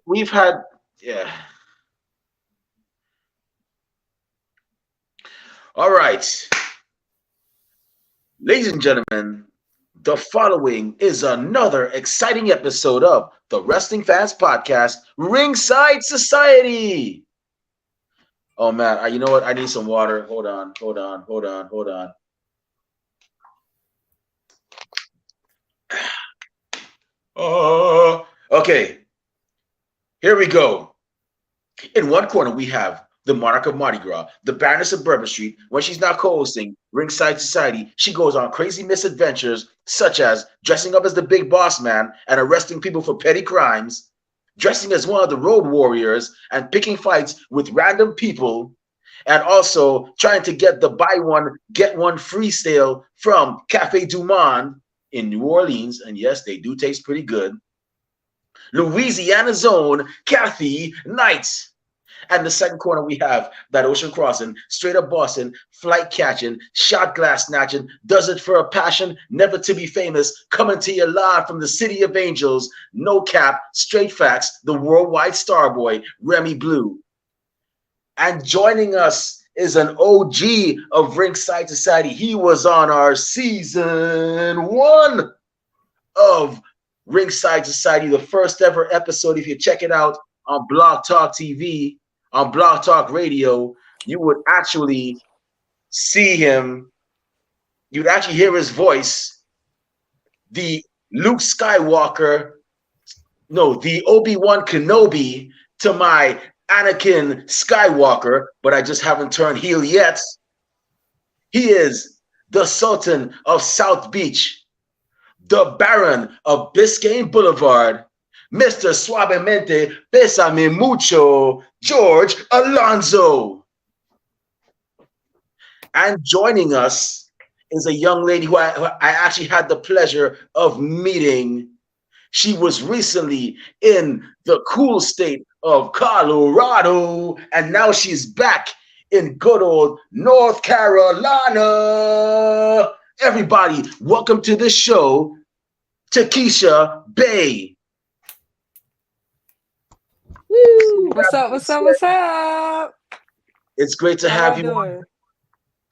we've had, yeah. All right, ladies and gentlemen, the following is another exciting episode of the Wrestling Fans Podcast, Ringside Society. Oh man, you know what? I need some water. Hold on. Okay, here we go. In one corner, we have the Monarch of Mardi Gras, the Baroness of Bourbon Street. When she's not co-hosting Ringside Society, she goes on crazy misadventures, such as dressing up as the big boss man and arresting people for petty crimes, dressing as one of the road warriors and picking fights with random people, and also trying to get the buy one, get one free sale from Cafe Du Monde in New Orleans. And yes, they do taste pretty good. Louisiana's own Kathy Knight. And the second corner, we have that ocean crossing, straight up Boston, flight catching, shot glass snatching, does it for a passion, never to be famous, coming to you live from the city of angels, no cap, straight facts, the worldwide star boy, Remy Blue. And joining us is an OG of Ringside Society. He was on our season 1 of Ringside Society, the first ever episode. If you check it out on Blog Talk TV, on Blog Talk Radio, you would actually see him. You'd actually hear his voice. The Luke Skywalker, no, the Obi-Wan Kenobi to my Anakin Skywalker, but I just haven't turned heel yet. He is the Sultan of South Beach, the Baron of Biscayne Boulevard, Mr. Suavemente Pésame Mucho, George Alonso. And joining us is a young lady who I actually had the pleasure of meeting. She was recently in the cool state of Colorado, and now she's back in good old North Carolina. Everybody, welcome to the show, Takesha Bay. Woo! What's up? It's great to have you on.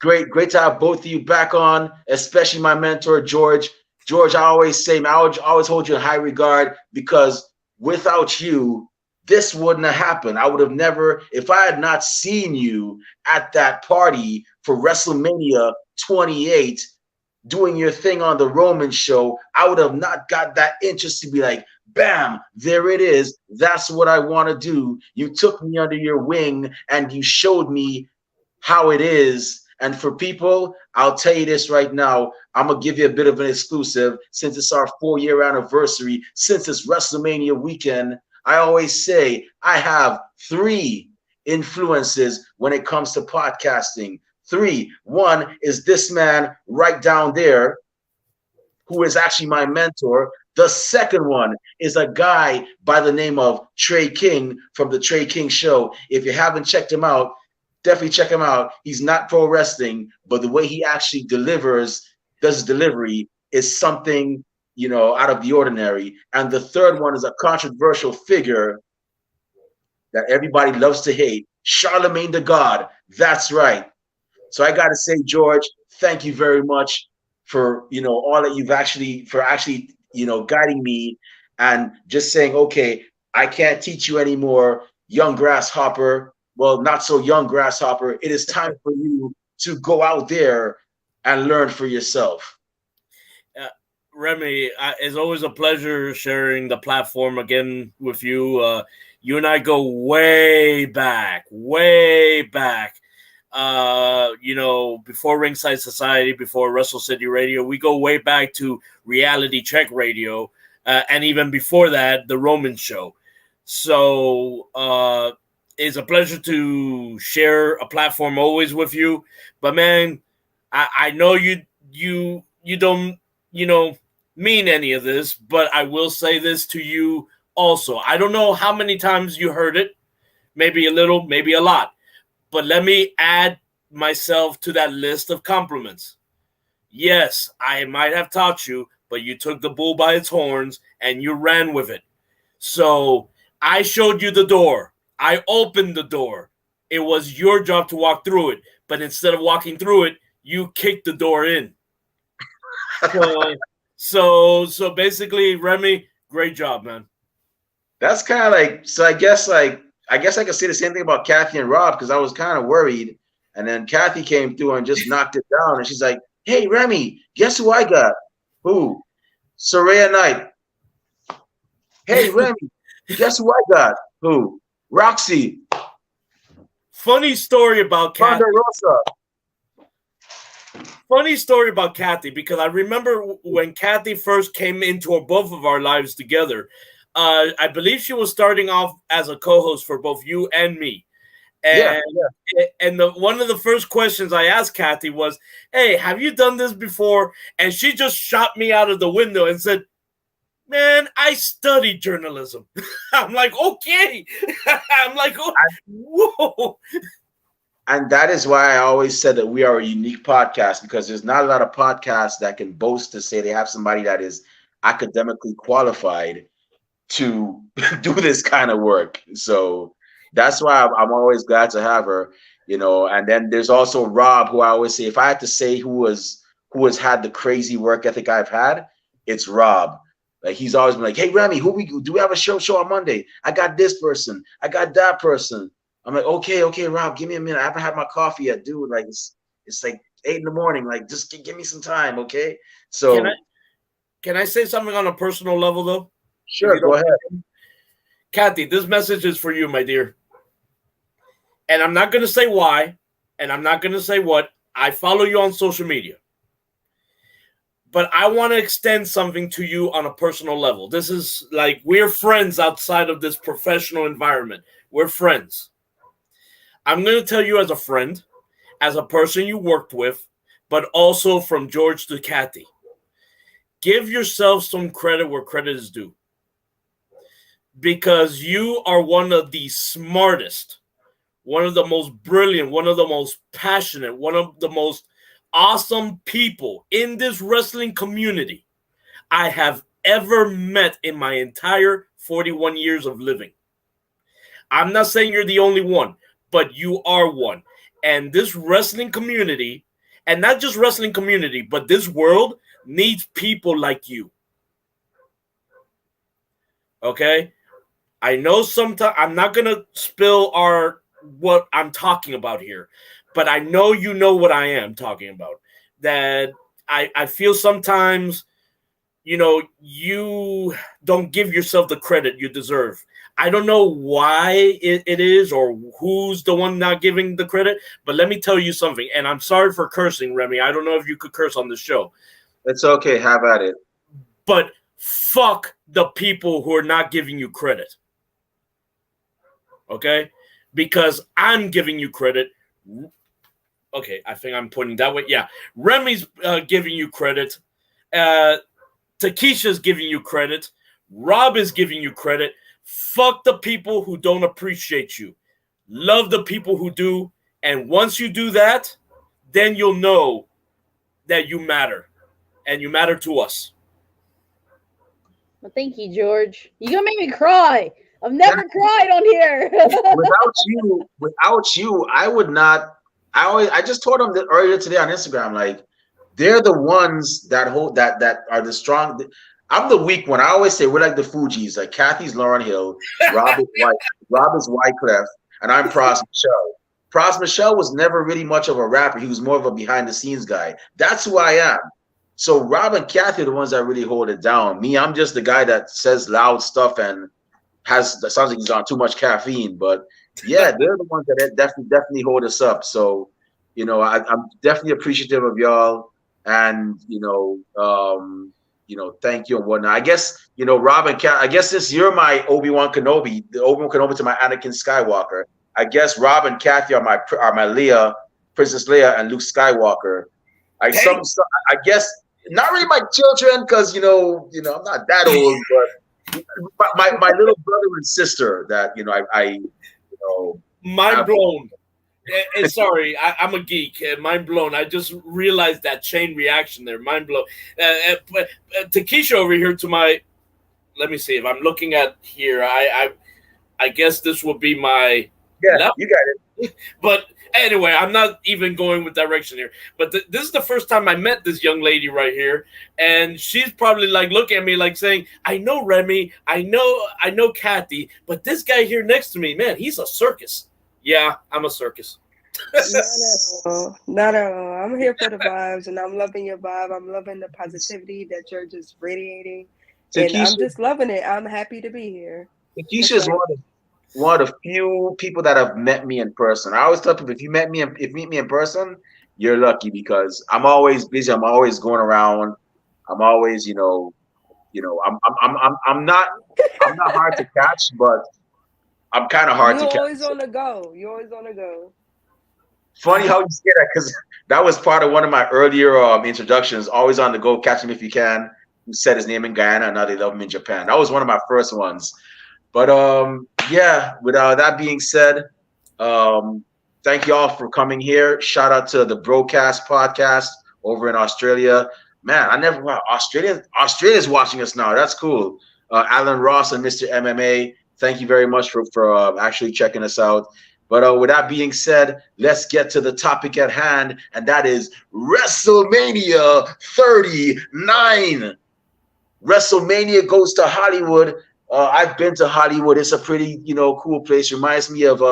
Great to have both of you back on, especially my mentor, George. George, I always say, I always hold you in high regard, because without you, this wouldn't have happened. I would have never, if I had not seen you at that party for WrestleMania 28, doing your thing on the Roman show, I would have not got that interest to be like, bam, there it is. That's what I want to do. You took me under your wing and you showed me how it is. And for people, I'll tell you this right now, I'm going to give you a bit of an exclusive since it's our 4-year anniversary, since it's WrestleMania weekend. I always say I have 3 influences when it comes to podcasting. 3. One is this man right down there, who is actually my mentor. The second one is a guy by the name of Trey King from the Trey King Show. If you haven't checked him out, definitely check him out. He's not pro wrestling, but the way he actually does his delivery is something, out of the ordinary. And the third one is a controversial figure that everybody loves to hate, Charlemagne the God. That's right. So I got to say, George, thank you very much for, all that you've actually guiding me and just saying, okay, I can't teach you anymore, young grasshopper. Well, not so young grasshopper. It is time for you to go out there and learn for yourself. Remy, it's always a pleasure sharing the platform again with you. You and I go way back. Before Ringside Society, before Wrestle City Radio, we go way back to Reality Check Radio, and even before that, the Roman Show. So it's a pleasure to share a platform always with you. But man, I know you don't mean any of this, but I will say this to you also. I don't know how many times you heard it, maybe a little, maybe a lot. But let me add myself to that list of compliments. Yes, I might have taught you, but you took the bull by its horns and you ran with it. So I showed you the door. I opened the door. It was your job to walk through it. But instead of walking through it, you kicked the door in. So basically, Remy, great job, man. That's kind of like, so I guess I could say the same thing about Kathy and Rob, because I was kind of worried. And then Kathy came through and just knocked it down. And she's like, hey, Remy, guess who I got? Who? Soraya Knight. Hey, Remy, guess who I got? Who? Roxy. Funny story about Kathy. Funny story about Kathy, because I remember when Kathy first came into both of our lives together. I believe she was starting off as a co-host for both you and me. And one of the first questions I asked Kathy was, hey, have you done this before? And she just shot me out of the window and said, man, I studied journalism. I'm like, okay. I'm like, oh, whoa. And that is why I always said that we are a unique podcast, because there's not a lot of podcasts that can boast to say they have somebody that is academically qualified to do this kind of work. So that's why I'm always glad to have her, you know. And then there's also Rob, who I always say, if I had to say who has had the crazy work ethic I've had, it's Rob. Like, he's always been like, hey, Remy, do we have a show on Monday? I got this person. I got that person. I'm like, okay, Rob, give me a minute. I haven't had my coffee yet, dude. Like, it's like 8 a.m. Like, just give me some time, okay? So can I say something on a personal level, though? Sure, go ahead. Kathy, this message is for you, my dear. And I'm not going to say why, and I'm not going to say what. I follow you on social media. But I want to extend something to you on a personal level. This is like, we're friends outside of this professional environment. We're friends. I'm going to tell you as a friend, as a person you worked with, but also from George to Kathy. Give yourself some credit where credit is due. Because you are one of the smartest, one of the most brilliant, one of the most passionate, one of the most awesome people in this wrestling community I have ever met in my entire 41 years of living. I'm not saying you're the only one, but you are one. And this wrestling community, and not just wrestling community, but this world needs people like you. Okay? I know sometimes I'm not going to spill what I'm talking about here, but I know you know what I am talking about. That I feel sometimes, you know, you don't give yourself the credit you deserve. I don't know why it is, or who's the one not giving the credit, but let me tell you something. And I'm sorry for cursing, Remy. I don't know if you could curse on the show. It's okay. Have at it. But fuck the people who are not giving you credit. Okay? Because I'm giving you credit. Okay, I think I'm pointing that way. Yeah. Remy's giving you credit. Takesha's giving you credit. Rob is giving you credit. Fuck the people who don't appreciate you. Love the people who do. And once you do that, then you'll know that you matter. And you matter to us. Well, thank you, George. You're going to make me cry. I've never cried on here. without you, I would not. I just told them that earlier today on Instagram, like, they're the ones that hold that are the strong. I'm the weak one. I always say we're like the Fugees. Like, Kathy's Lauryn Hill, Rob is Wyclef, and I'm Pras Michelle. Pras Michelle was never really much of a rapper. He was more of a behind the scenes guy. That's who I am. So Rob and Kathy are the ones that really hold it down. Me, I'm just the guy that says loud stuff and sounds like he's on too much caffeine. But yeah, they're the ones that definitely hold us up. So, you know, I'm definitely appreciative of y'all, and thank you and whatnot. I guess, Rob and Kat, I guess since you're my Obi-Wan Kenobi, the Obi-Wan Kenobi to my Anakin Skywalker, I guess Rob and Kathy are my Leia, Princess Leia, and Luke Skywalker. I guess not really my children, because I'm not that old, but my little brother and sister that mind blown. Sorry, I'm a geek. Mind blown. I just realized that chain reaction there. Mind blown. Takesha over here to my. Let me see if I'm looking at here. I guess this would be my left. You got it. But anyway, I'm not even going with direction here. But this is the first time I met this young lady right here, and she's probably like looking at me like saying, "I know Remy, I know Kathy, but this guy here next to me, man, he's a circus." Yeah, I'm a circus. Not at all. Not at all. I'm here for the vibes, and I'm loving your vibe. I'm loving the positivity that you're just radiating, and I'm just loving it. I'm happy to be here. Takesha's one of the few people that have met me in person. I always tell people, if you meet me in person, you're lucky, because I'm always busy. I'm always going around. I'm always, I'm not hard to catch, but I'm kind of hard to catch. You're always on the go. You're always on the go. Funny how you say that, because that was part of one of my earlier introductions. Always on the go, catch him if you can. Who said his name in Guyana, and now they love him in Japan. That was one of my first ones. But yeah, with that being said, thank you all for coming here. Shout out to the Broadcast Podcast over in Australia. Man, Australia's watching us now. That's cool. Alan Ross and Mr. MMA, thank you very much for actually checking us out. But with that being said, let's get to the topic at hand, and that is WrestleMania 39. WrestleMania goes to Hollywood. I've been to Hollywood. It's a pretty, cool place. Reminds me of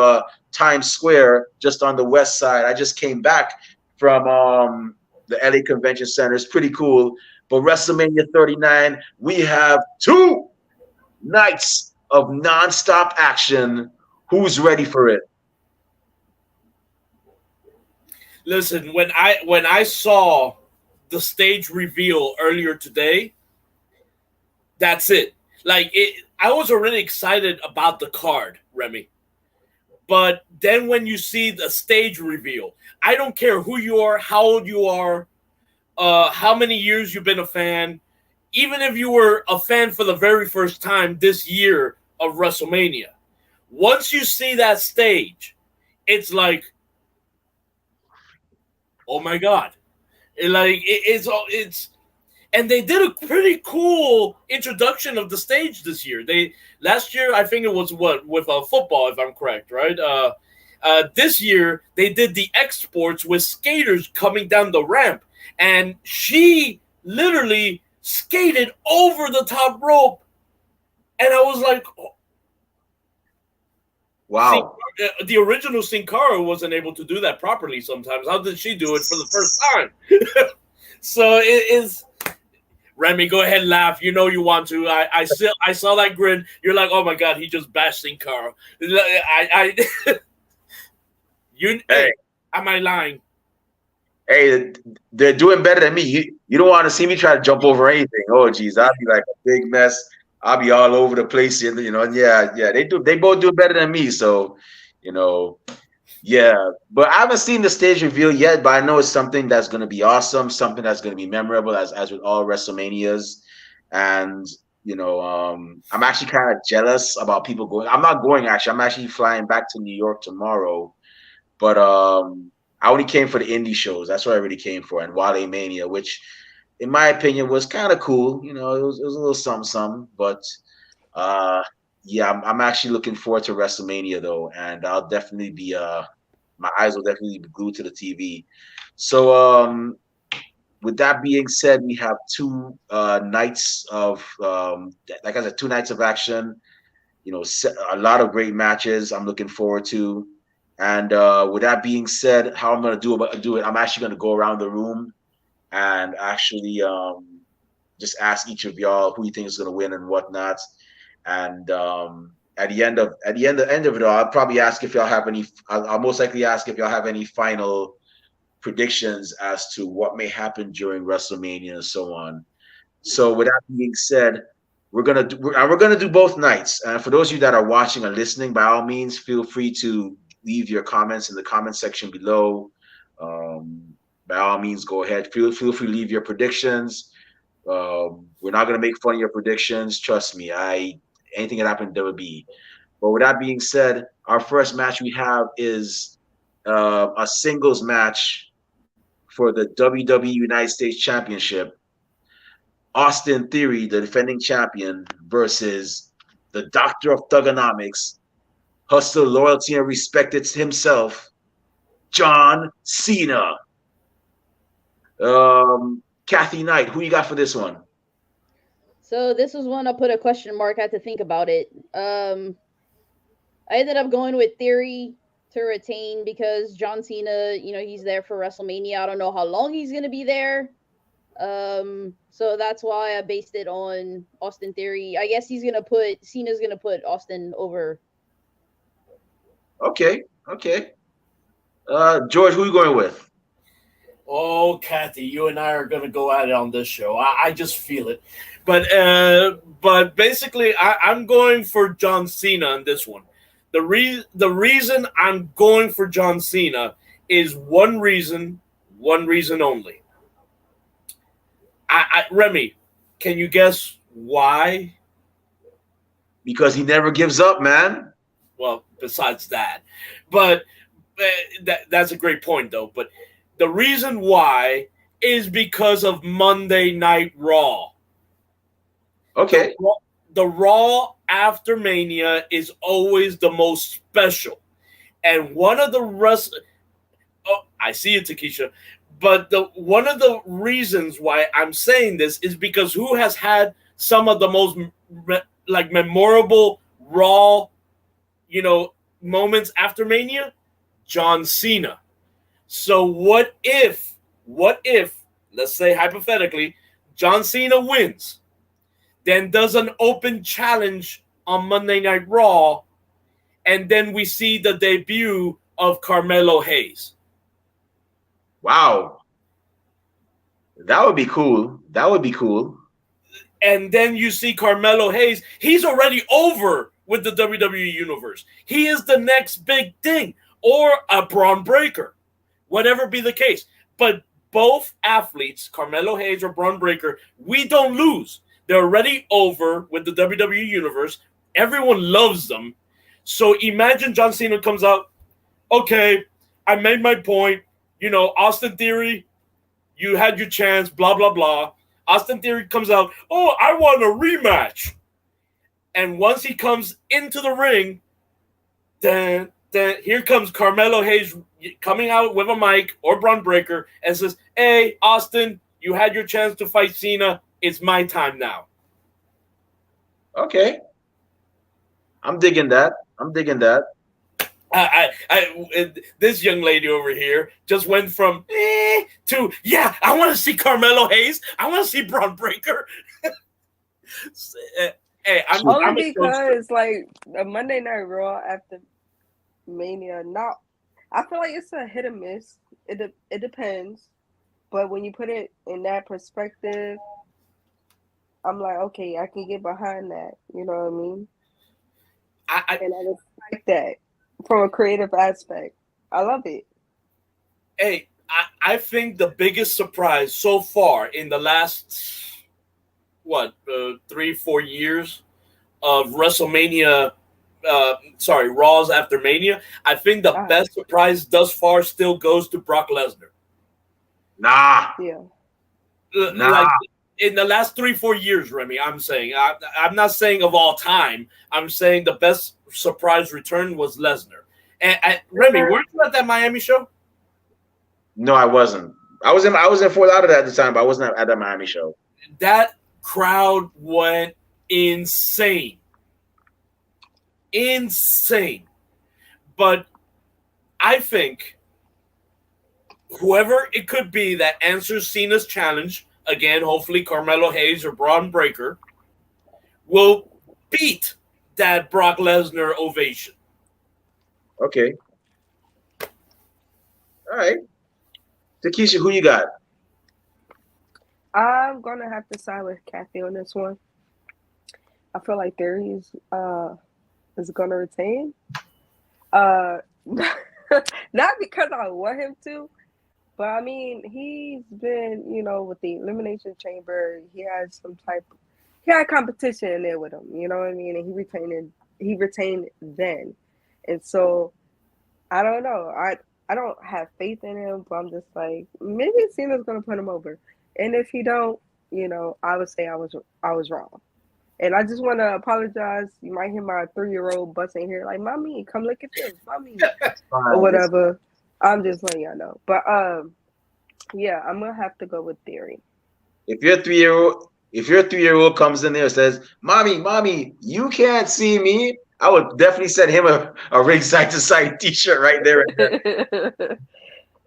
Times Square, just on the west side. I just came back from the LA Convention Center. It's pretty cool. But WrestleMania 39, we have 2 nights of nonstop action. Who's ready for it? Listen, when I saw the stage reveal earlier today, that's it. Like, I was already excited about the card, Remy. But then when you see the stage reveal, I don't care who you are, how old you are, how many years you've been a fan, even if you were a fan for the very first time this year of WrestleMania, once you see that stage, it's like, oh my God. It's and they did a pretty cool introduction of the stage this year. Last year, I think it was with football, if I'm correct, right? This year they did the exports with skaters coming down the ramp, and she literally skated over the top rope, and I was like, oh. Wow. The original Sin Cara wasn't able to do that properly sometimes. How did she do it for the first time? So it is. Remy, go ahead and laugh. You know you want to. I saw that grin. You're like, oh my God, he just bashed Sin Cara. Hey, am I lying? Hey, they're doing better than me. You don't want to see me try to jump over anything. Oh, geez, I'll be like a big mess. I'll be all over the place, and yeah, they both do better than me. So, yeah. But I haven't seen the stage reveal yet, but I know it's something that's going to be awesome, something that's going to be memorable, as with all WrestleManias. And I'm actually kind of jealous about people going. I'm not going, actually. I'm actually flying back to New York tomorrow. But I only came for the indie shows. That's what I really came for, and Wale Mania, which, in my opinion, was kind of cool. It was a little something. But yeah, I'm actually looking forward to WrestleMania though, and I'll definitely be my eyes will definitely be glued to the TV. So with that being said, we have 2 nights of like I said, 2 nights of action. A lot of great matches I'm looking forward to. And with that being said, how I'm gonna do it, I'm actually gonna go around the room and actually just ask each of y'all who you think is going to win and whatnot. And at the end of it all, I'll probably ask if y'all have any. I'll most likely ask if y'all have any final predictions as to what may happen during WrestleMania and so on. So with that being said, we're gonna do both nights. And for those of you that are watching and listening, by all means, feel free to leave your comments in the comment section below. By all means, go ahead. Feel free to leave your predictions. We're not going to make fun of your predictions. Trust me. Anything that happened, there will be. But with that being said, our first match we have is a singles match for the WWE United States Championship. Austin Theory, the defending champion, versus the Doctor of Thugonomics, hustle, loyalty, and respect it's himself, John Cena. Kathy Knight, who you got for this one? So this was one I put a question mark. I had to think about it. I ended up going with Theory to retain because John Cena, he's there for WrestleMania. I don't know how long he's gonna be there. So that's why I based it on Austin Theory. I guess Cena's gonna put Austin over. Okay. George, who are you going with? Oh, Kathy, you and I are going to go at it on this show. I just feel it. But basically, I'm going for John Cena on this one. The reason I'm going for John Cena is one reason only. Remy, can you guess why? Because he never gives up, man. Well, besides that. But that's a great point, though. But the reason why is because of Monday Night Raw. Okay. The Raw after Mania is always the most special. And one of the I see it, Takesha. But one of the reasons why I'm saying this is because who has had some of the most memorable Raw, moments after Mania? John Cena. So what if, let's say hypothetically, John Cena wins, then does an open challenge on Monday Night Raw, and then we see the debut of Carmelo Hayes. Wow. That would be cool. And then you see Carmelo Hayes. He's already over with the WWE Universe. He is the next big thing. Or a Braun Breaker. Whatever be the case. But both athletes, Carmelo Hayes or Braun Breaker, we don't lose. They're already over with the WWE Universe. Everyone loves them. So imagine John Cena comes out, okay, I made my point. Austin Theory, you had your chance, blah, blah, blah. Austin Theory comes out, oh, I want a rematch. And once he comes into the ring, then here comes Carmelo Hayes coming out with a mic or Braun Breaker and says, hey, Austin, you had your chance to fight Cena. It's my time now. Okay. I'm digging that. This young lady over here just went from to, yeah, I want to see Carmelo Hayes. I want to see Braun Breaker. Hey, I'm because a Monday Night Raw after Mania, I feel like it's a hit or miss. It depends, but when you put it in that perspective, I'm like, okay, I can get behind that. You know what I mean? And I just like that from a creative aspect. I love it. Hey, I think the biggest surprise so far in the last 3-4 years of WrestleMania. Raw's after Mania. I think the best surprise thus far still goes to Brock Lesnar. Nah. Yeah. Like in the last 3-4 years, Remy, I'm saying. I'm not saying of all time. I'm saying the best surprise return was Lesnar. And Remy, weren't you at that Miami show? No, I wasn't. I was in Fort Lauderdale at the time, but I wasn't at that Miami show. That crowd went insane. But I think whoever it could be that answers Cena's challenge, again, hopefully Carmelo Hayes or Braun Breaker, will beat that Brock Lesnar ovation. Okay. All right. Takesha, who you got? I'm gonna have to side with Kathy on this one. I feel like Theory is gonna retain. Not because I want him to, but I mean he's been, with the Elimination Chamber, he had competition in there with him, you know what I mean? And he retained then. And so I don't know. I don't have faith in him, but I'm just like, maybe Cena's gonna put him over. And if he don't, I would say I was wrong. And I just want to apologize. You might hear my 3-year-old busting here, like, "Mommy, come look at this, mommy," or whatever. I'm just letting y'all know. But yeah, I'm gonna have to go with Theory. If your 3-year-old comes in there and says, Mommy, you can't see me, I would definitely send him a ringside to side t-shirt right there and then.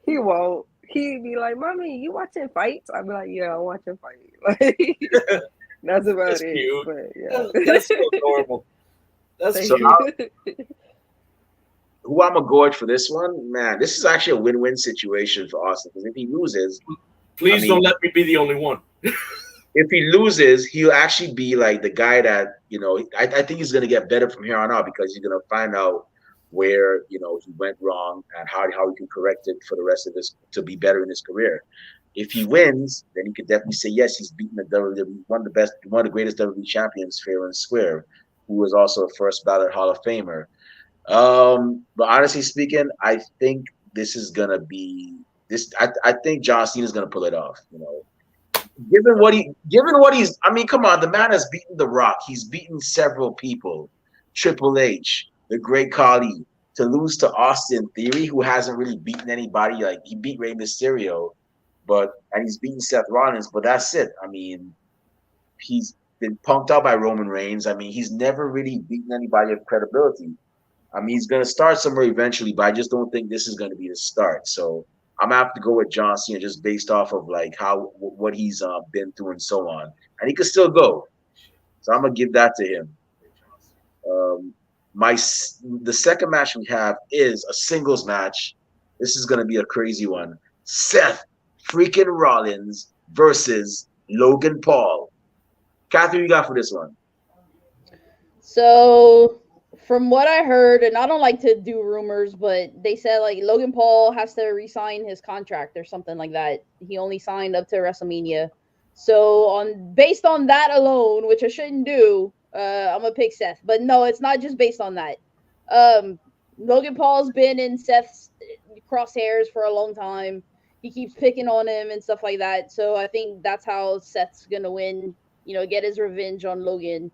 He won't. He'd be like, "Mommy, you watching fights?" I'd be like, "Yeah, I'm watching fights." Like, that's about That's it. cute. But yeah. That's so adorable. That's So cute. who I'm gonna go with for this one, man, this is actually a win-win situation for Austin, because if he loses, Please don't let me be the only one. if he loses, he'll actually be like the guy that, I think he's going to get better from here on out, because he's going to find out where, he went wrong and how he can correct it for the rest of this to be better in his career. If he wins, then he could definitely say, yes, he's beaten the WWE, one of the greatest WWE champions, fair and square, who was also a first ballot Hall of Famer. But honestly speaking, I think this is going to be this. I think John Cena is going to pull it off, Given what he's, I mean, come on, the man has beaten The Rock. He's beaten several people, Triple H, the Great Khali. To lose to Austin Theory, who hasn't really beaten anybody, like he beat Rey Mysterio, and he's beaten Seth Rollins, but that's it. I mean, he's been punked out by Roman Reigns. I mean, he's never really beaten anybody of credibility. I mean, he's gonna start somewhere eventually, but I just don't think this is gonna be the start. So I'm gonna have to go with John Cena just based off of like what he's been through and so on, and he could still go. So I'm gonna give that to him. Um, the second match we have is a singles match. This is gonna be a crazy one. Seth freaking Rollins versus Logan Paul. Catherine, you got for this one? So, from what I heard, and I don't like to do rumors, but they said like Logan Paul has to resign his contract or something like that. He only signed up to WrestleMania. So, based on that alone, which I shouldn't do, I'm gonna pick Seth. But no, it's not just based on that. Logan Paul's been in Seth's crosshairs for a long time. He keeps picking on him and stuff like that. So I think that's how Seth's gonna win. Get his revenge on Logan.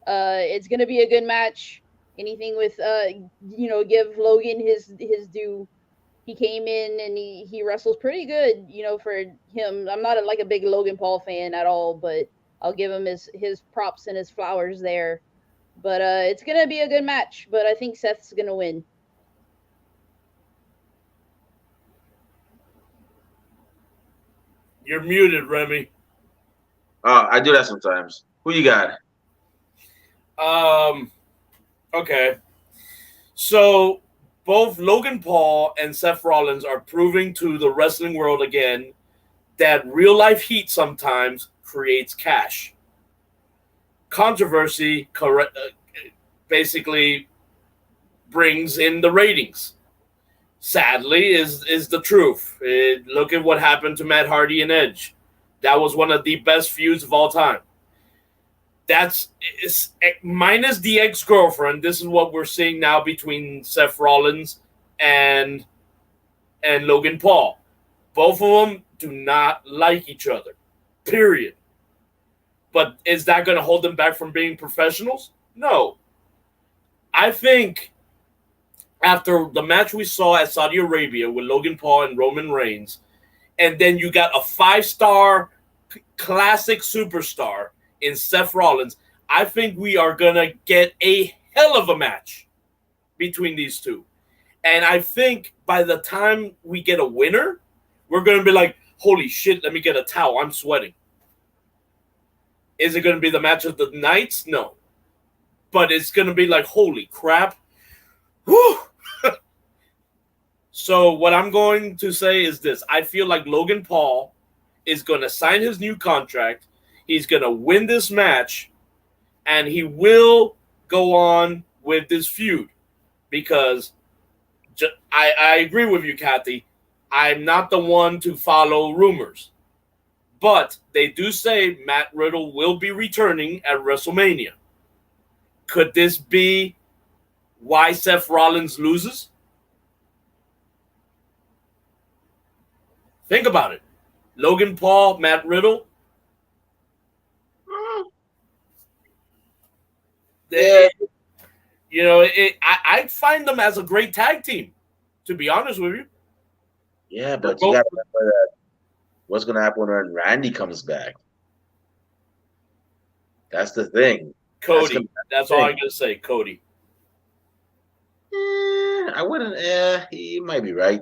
It's gonna be a good match. Anything with give Logan his due. He came in and he wrestles pretty good, for him. I'm not a big Logan Paul fan at all, but I'll give him his props and his flowers there. But it's gonna be a good match. But I think Seth's gonna win. You're muted, Remy. I do that sometimes. Who you got? Okay. So both Logan Paul and Seth Rollins are proving to the wrestling world again that real life heat sometimes creates cash. Controversy basically brings in the ratings. Sadly, is the truth. Look at what happened to Matt Hardy and Edge. That was one of the best feuds of all time. It's minus the ex-girlfriend. This is what we're seeing now between Seth Rollins and Logan Paul. Both of them do not like each other. Period. But is that going to hold them back from being professionals? No. I think after the match we saw at Saudi Arabia with Logan Paul and Roman Reigns, and then you got a 5-star classic superstar in Seth Rollins, I think we are going to get a hell of a match between these two. And I think by the time we get a winner, we're going to be like, holy shit, let me get a towel. I'm sweating. Is it going to be the match of the nights? No. But it's going to be like, holy crap. Whew. So what I'm going to say is this. I feel like Logan Paul is going to sign his new contract. He's going to win this match, and he will go on with this feud because I agree with you, Kathy. I'm not the one to follow rumors. But they do say Matt Riddle will be returning at WrestleMania. Could this be why Seth Rollins loses? Think about it. Logan Paul, Matt Riddle. I find them as a great tag team, to be honest with you. Yeah, but you got to remember that what's going to happen when Randy comes back. That's the thing. Cody. That's all I'm going to say, Cody. I wouldn't. He might be right.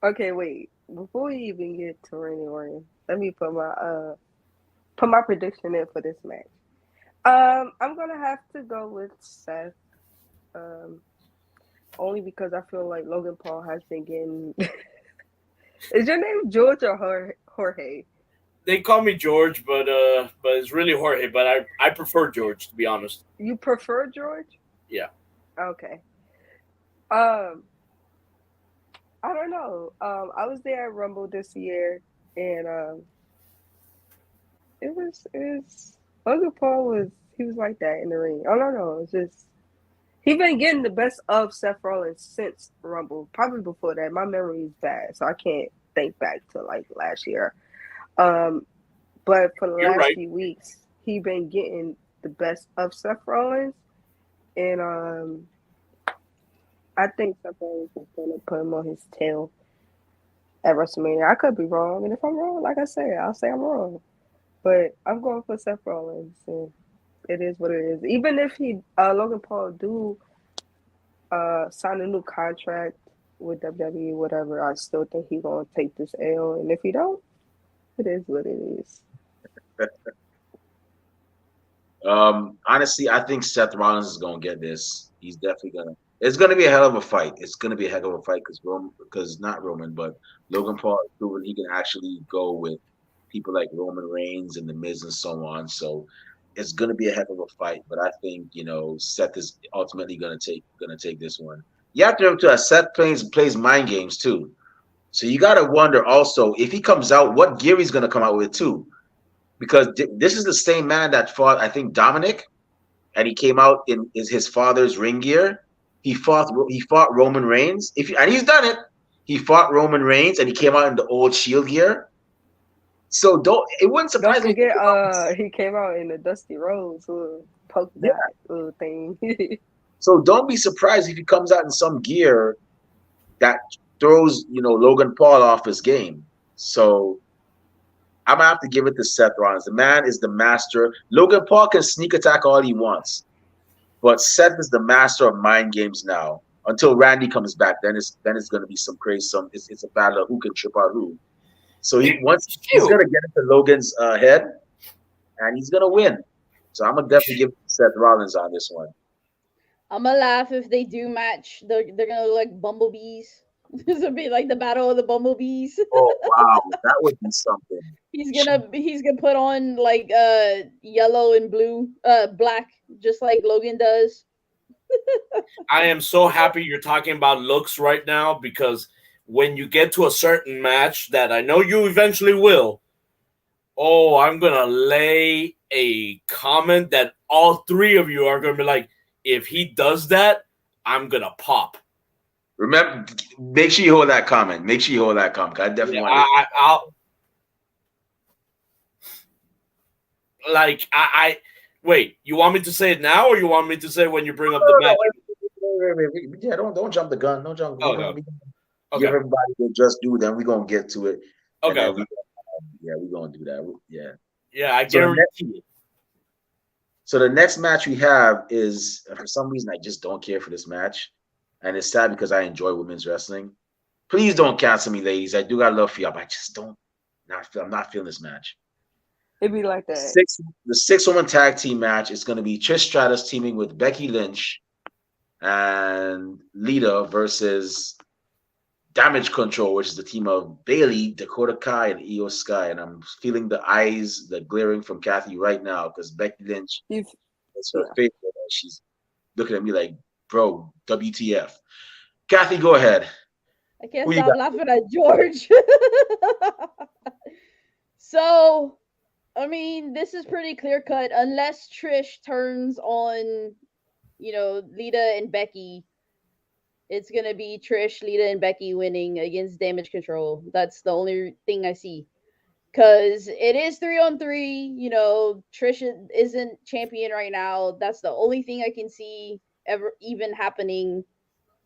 Okay, wait. Before we even get to Randy Orton, let me put my prediction in for this match. I'm gonna have to go with Seth. Only because I feel like Logan Paul has been getting. Is your name George or Jorge? They call me George, but it's really Jorge. But I prefer George, to be honest. You prefer George? Yeah. Okay. I don't know. I was there at Rumble this year, and it was Logan Paul was like that in the ring. I don't know. It's just he been getting the best of Seth Rollins since Rumble. Probably before that. My memory is bad, so I can't think back to like last year. But for the last few weeks, he been getting the best of Seth Rollins, and I think Seth Rollins is gonna put him on his tail at WrestleMania. I could be wrong, and if I'm wrong, like I said, I'll say I'm wrong. But I'm going for Seth Rollins, and it is what it is. Even if Logan Paul do sign a new contract with WWE, whatever, I still think he's gonna take this L. And if he don't, it is what it is. Honestly, I think Seth Rollins is gonna get this. He's definitely gonna. It's gonna be a hell of a fight. It's gonna be a heck of a fight because not Roman, but Logan Paul has proven he can actually go with people like Roman Reigns and The Miz and so on. So it's gonna be a heck of a fight. But I think Seth is ultimately gonna take this one. You have to remember Seth plays mind games too. So you gotta wonder also if he comes out, what gear he's gonna come out with too. Because this is the same man that fought, I think, Dominic, and he came out in his father's ring gear. He fought Roman Reigns, and he's done it. He fought Roman Reigns, and he came out in the old Shield gear. So it wouldn't surprise me. Don't forget, he came out in the Dusty Rhodes polka dot thing. So don't be surprised if he comes out in some gear that throws Logan Paul off his game. So I'm gonna have to give it to Seth Rollins. The man is the master. Logan Paul can sneak attack all he wants, but Seth is the master of mind games now. Until Randy comes back, then it's gonna be some crazy. It's a battle of who can trip out who. So he's gonna get into Logan's head, and he's gonna win. So I'm gonna definitely give Seth Rollins on this one. I'm gonna laugh if they do match. They're gonna look like bumblebees. This would be like the battle of the bumblebees. Oh wow, that would be something. He's gonna put on like yellow and blue, black, just like Logan does. I am so happy you're talking about looks right now, because when you get to a certain match that I know you eventually will, I'm gonna lay a comment that all three of you are gonna be like, if he does that, I'm gonna pop. Remember, make sure you hold that comment. I definitely want I'll wait. You want me to say it now, or you want me to say when you bring up the match? Wait. Yeah, don't jump the gun. Don't jump. Okay. Give everybody to just do. Then we're gonna get to it. Okay. We're gonna do that. Yeah. Yeah, I guarantee it. So the next match we have is, for some reason, I just don't care for this match, and it's sad because I enjoy women's wrestling. Please don't cancel me, ladies. I do got love for y'all, but I just I'm not feeling this match. It'd be like that. The 6-woman tag team match is going to be Trish Stratus teaming with Becky Lynch and Lita versus Damage Control, which is the team of Bayley, Dakota Kai, and Io Sky. And I'm feeling the eyes, the glaring from Kathy right now, because Becky Lynch is her favorite. She's looking at me like, bro, WTF. Kathy, go ahead. I can't stop laughing at George. So, I mean, this is pretty clear cut. Unless Trish turns on, Lita and Becky, it's going to be Trish, Lita, and Becky winning against Damage Control. That's the only thing I see. because it is 3-on-3. Trish isn't champion right now. That's the only thing I can see ever even happening,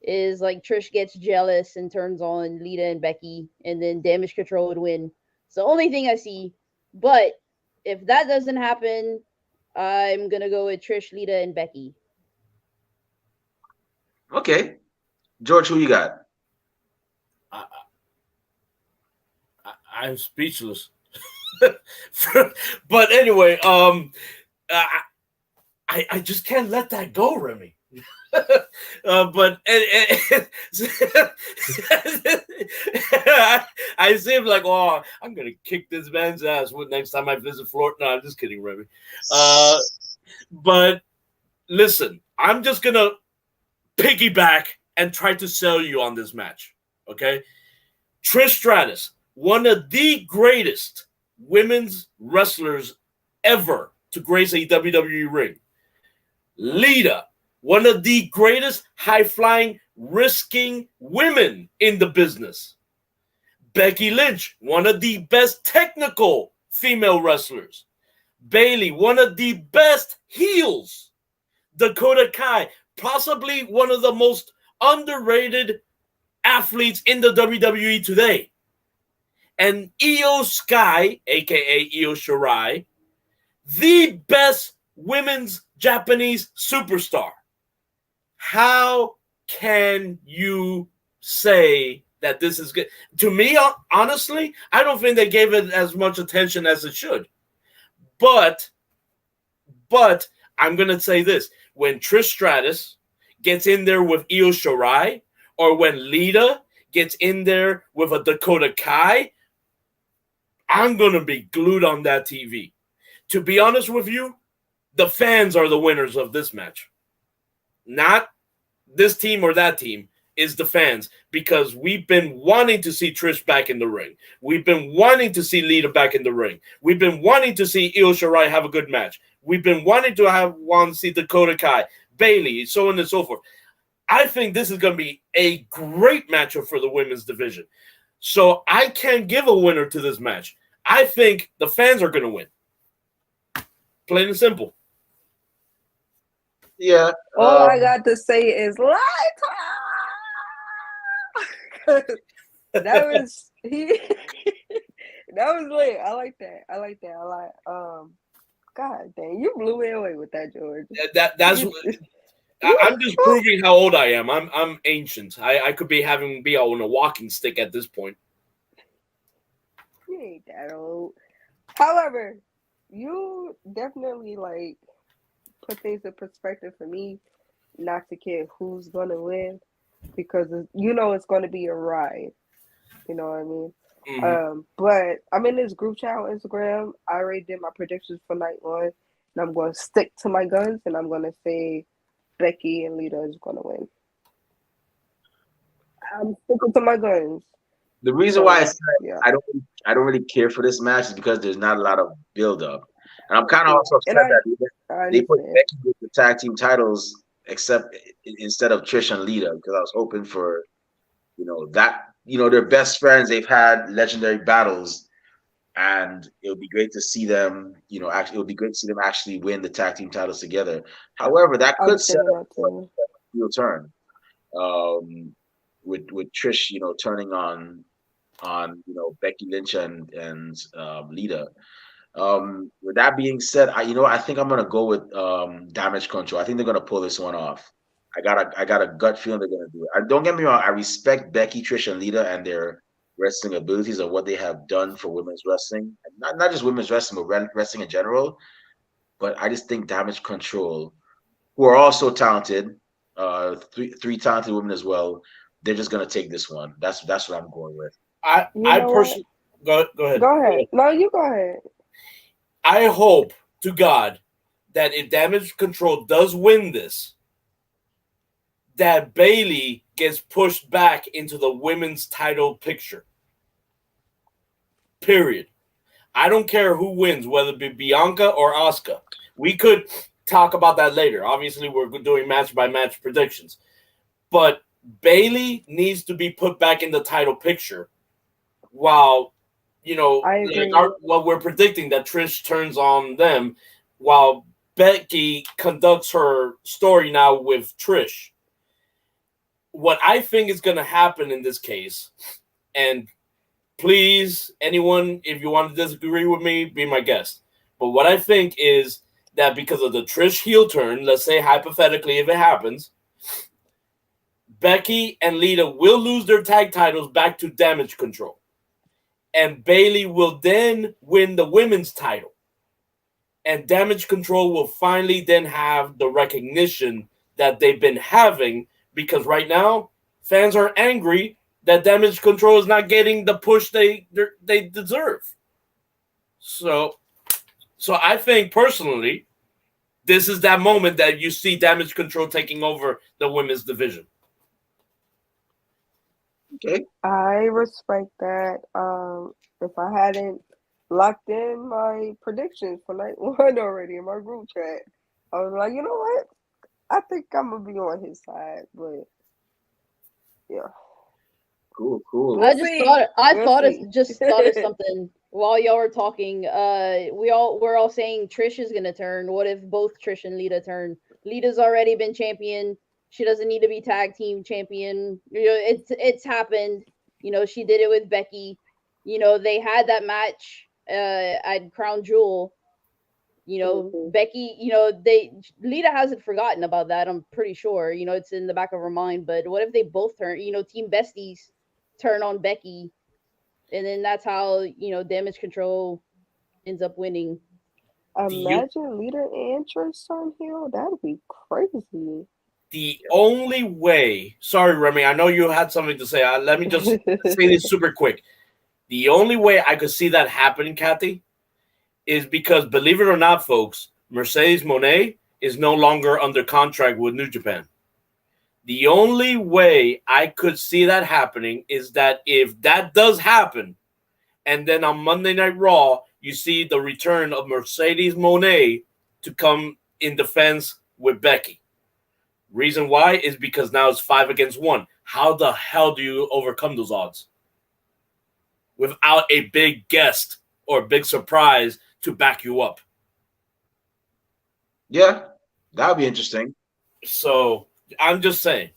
is like Trish gets jealous and turns on Lita and Becky, and then Damage Control would win. It's the only thing I see. But if that doesn't happen, I'm gonna go with Trish, Lita, and Becky. Okay, George, who you got? I'm speechless. But anyway, I just can't let that go, Remy. But I seem like, oh, I'm gonna kick this man's ass next time I visit Florida. No, I'm just kidding, Remy. But listen, I'm just gonna piggyback and try to sell you on this match. Okay, Trish Stratus, one of the greatest women's wrestlers ever to grace a WWE ring. Lita, one of the greatest high-flying, risking women in the business. Becky Lynch, one of the best technical female wrestlers. Bayley, one of the best heels. Dakota Kai, possibly one of the most underrated athletes in the WWE today. And Io Sky, aka Io Shirai, the best women's Japanese superstar. How can you say that this is good? To me, honestly, I don't think they gave it as much attention as it should. But I'm going to say this. When Trish Stratus gets in there with Io Shirai, or when Lita gets in there with a Dakota Kai, I'm going to be glued on that TV. To be honest with you, the fans are the winners of this match. Not this team or that team, is the fans, because we've been wanting to see Trish back in the ring. We've been wanting to see Lita back in the ring. We've been wanting to see Io Shirai have a good match. We've been wanting to see Dakota Kai, Bayley, so on and so forth. I think this is going to be a great matchup for the women's division. So I can't give a winner to this match. I think the fans are going to win. Plain and simple. Yeah. All I got to say is Lita. That was that was lit. I like that. God dang, you blew me away with that, George. That's I'm just proving how old I am. I'm ancient. I could be on a walking stick at this point. You ain't that old. However, you definitely put things in perspective for me, not to care who's gonna win, because it's gonna be a ride. You know what I mean? Mm-hmm. But I'm in this group chat on Instagram. I already did my predictions for night one, and I'm going to stick to my guns, and I'm going to say Becky and Lita is going to win. I'm sticking to my guns. The reason why I said I don't really care for this match is because there's not a lot of build up, and I'm kind of also upset that they put Becky with the tag team titles instead of Trish and Lita, because I was hoping for they're best friends. They've had legendary battles, and it would be great to see them. It would be great to see them actually win the tag team titles together. However, that could set up a heel turn. With Trish, turning on Becky Lynch and Lita. With that being said, I think I'm gonna go with Damage Control. I think they're gonna pull this one off. I got a gut feeling they're gonna do it. Don't get me wrong. I respect Becky, Trish, and Lita and their wrestling abilities and what they have done for women's wrestling. Not just women's wrestling, but wrestling in general. But I just think Damage Control, who are also talented, three talented women as well, they're just gonna take this one. That's what I'm going with. I personally go ahead. Go ahead. No, you go ahead. I hope to God that if Damage Control does win this, that Bayley gets pushed back into the women's title picture. Period. I don't care who wins, whether it be Bianca or Asuka. We could talk about that later. Obviously, we're doing match-by-match predictions. But Bayley needs to be put back in the title picture, while I like agree. what we're predicting that Trish turns on them, while Becky conducts her story now with Trish. What I think is going to happen in this case, and please, anyone, if you want to disagree with me, be my guest. But what I think is that because of the Trish heel turn, let's say hypothetically if it happens, Becky and Lita will lose their tag titles back to Damage Control. And Bayley will then win the women's title. And Damage Control will finally then have the recognition that they've been having, because right now fans are angry that Damage Control is not getting the push they deserve. So I think personally, this is that moment that you see Damage Control taking over the women's division. Okay. I respect that. If I hadn't locked in my predictions for night one already in my group chat, I was like, you know what? I think I'm gonna be on his side, but yeah. Cool. We'll see. Just thought of something while y'all were talking. We're all saying Trish is gonna turn. What if both Trish and Lita turn? Lita's already been champion. She doesn't need to be tag team champion. It's happened. She did it with Becky. They had that match at Crown Jewel. Becky, Lita hasn't forgotten about that. I'm pretty sure. It's in the back of her mind. But what if they both turn? Team besties turn on Becky, and then that's how Damage Control ends up winning. Imagine Lita and Trish turn heel. That'd be crazy. The only way, sorry, Remy, I know you had something to say. Let me just say this super quick. The only way I could see that happening, Kathy, is because, believe it or not, folks, Mercedes Moné is no longer under contract with New Japan. The only way I could see that happening is that if that does happen, and then on Monday Night Raw, you see the return of Mercedes Moné to come in defense with Becky. Reason why is because now it's 5 against 1. How the hell do you overcome those odds without a big guest or big surprise to back you up? Yeah, that would be interesting. So I'm just saying,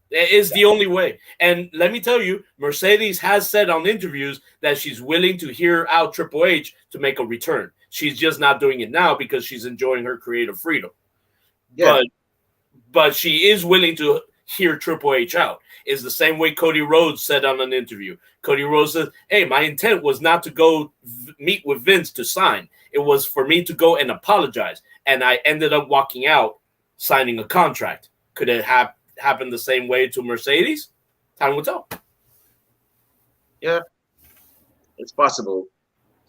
it is the only way. And let me tell you, Mercedes has said on interviews that she's willing to hear out Triple H to make a return. She's just not doing it now because she's enjoying her creative freedom. Yeah. But she is willing to hear Triple H out. It's the same way Cody Rhodes said on an interview. Cody Rhodes said, hey, my intent was not to go meet with Vince to sign. It was for me to go and apologize. And I ended up walking out, signing a contract. Could it have happened the same way to Mercedes? Time will tell. Yeah, it's possible.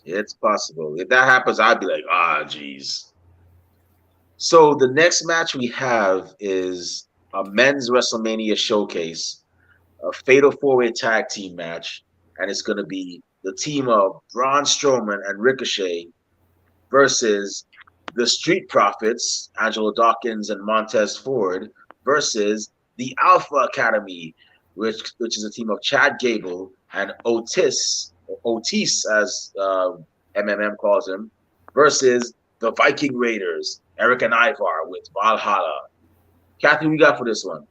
It's possible. If that happens, I'd be like, geez. So the next match we have is a men's WrestleMania showcase, a fatal 4-way tag team match, and it's going to be the team of Braun Strowman and Ricochet versus the Street Profits, Angelo Dawkins and Montez Ford, versus the Alpha Academy, which is a team of Chad Gable and Otis as MMM calls him, versus the Viking Raiders, Eric and Ivar with Valhalla. Kathy, we got for this one?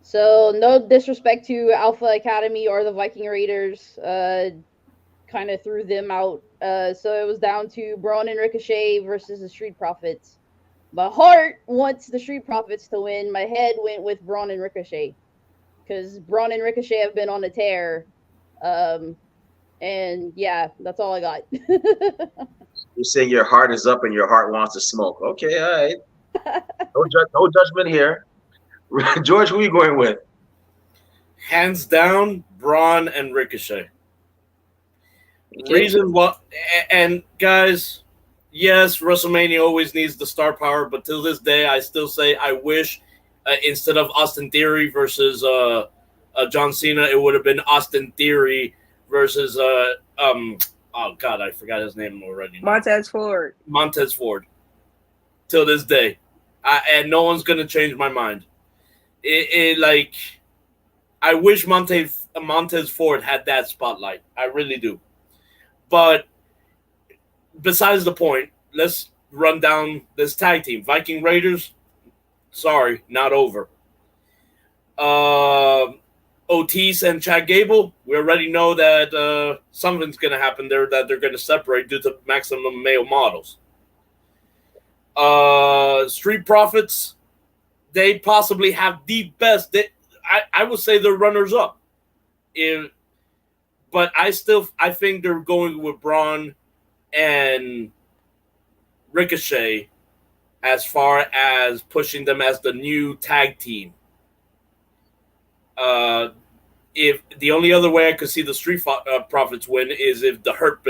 So no disrespect to Alpha Academy or the Viking Raiders, kind of threw them out. So it was down to Braun and Ricochet versus the Street Profits. My heart wants the Street Profits to win. My head went with Braun and Ricochet because Braun and Ricochet have been on a tear. And yeah, that's all I got. You're saying your heart is up and your heart wants to smoke. Okay, all right. No judgment here. George, who are you going with? Hands down, Braun and Ricochet. Okay. Reason what, and guys, yes, WrestleMania always needs the star power, but till this day, I still say I wish instead of Austin Theory versus John Cena, it would have been Austin Theory versus oh God, I forgot his name already. Montez Ford. Till this day, and no one's gonna change my mind. I wish Montez Ford had that spotlight. I really do. But besides the point, let's run down this tag team. Viking Raiders, sorry, not over. Otis and Chad Gable, we already know that something's going to happen there, that they're going to separate due to maximum male models. Street Profits, they possibly have the best. I would say they're runners up. But I think they're going with Braun and Ricochet as far as pushing them as the new tag team. If the only other way I could see the Street Profits win is if the Hurt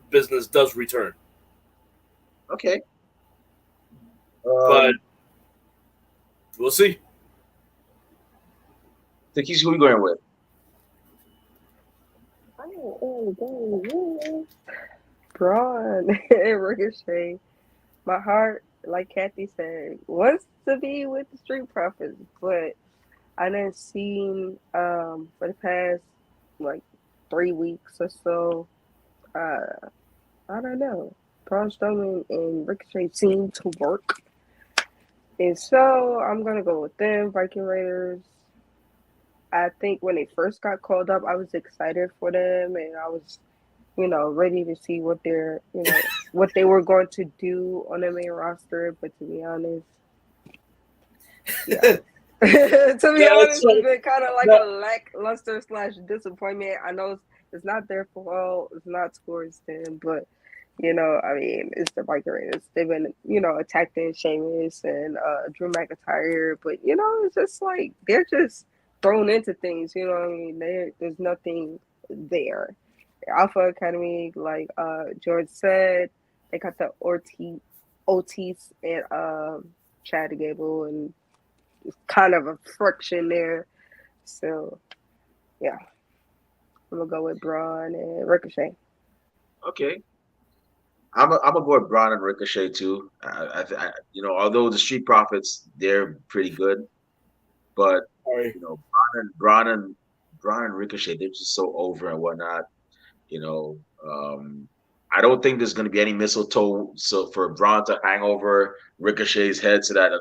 Business does return. Okay. But we'll see. Takis, who are you going with? Braun and Ricochet. My heart, like Kathy said, wants to be with the Street Profits, but I done seen for the past like 3 weeks or so. I don't know. Braun Strowman and Ricochet seem to work, and so I'm gonna go with them. Viking Raiders. I think when they first got called up, I was excited for them, and I was, ready to see what what they were going to do on the main roster. But to be honest, yeah. It's been kind of like a lackluster / disappointment. I know it's not their fault. It's not towards them, but it's the Viking Raiders. They've been, attacking Sheamus and Drew McIntyre, but it's just like they're just thrown into things. You know what I mean? There's nothing there. Alpha Academy, like George said, they got the Otis and Chad Gable, and it's kind of a friction there. So, yeah, I'm gonna go with Braun and Ricochet. Okay. I'm gonna go with Braun and Ricochet too. Although the Street Profits, they're pretty good, but Braun and Ricochet, they're just so over and whatnot. I don't think there's going to be any mistletoe so for Braun to hang over Ricochet's head so that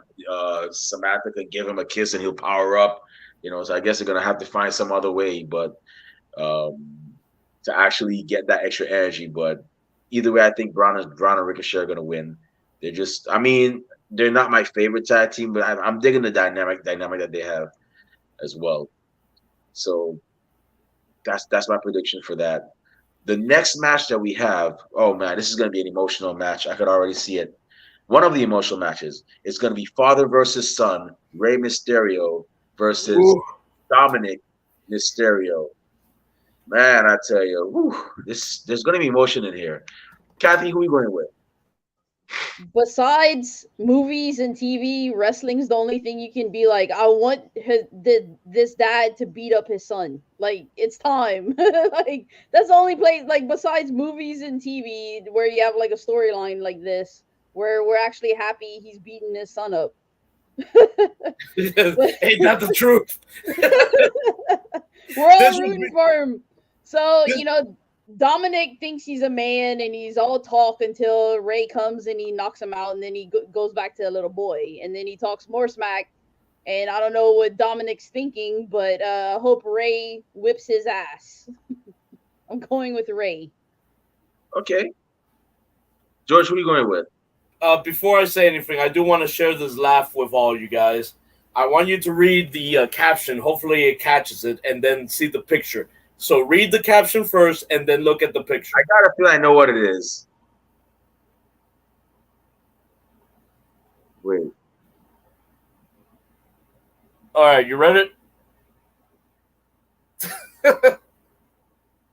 Samantha can give him a kiss and he'll power up. So I guess they're going to have to find some other way, but to actually get that extra energy. But either way, I think Braun and Ricochet are going to win. They're not my favorite tag team, but I'm digging the dynamic that they have as well. So that's my prediction for that. The next match that we have, oh man, this is going to be an emotional match. I could already see it. One of the emotional matches is going to be father versus son, Rey Mysterio versus Dominic Mysterio. Man, I tell you, there's going to be emotion in here. Kathy, who are you going with? Besides movies and TV, wrestling's the only thing you can be like, I want this dad to beat up his son. Like, it's time. Like, that's the only place, like, besides movies and TV, where you have, like, a storyline like this, where we're actually happy he's beating his son up. Ain't that the truth? We're all rooting for him. So, Dominic thinks he's a man and he's all talk until Ray comes and he knocks him out, and then he goes back to a little boy, and then he talks more smack. And I don't know what Dominic's thinking, but I hope Ray whips his ass. I'm going with Ray. Okay. George, who are you going with? Before I say anything, I do want to share this laugh with all you guys. I want you to read the caption. Hopefully it catches it, and then see the picture. So read the caption first and then look at the picture. I got a feeling I know what it is. Wait. All right, you read it?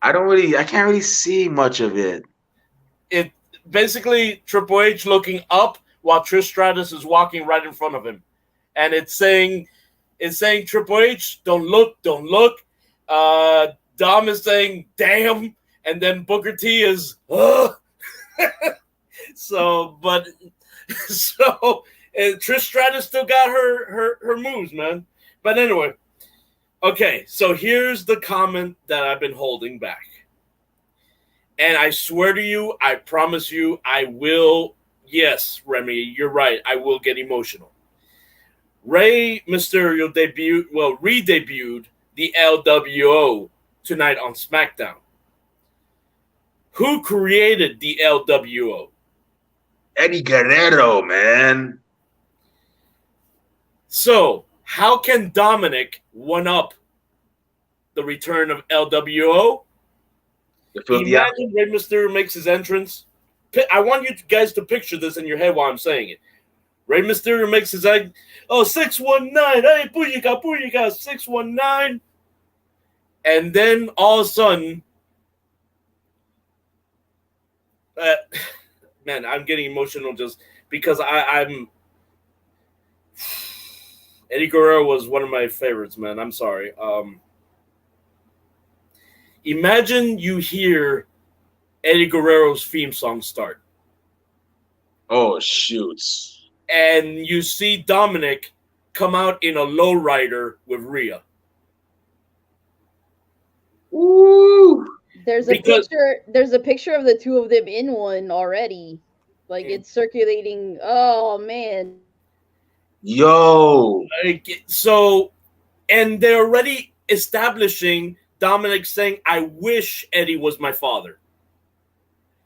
I can't really see much of it. It basically Triple H looking up while Trish Stratus is walking right in front of him. And it's saying Triple H, don't look. Dom is saying, damn, and then Booker T is, So Trish Stratus still got her moves, man. But anyway, okay, so here's the comment that I've been holding back. And I swear to you, I promise you, I will. Yes, Remy, you're right. I will get emotional. Rey Mysterio re-debuted the LWO tonight on SmackDown. Who created the LWO? Eddie Guerrero, man. So, how can Dominic one up the return of LWO? Imagine Rey Mysterio makes his entrance. I want you guys to picture this in your head while I'm saying it. Rey Mysterio makes his egg. Oh, 619. Hey, booyaka, 619. And then all of a sudden, man, I'm getting emotional just because I'm. Eddie Guerrero was one of my favorites, man. I'm sorry. Imagine you hear Eddie Guerrero's theme song start. Oh, shoot. And you see Dominic come out in a lowrider with Rhea. Ooh. There's a picture of the two of them in one already. Like it's circulating. Oh man. Yo. So, and they're already establishing Dominic saying, I wish Eddie was my father.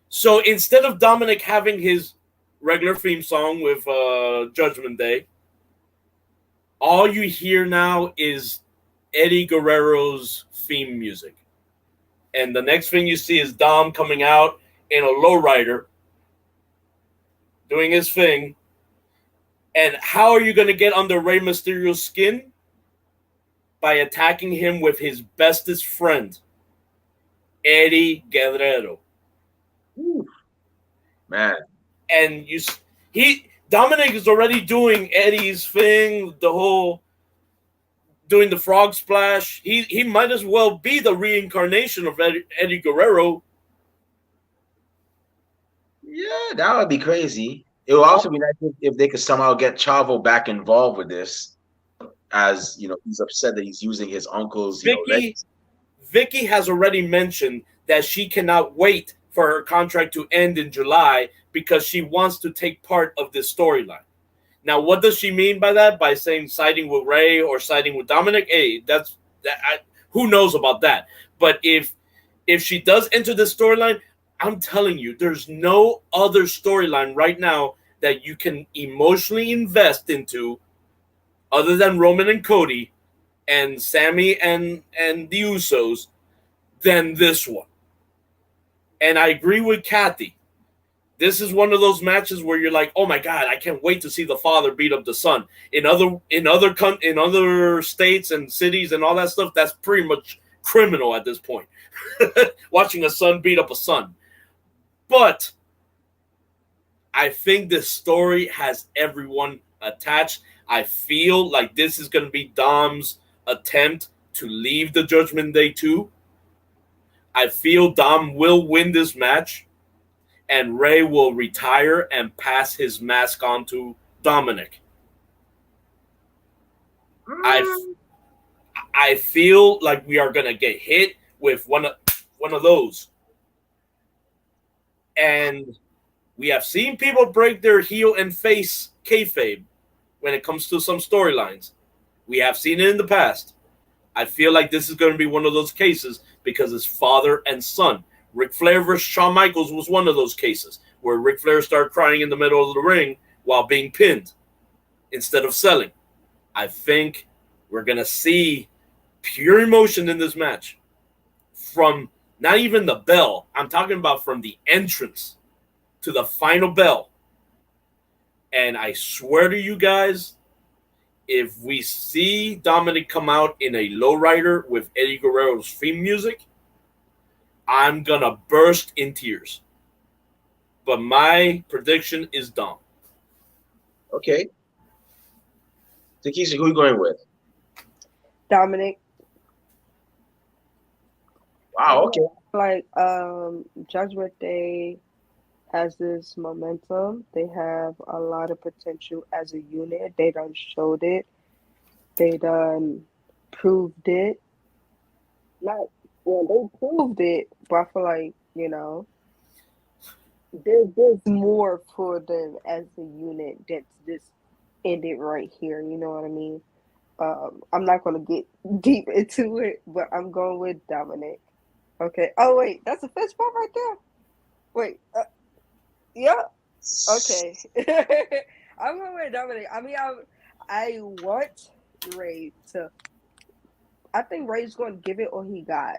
So instead of Dominic having his regular theme song with Judgment Day, all you hear now is Eddie Guerrero's theme music. And the next thing you see is Dom coming out in a lowrider, doing his thing. And how are you going to get under Rey Mysterio's skin? By attacking him with his bestest friend, Eddie Guerrero. Ooh. Man. And Dominic is already doing Eddie's thing, the whole doing the frog splash. He might as well be the reincarnation of Eddie Guerrero. Yeah, that would be crazy. It would also be nice if they could somehow get Chavo back involved with this, as you know, he's upset that he's using his uncle's. Vicky has already mentioned that she cannot wait for her contract to end in July because she wants to take part of this storyline. Now, what does she mean by that? By saying siding with Rey or siding with Dominic? Hey, who knows about that? But if she does enter the storyline, I'm telling you, there's no other storyline right now that you can emotionally invest into other than Roman and Cody and Sammy and the Usos than this one. And I agree with Kathy. This is one of those matches where you're like, oh my God, I can't wait to see the father beat up the son. In other states and cities and all that stuff, that's pretty much criminal at this point. Watching a son beat up a son. But I think this story has everyone attached. I feel like this is going to be Dom's attempt to leave the Judgment Day 2. I feel Dom will win this match, and Rey will retire and pass his mask on to Dominic. I feel like we are going to get hit with one of those. And we have seen people break their heel and face kayfabe when it comes to some storylines. We have seen it in the past. I feel like this is going to be one of those cases because it's father and son. Ric Flair versus Shawn Michaels was one of those cases where Ric Flair started crying in the middle of the ring while being pinned instead of selling. I think we're going to see pure emotion in this match from not even the bell. I'm talking about from the entrance to the final bell. And I swear to you guys, if we see Dominic come out in a lowrider with Eddie Guerrero's theme music, I'm going to burst in tears. But my prediction is Dom. Okay. Takesha, who are you going with? Dominic. Wow, okay. Like Judgment Day has this momentum. They have a lot of potential as a unit. They done showed it. They done proved it. They proved it, but I feel like You know, there's more for them as a unit that's just ended right here. You know what I mean? I'm not gonna get deep into it, but I'm going with Dominic. Okay. Oh wait, that's a fist bump right there. Wait. Yeah. Okay. I'm going with Dominic. I mean, I want Ray to. I think Ray's going to give it what he got.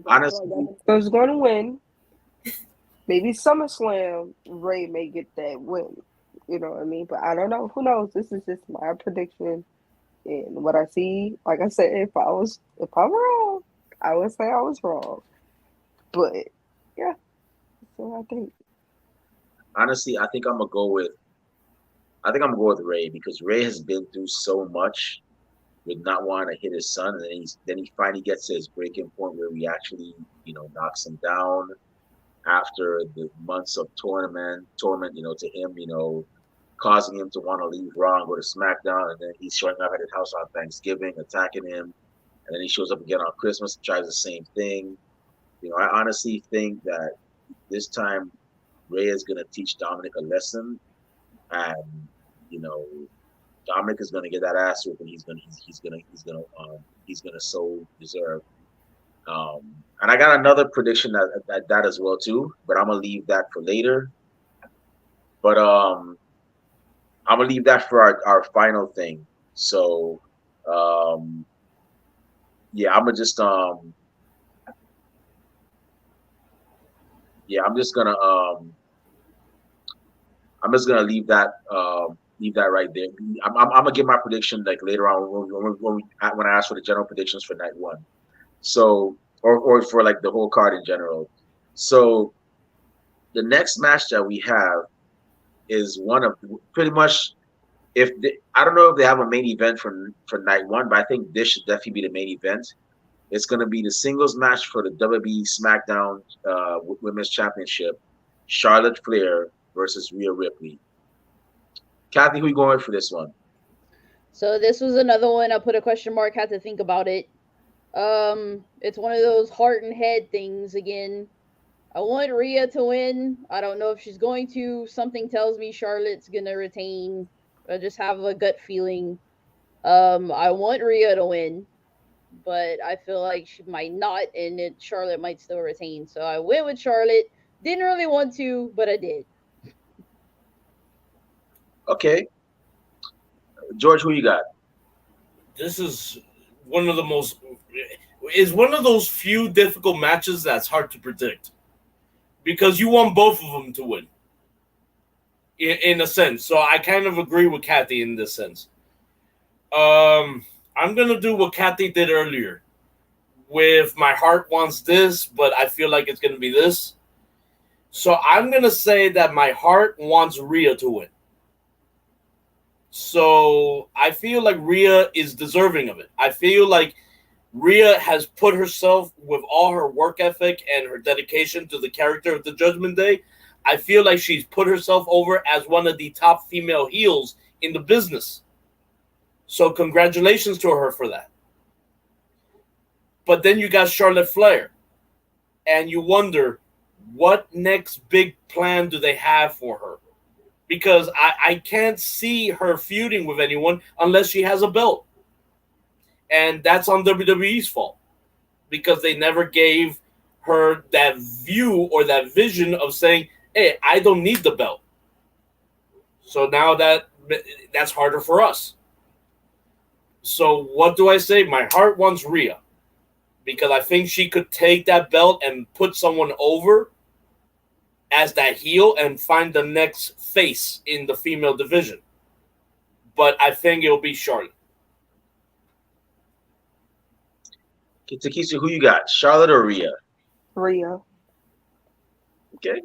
Honestly, Dominic going to win. Maybe SummerSlam, Ray may get that win. You know what I mean? But I don't know. Who knows? This is just my prediction. And what I see, like I said, if I'm wrong, I would say I was wrong. But yeah, so I think. honestly, I think I'm gonna go with Ray because Ray has been through so much with not wanting to hit his son, and then he finally gets to his breaking point where he actually, knocks him down after the months of torment, to him, causing him to want to leave Raw and go to SmackDown, and then he's showing up at his house on Thanksgiving, attacking him, and then he shows up again on Christmas and tries the same thing. I honestly think that this time Ray is gonna teach Dominic a lesson, and you know Dominic is gonna get that ass whooping. He's gonna so deserve. And I got another prediction that as well too, but I'm gonna leave that for later. But I'm gonna leave that for our final thing. So um, yeah, I'm just gonna leave that right there. I'm gonna give my prediction like later on when I ask for the general predictions for night one. So or for like the whole card in general. So the next match that we have is one of pretty much I don't know if they have a main event for night one, but I think this should definitely be the main event. It's going to be the singles match for the WWE SmackDown Women's Championship, Charlotte Flair versus Rhea Ripley. Kathy, who you going for this one? So this was another one. I put a question mark. Had to think about it. It's one of those heart and head things again. I want Rhea to win. I don't know if she's going to. Something tells me Charlotte's gonna retain. I just have a gut feeling. I want Rhea to win, but I feel like she might not, and Charlotte might still retain. So I went with Charlotte. Didn't really want to, but I did. Okay, George, who you got? This is one of the most is one of those few difficult matches that's hard to predict because you want both of them to win in a sense. So I kind of agree with Kathy in this sense. I'm gonna do what Kathy did earlier. With my heart wants this, but I feel like it's gonna be this. So I'm gonna say that my heart wants Rhea to win. So I feel like Rhea is deserving of it. I feel like Rhea has put herself with all her work ethic and her dedication to the character of the Judgment Day. I feel like she's put herself over as one of the top female heels in the business. So congratulations to her for that. But then you got Charlotte Flair, and you wonder what next big plan do they have for her? Because I can't see her feuding with anyone unless she has a belt. And that's on WWE's fault because they never gave her that view or that vision of saying, hey, I don't need the belt. So now that's harder for us. So what do I say? My heart wants Rhea because I think she could take that belt and put someone over as that heel and find the next face in the female division. But I think it'll be Charlotte. Takesha, who you got? Charlotte or Rhea? Rhea. Okay.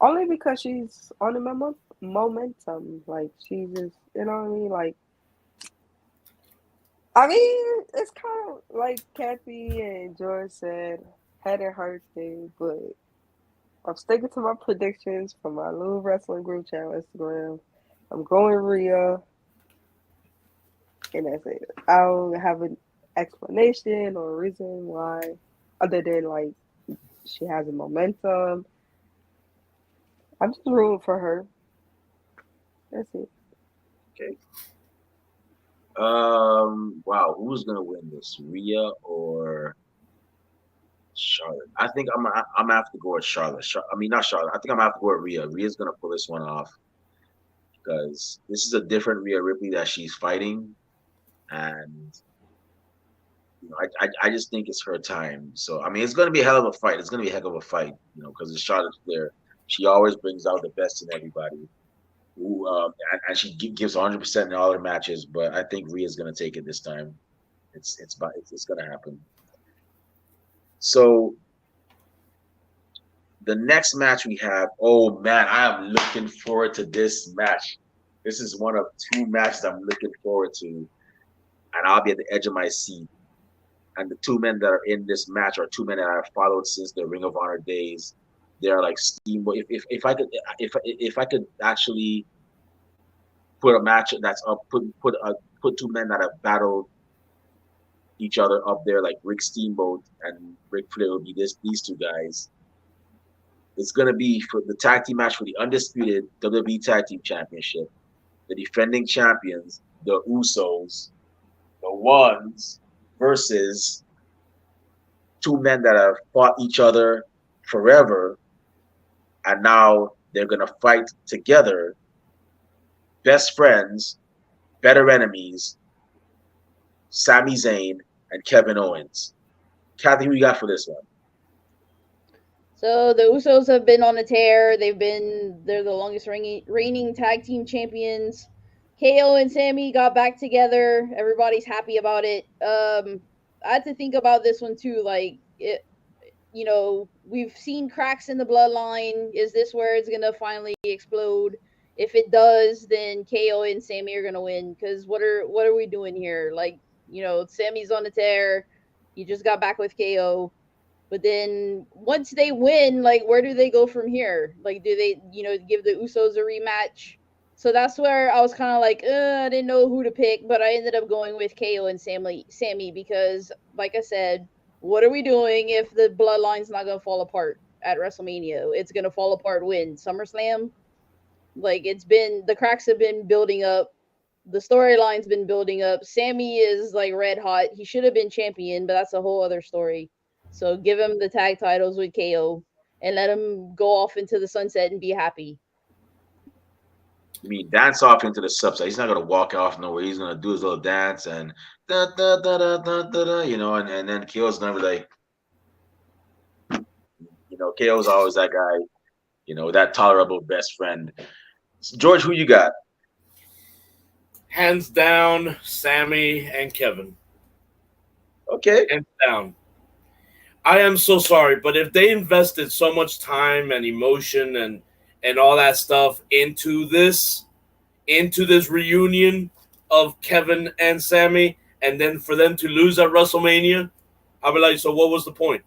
Only because she's on the momentum. Like, she's just, you know what I mean? Like, I mean, it's kind of like Kathy and George said, had it hurt thing, but I'm sticking to my predictions from my little wrestling group chat on Instagram. I'm going Rhea, and that's it. I don't have explanation or reason why, other than like she has a momentum. I'm just rooting for her. That's it. Okay. Wow, who's gonna win this, Rhea or Charlotte? I think I'm gonna have to go with Charlotte. I mean, not Charlotte. I think I'm gonna have to go with Rhea. Rhea's gonna pull this one off because this is a different Rhea Ripley that she's fighting, and I just think it's her time. So I mean, it's gonna be a hell of a fight. It's gonna be a heck of a fight, because it's Charlotte Flair. She always brings out the best in everybody. Who and she gives 100% in all her matches, but I think Rhea's gonna take it this time. It's gonna happen. So the next match we have, oh man, I am looking forward to this match. This is one of two matches I'm looking forward to, and I'll be at the edge of my seat. And the two men that are in this match are two men that I've followed since the Ring of Honor days. They're like steamboat. If I could actually put a match that's up, put two men that have battled each other up there, like Rick Steamboat and Ric Flair, will be these two guys. It's gonna be for the tag team match for the undisputed WWE Tag Team Championship. The defending champions, the Usos, the Ones, versus two men that have fought each other forever, and now they're gonna fight together. Best friends, better enemies, Sami Zayn and Kevin Owens. Kathy, who you got for this one? So the Usos have been on a tear. They're the longest reigning tag team champions. KO and Sammy got back together. Everybody's happy about it. I had to think about this one too. Like we've seen cracks in the bloodline. Is this where it's gonna finally explode? If it does, then KO and Sammy are gonna win. Because what are we doing here? Like, Sammy's on a tear. He just got back with KO. But then once they win, like, where do they go from here? Like, do they, give the Usos a rematch? So that's where I was kind of like, I didn't know who to pick, but I ended up going with KO and Sammy because, like I said, what are we doing if the bloodline's not going to fall apart at WrestleMania? It's going to fall apart when? SummerSlam? Like, the cracks have been building up. The storyline's been building up. Sammy is, like, red hot. He should have been champion, but that's a whole other story. So give him the tag titles with KO and let him go off into the sunset and be happy. I mean, dance off into the sunset. He's not gonna walk off nowhere. He's gonna do his little dance and da da da da da da, da and then KO's gonna be like, KO's always that guy, that tolerable best friend. George, who you got? Hands down, Sammy and Kevin. Okay. Hands down. I am so sorry, but if they invested so much time and emotion and all that stuff into this reunion of Kevin and Sammy, and then for them to lose at WrestleMania, I'll be like, so what was the point?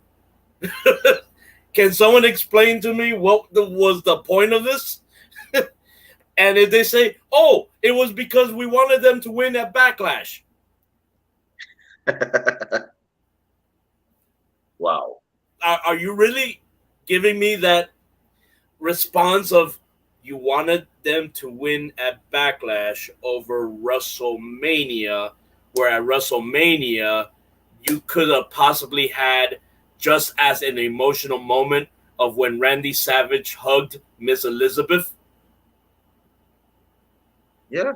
Can someone explain to me what was the point of this? And if they say, oh, it was because we wanted them to win at Backlash. Wow. Are you really giving me that response of you wanted them to win at Backlash over WrestleMania, where at WrestleMania you could have possibly had just as an emotional moment of when Randy Savage hugged Miss Elizabeth? Yeah.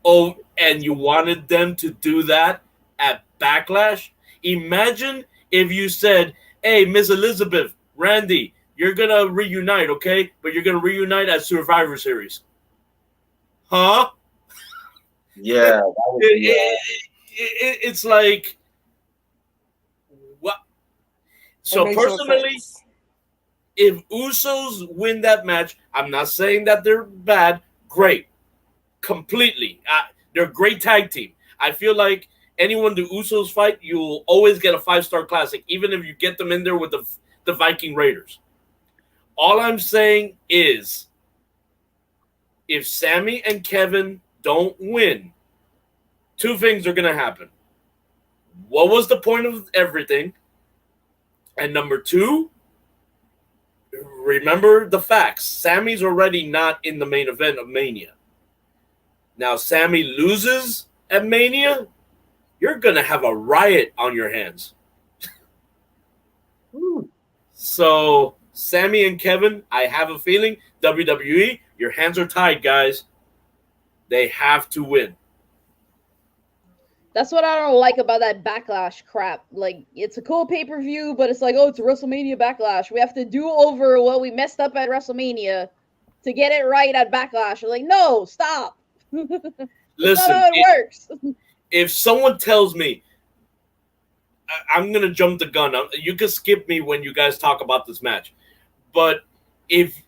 Oh, and you wanted them to do that at Backlash? Imagine if you said, hey, Miss Elizabeth, Randy, you're going to reunite, okay? But you're going to reunite at Survivor Series. Huh? Yeah. It's like, what? So personally, if Usos win that match, I'm not saying that they're bad. Great. Completely. They're a great tag team. I feel like anyone the Usos fight, you'll always get a 5-star classic, even if you get them in there with the Viking Raiders. All I'm saying is, if Sammy and Kevin don't win, two things are going to happen. What was the point of everything? And number two, remember the facts. Sammy's already not in the main event of Mania. Now, Sammy loses at Mania, you're going to have a riot on your hands. So, Sammy and Kevin, I have a feeling, WWE, your hands are tied, guys. They have to win. That's what I don't like about that Backlash crap. Like, it's a cool pay-per-view, but it's like, oh, it's a WrestleMania Backlash. We have to do over what we messed up at WrestleMania to get it right at Backlash. We're like, no, stop. That's Listen, not how it works. If someone tells me, I'm going to jump the gun. You can skip me when you guys talk about this match. But if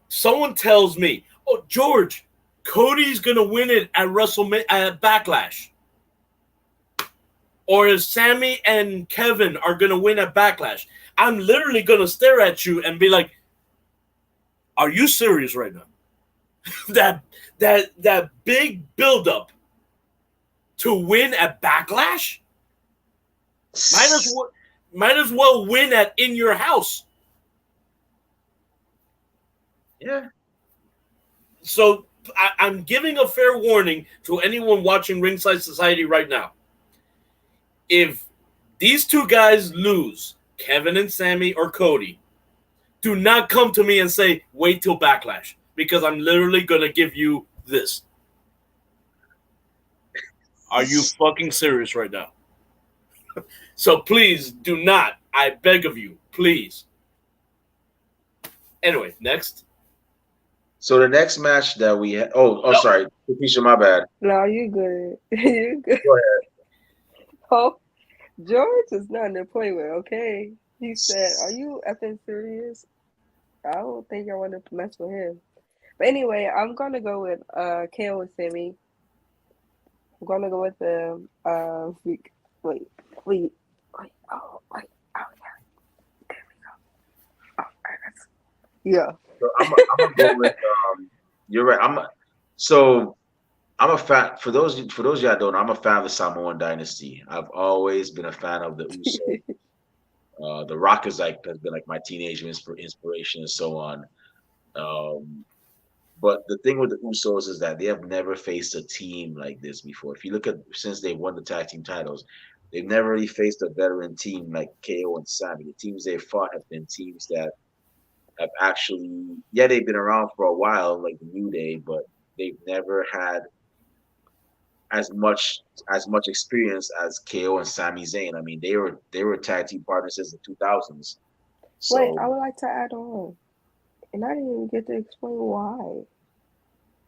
someone tells me, oh, George, Cody's going to win it at WrestleMania, at Backlash, or if Sammy and Kevin are going to win at Backlash, I'm literally going to stare at you and be like, are you serious right now? that big buildup to win at Backlash? Might as well win at In Your House. Yeah. So I'm giving a fair warning to anyone watching Ringside Society right now. If these two guys lose, Kevin and Sammy or Cody, do not come to me and say, wait till Backlash, because I'm literally going to give you this. Are you fucking serious right now? So please do not. I beg of you, please. Anyway, next. So the next match that we had. Oh, no. Sorry, Keisha, my bad. No, you good. You good. Go ahead. Oh, George is nothing to play with. Okay, he said, "Are you effing serious?" I don't think I want to mess with him. But anyway, I'm gonna go with KO and Sammy. I'm gonna go with the wait. Oh, wait. Oh, yeah. There we go. Oh, yeah. So I'm gonna go with. You're right. I'm a fan. For those of you that don't know, I'm a fan of the Samoan Dynasty. I've always been a fan of the Usos. The Rock has been like my teenage inspiration and so on. But the thing with the Usos is that they have never faced a team like this before. If you look at since they won the tag team titles, they've never really faced a veteran team like KO and Sammy. The teams they've fought have been teams that have actually, they've been around for a while, like the New Day, but they've never had as much experience as KO and Sami Zayn. I mean, they were tag team partners since the 2000s. So, wait, I would like to add on, and I didn't even get to explain why.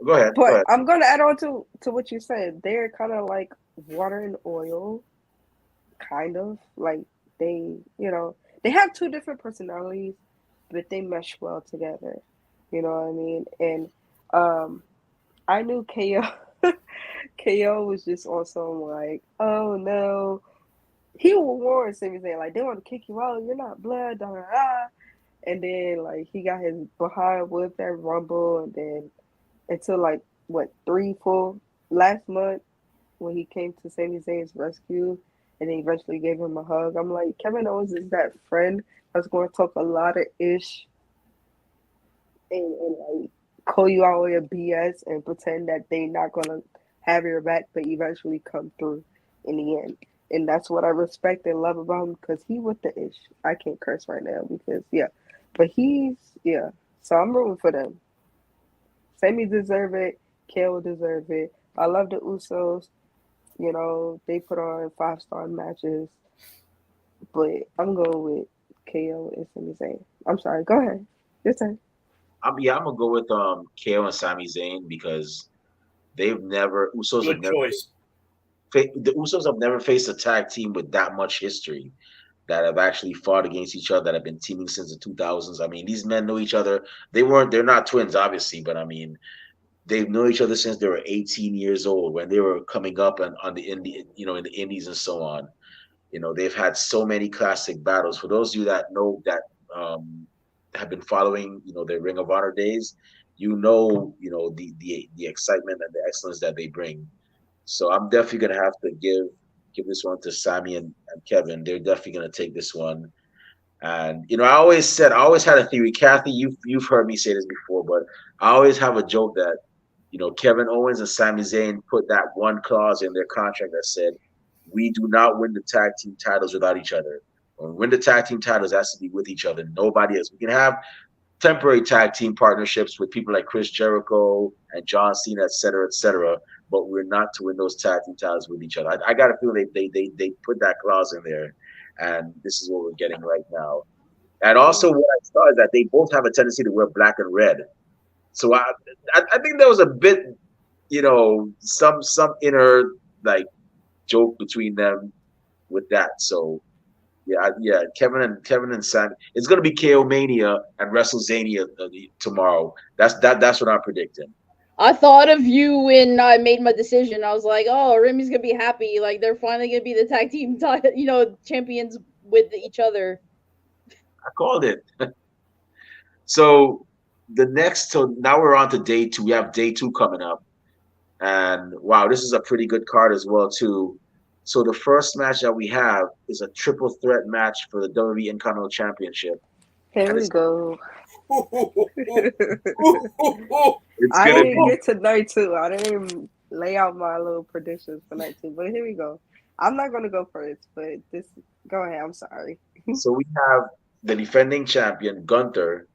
Go ahead. But I'm going to add on to what you said. They're kind of like water and oil, kind of like they have two different personalities, but they mesh well together. You know what I mean? And I knew KO was just on some like, oh no. He will warn Sami Zayn, like, they want to kick you out, you're not blood, da da da. And then like he got his behind whipped at Rumble, and then until like what 3-4 last month when he came to Sami Zayn's rescue and then eventually gave him a hug. I'm like, Kevin Owens is that friend that's going to talk a lot of ish and like call you out on your BS and pretend that they not gonna have your back, but eventually come through in the end. And that's what I respect and love about him, because he with the ish. I can't curse right now because but he's So I'm rooting for them. Sammy deserve it. KO deserve it. I love the Usos. You know, they put on 5-star matches, but I'm going with KO and Sami Zayn. I'm sorry. Go ahead. Your turn. I'm gonna go with KO and Sami Zayn because the Usos have never faced a tag team with that much history that have actually fought against each other, that have been teaming since the 2000s. I mean, these men know each other. They're not twins, obviously, but I mean, they've known each other since they were 18 years old, when they were coming up in the indies and so on. You know, they've had so many classic battles. For those of you that know that have been following, their Ring of Honor days, the excitement and the excellence that they bring. So I'm definitely gonna have to give give this one to Sammy and Kevin. They're definitely gonna take this one. And I always had a theory. Kathy, you've heard me say this before, but I always have a joke that Kevin Owens and Sami Zayn put that one clause in their contract that said, "We do not win the tag team titles without each other. When we win the tag team titles, it has to be with each other. Nobody else. We can have temporary tag team partnerships with people like Chris Jericho and John Cena, et cetera. But we're not to win those tag team titles with each other." I got to feel they put that clause in there, and this is what we're getting right now. And also, what I saw is that they both have a tendency to wear black and red. So I think there was a bit, some inner like joke between them with that. So yeah, Kevin and Sam. It's gonna be KO Mania and WrestleZania tomorrow. That's what I'm predicting. I thought of you when I made my decision. I was like, "Oh, Remy's gonna be happy. Like they're finally gonna be the tag team, champions with each other." I called it. So now we're on to day 2. We have day 2 coming up, and wow, this is a pretty good card as well too. So the first match that we have is a triple threat match for the WWE Intercontinental Championship. Here we go. It's I gonna didn't be get to night 2. I didn't even lay out my little predictions for night 2. But here we go. I'm not gonna go first, but go ahead. I'm sorry. so we have the defending champion Gunther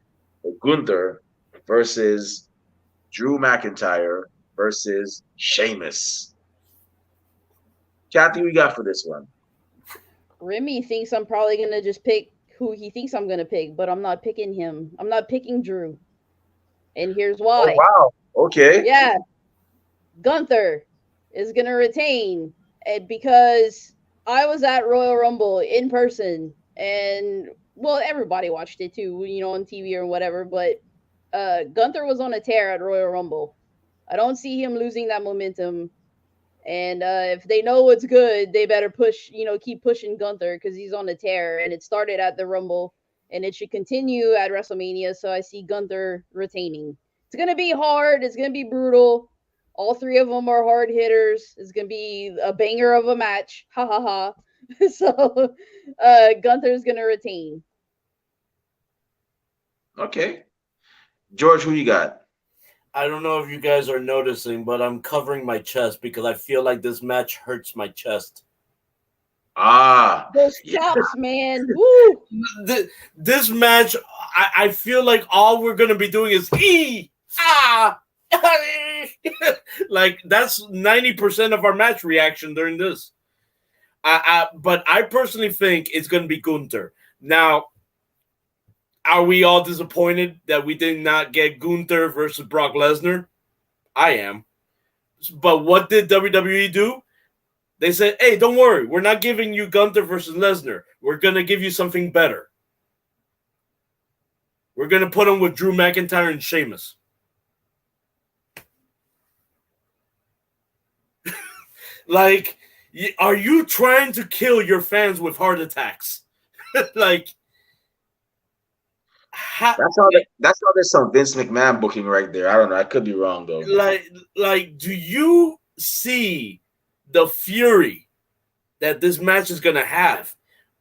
versus Drew McIntyre versus Sheamus. Kathy, we got for this one? Remy thinks I'm probably gonna just pick who he thinks I'm gonna pick, but I'm not picking him. I'm not picking Drew, and here's why. Oh, wow. Okay. Yeah, Gunther is gonna retain, and because I was at Royal Rumble in person, and well, everybody watched it too, on TV or whatever. But Gunther was on a tear at Royal Rumble. I don't see him losing that momentum. And if they know what's good, they better keep pushing Gunther because he's on a tear. And it started at the Rumble, and it should continue at WrestleMania. So I see Gunther retaining. It's gonna be hard. It's gonna be brutal. All 3 of them are hard hitters. It's gonna be a banger of a match. Ha ha ha. So Gunther's gonna retain. Okay. George, who you got? I don't know if you guys are noticing, but I'm covering my chest because I feel like this match hurts my chest. Those chops, man. Woo! This match, I feel like all we're gonna be doing is like that's 90% of our match reaction during this. But I personally think it's gonna be Gunther. Now, are we all disappointed that we did not get Gunther versus Brock Lesnar? I am. But what did WWE do? They said, "Hey, don't worry. We're not giving you Gunther versus Lesnar. We're going to give you something better. We're going to put him with Drew McIntyre and Sheamus." Like, are you trying to kill your fans with heart attacks? Like, that's how there's some Vince McMahon booking right there. I don't know. I could be wrong though. Like, do you see the fury that this match is gonna have?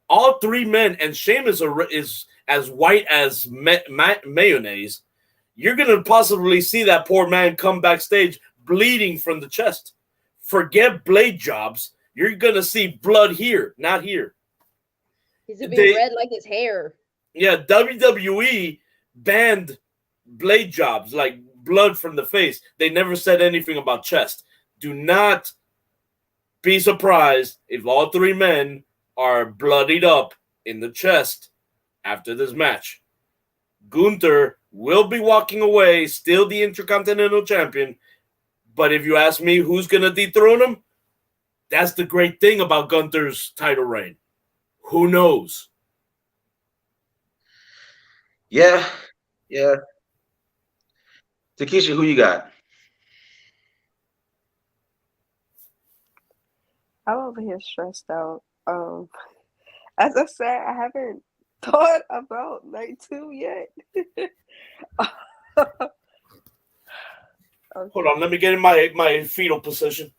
All 3 men, and Sheamus is as white as mayonnaise. You're gonna possibly see that poor man come backstage bleeding from the chest. Forget blade jobs. You're gonna see blood here, not here. He's gonna be red like his hair. Yeah, WWE banned blade jobs, like blood from the face. They never said anything about chest. Do not be surprised if all 3 men are bloodied up in the chest after this match. Gunther will be walking away, still the Intercontinental Champion. But if you ask me who's going to dethrone him, that's the great thing about Gunther's title reign. Who knows? Yeah. Takesha, who you got? I'm over here stressed out. As I said, I haven't thought about night 2 yet. Okay. Hold on, let me get in my fetal position.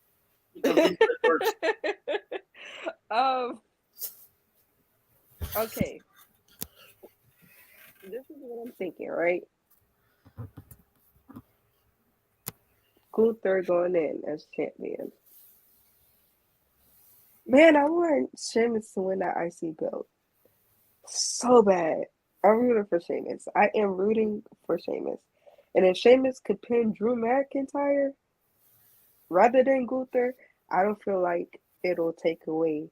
Okay. This is what I'm thinking, right? Gunther going in as champion. Man, I want Sheamus to win that IC belt so bad. I'm rooting for Sheamus. I am rooting for Sheamus. And if Sheamus could pin Drew McIntyre rather than Gunther, I don't feel like it'll take away,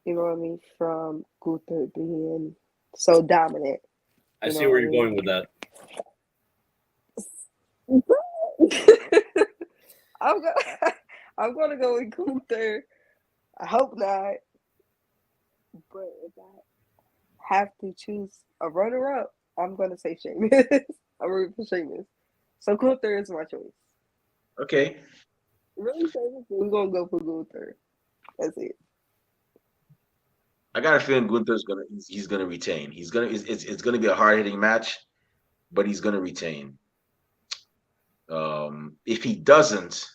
you know what I mean, from Gunther being so dominant. I see where you're going with that. I'm gonna go with Gunther. I hope not. But if I have to choose a runner-up, I'm gonna say Sheamus. I'm rooting for Sheamus. So Gunther is my choice. Okay. Really, Sheamus? We're gonna go for Gunther. That's it. I got a feeling Gunther's he's gonna retain. It's gonna be a hard hitting match, but he's gonna retain. If he doesn't,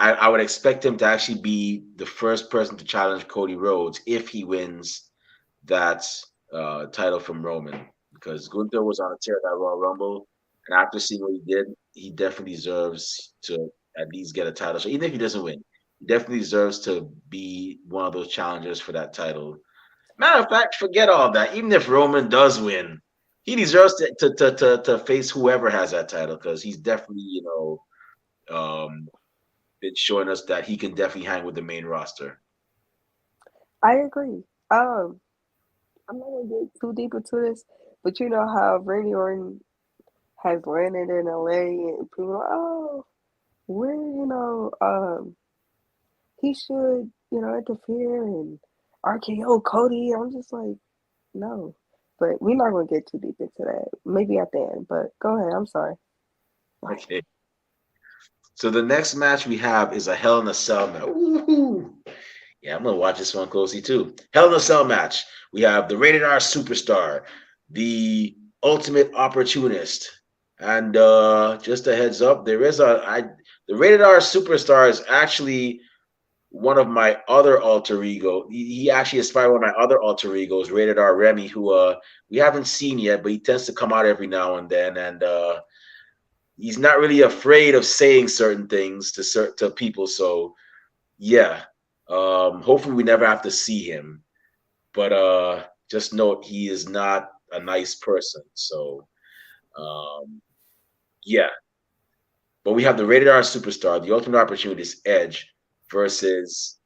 I would expect him to actually be the first person to challenge Cody Rhodes if he wins that title from Roman, because Gunther was on a tear at that Royal Rumble, and after seeing what he did, he definitely deserves to at least get a title. So even if he doesn't win, he definitely deserves to be one of those challengers for that title. Matter of fact, forget all that. Even if Roman does win, he deserves to face whoever has that title, because he's definitely, been showing us that he can definitely hang with the main roster. I agree. I'm not gonna get too deep into this, but you know how Randy Orton has landed in LA and people are like, oh, where he should, interfere and RKO Cody. I'm just like, no. But we're not gonna get too deep into that. Maybe at the end, but go ahead. I'm sorry. Okay. So the next match we have is a Hell in a Cell match. Woo-hoo. Yeah, I'm gonna watch this one closely too. Hell in a Cell match. We have the Rated R Superstar, the Ultimate Opportunist, and just a heads up, the Rated R Superstar is actually one of my other alter ego. He actually inspired one of my other alter egos, Rated R Remy, who we haven't seen yet, but he tends to come out every now and then, and he's not really afraid of saying certain things to people. So yeah, hopefully we never have to see him. But just note he is not a nice person. So yeah. But we have the Rated R Superstar, the Ultimate Opportunist Edge versus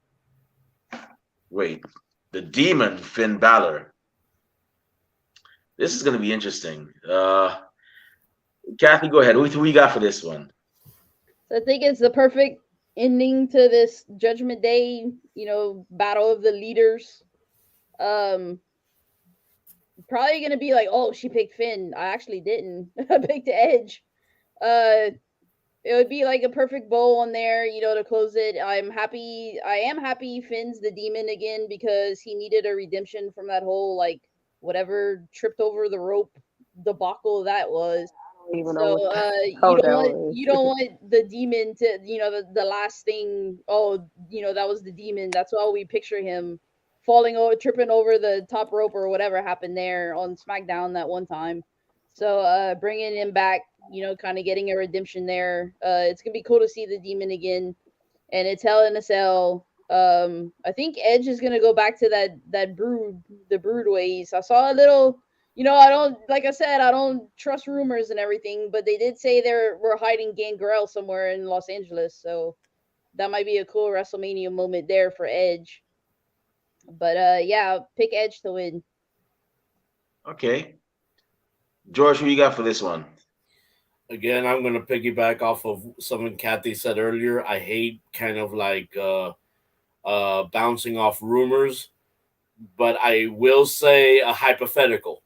the Demon Finn Balor. This is going to be interesting. Kathy, go ahead. Who you got for this one? So I think it's the perfect ending to this Judgment Day, battle of the leaders. Probably gonna be like, oh, she picked Finn. I actually didn't. I picked Edge. It would be like a perfect bow on there, to close it. I am happy Finn's the demon again, because he needed a redemption from that whole, like, whatever tripped over the rope debacle that was. Even So you don't want the demon to, the last thing. Oh, that was the demon. That's why we picture him falling over, tripping over the top rope or whatever happened there on SmackDown that one time. So bringing him back, kind of getting a redemption there. It's gonna be cool to see the demon again, and it's Hell in a Cell. I think Edge is gonna go back to the brood ways. I saw a little. I don't, like I said, I don't trust rumors and everything, but they did say we're hiding Gangrel somewhere in Los Angeles, so that might be a cool WrestleMania moment there for Edge. But yeah, pick Edge to win. Okay. George, who you got for this one? Again, I'm going to piggyback off of something Kathy said earlier. I hate kind of like bouncing off rumors, but I will say a hypothetical.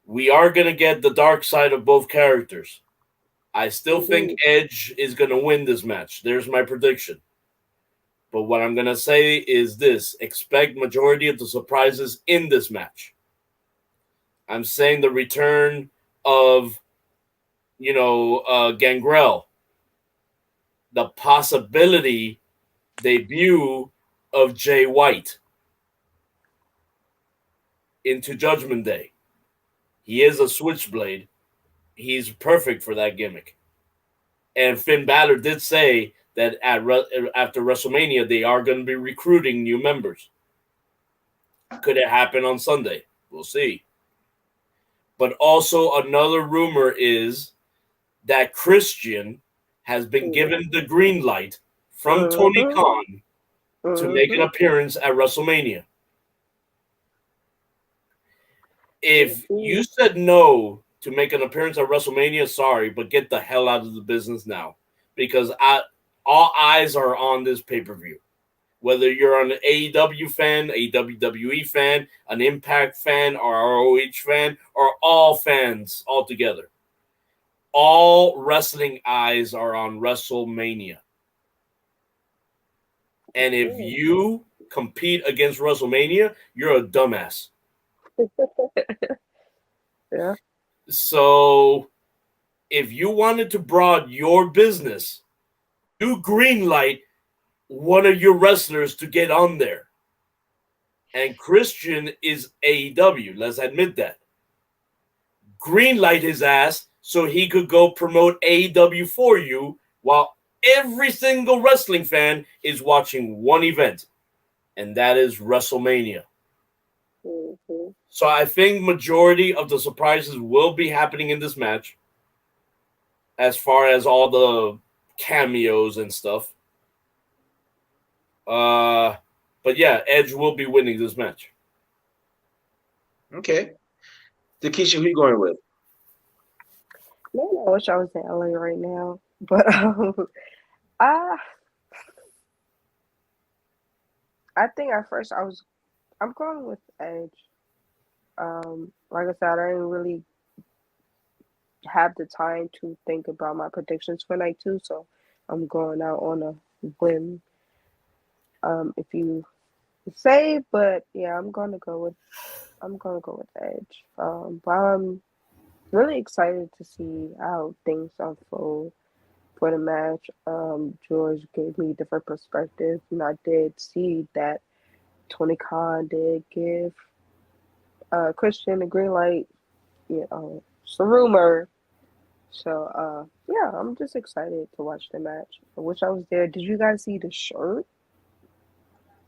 We are going to get the dark side of both characters. I still think Edge is going to win this match. There's my prediction. But what I'm going to say is this. Expect majority of the surprises in this match. I'm saying the return of, Gangrel. The possibility debut of Jay White into Judgment Day. He is a switchblade. He's perfect for that gimmick. And Finn Balor did say that after WrestleMania, they are going to be recruiting new members. Could it happen on Sunday? We'll see. But also another rumor is that Christian has been given the green light from Tony Khan to make an appearance at WrestleMania. If you said no to make an appearance at WrestleMania, sorry, but get the hell out of the business now. Because all eyes are on this pay-per-view. Whether you're an AEW fan, a WWE fan, an Impact fan, or ROH fan, or all fans altogether. All wrestling eyes are on WrestleMania. And if you compete against WrestleMania, you're a dumbass. Yeah. So if you wanted to broaden your business, you greenlight one of your wrestlers to get on there. And Christian is AEW. Let's admit that. Greenlight his ass so he could go promote AEW for you while every single wrestling fan is watching one event, and that is WrestleMania. Mm-hmm. So I think majority of the surprises will be happening in this match as far as all the cameos and stuff. But yeah, Edge will be winning this match. Okay. Takesha, who you going with? Man, I wish I was in LA right now. But I think at first I'm going with Edge. Like I said, I didn't really have the time to think about my predictions for night 2, so I'm going out on a whim. If you say, but yeah, I'm gonna go with Edge. But I'm really excited to see how things unfold for the match. George gave me different perspectives, and I did see that Tony Khan did give Christian the green light. It's a rumor. So yeah, I'm just excited to watch the match. I wish I was there. Did you guys see the shirt?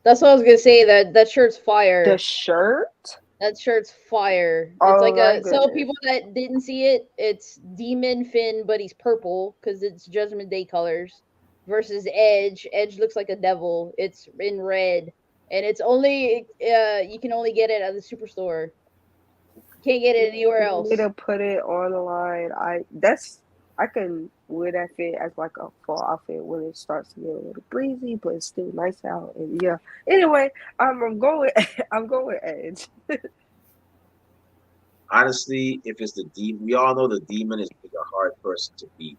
That's what I was gonna say. That shirt's fire. The shirt? That shirt's fire. Oh, It's like my so goodness. people that didn't see it, it's Demon Finn, but he's purple because it's Judgment Day colors. Versus Edge. Edge looks like a devil. It's in red, and it's only you can only get it at the superstore. Can't get it anywhere else. You need to put it on the line. I can wear that fit as like a fall outfit when it starts to get a little breezy, but it's still nice out. And yeah. Anyway, I'm going with Edge. Honestly, if it's the Demon, we all know the Demon is a hard person to beat.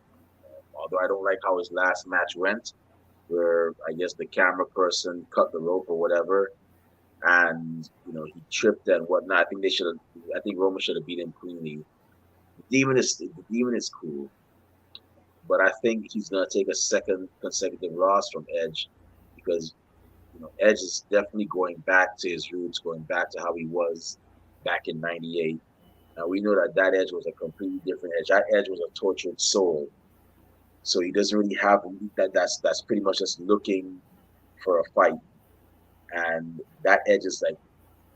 Although I don't like how his last match went, where I guess the camera person cut the rope or whatever, and he tripped and whatnot. I think Roman should have beat him cleanly. The Demon is cool, but I think he's gonna take a second consecutive loss from Edge because Edge is definitely going back to his roots, going back to how he was back in '98. Now we know that Edge was a completely different Edge. That Edge was a tortured soul, so he doesn't really have that. That's pretty much just looking for a fight, and that Edge is like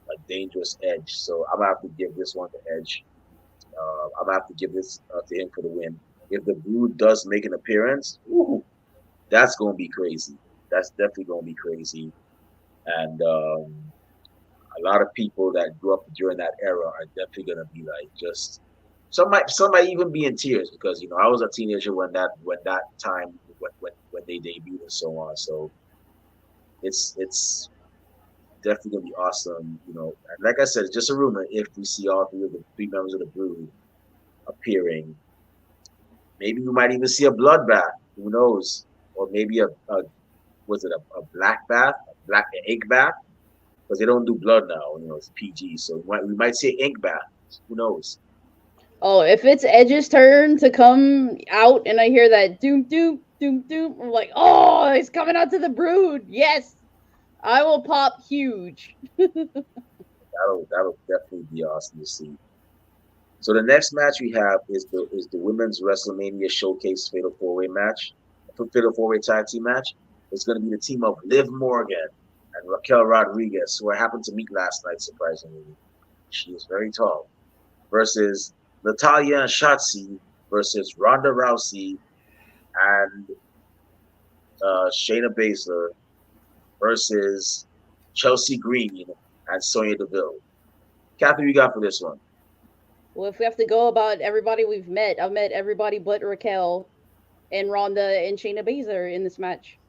a dangerous Edge. So I'm gonna have to give this one to Edge. I'm gonna have to give this to him for the win. If the Brood does make an appearance, that's gonna be crazy. That's definitely gonna be crazy, and a lot of people that grew up during that era are definitely gonna be like just some might even be in tears because I was a teenager when that time when they debuted and so on. So it's definitely gonna be awesome. And like I said, it's just a rumor. If we see all three members of the Brood appearing, maybe we might even see a bloodbath. Who knows? Or maybe a black bath, an ink bath, because they don't do blood now. It's PG, so we might see an ink bath. Who knows? Oh, if it's Edge's turn to come out and I hear that doom doom, Doom doom. I'm like, oh, he's coming out to the Brood. Yes, I will pop huge. That'll definitely be awesome to see. So the next match we have is the women's WrestleMania Showcase Fatal 4-Way match, Fatal 4-Way Tag Team match. It's going to be the team of Liv Morgan and Raquel Rodriguez, who I happened to meet last night, surprisingly. She is very tall. Versus Natalya and Shotzi versus Ronda Rousey and Shayna Baszler versus Chelsea Green and Sonya Deville. Kathy, you got for this one? Well, if we have to go about everybody we've met, I've met everybody but Raquel and Ronda and Shayna Baszler in this match.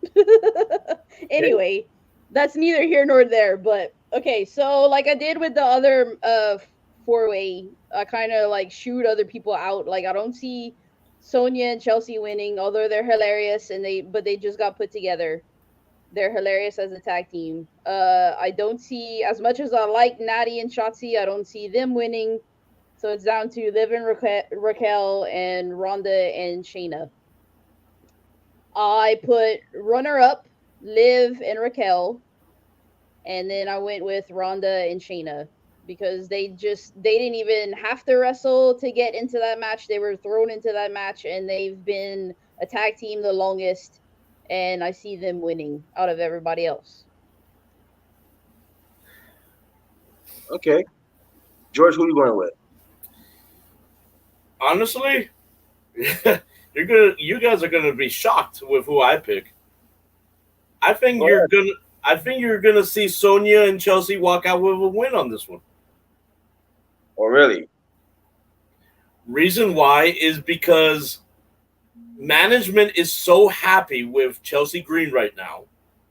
Anyway, that's neither here nor there. But okay, so like I did with the other 4-way, I kind of like shoot other people out. Like I don't see Sonya and Chelsea winning, although they're hilarious and they just got put together. They're hilarious as a tag team. I don't see, as much as I like Natty and Shotzi, I don't see them winning. So it's down to Liv and Raquel and Ronda and Shayna. I put runner-up Liv and Raquel, and then I went with Ronda and Shayna because they didn't even have to wrestle to get into that match. They were thrown into that match, and they've been a tag team the longest, and I see them winning out of everybody else. Okay. George, who are you going with? Honestly, you guys are gonna be shocked with who I pick. I think you're gonna see Sonya and Chelsea walk out with a win on this one. Oh, really? Reason why is because management is so happy with Chelsea Green right now.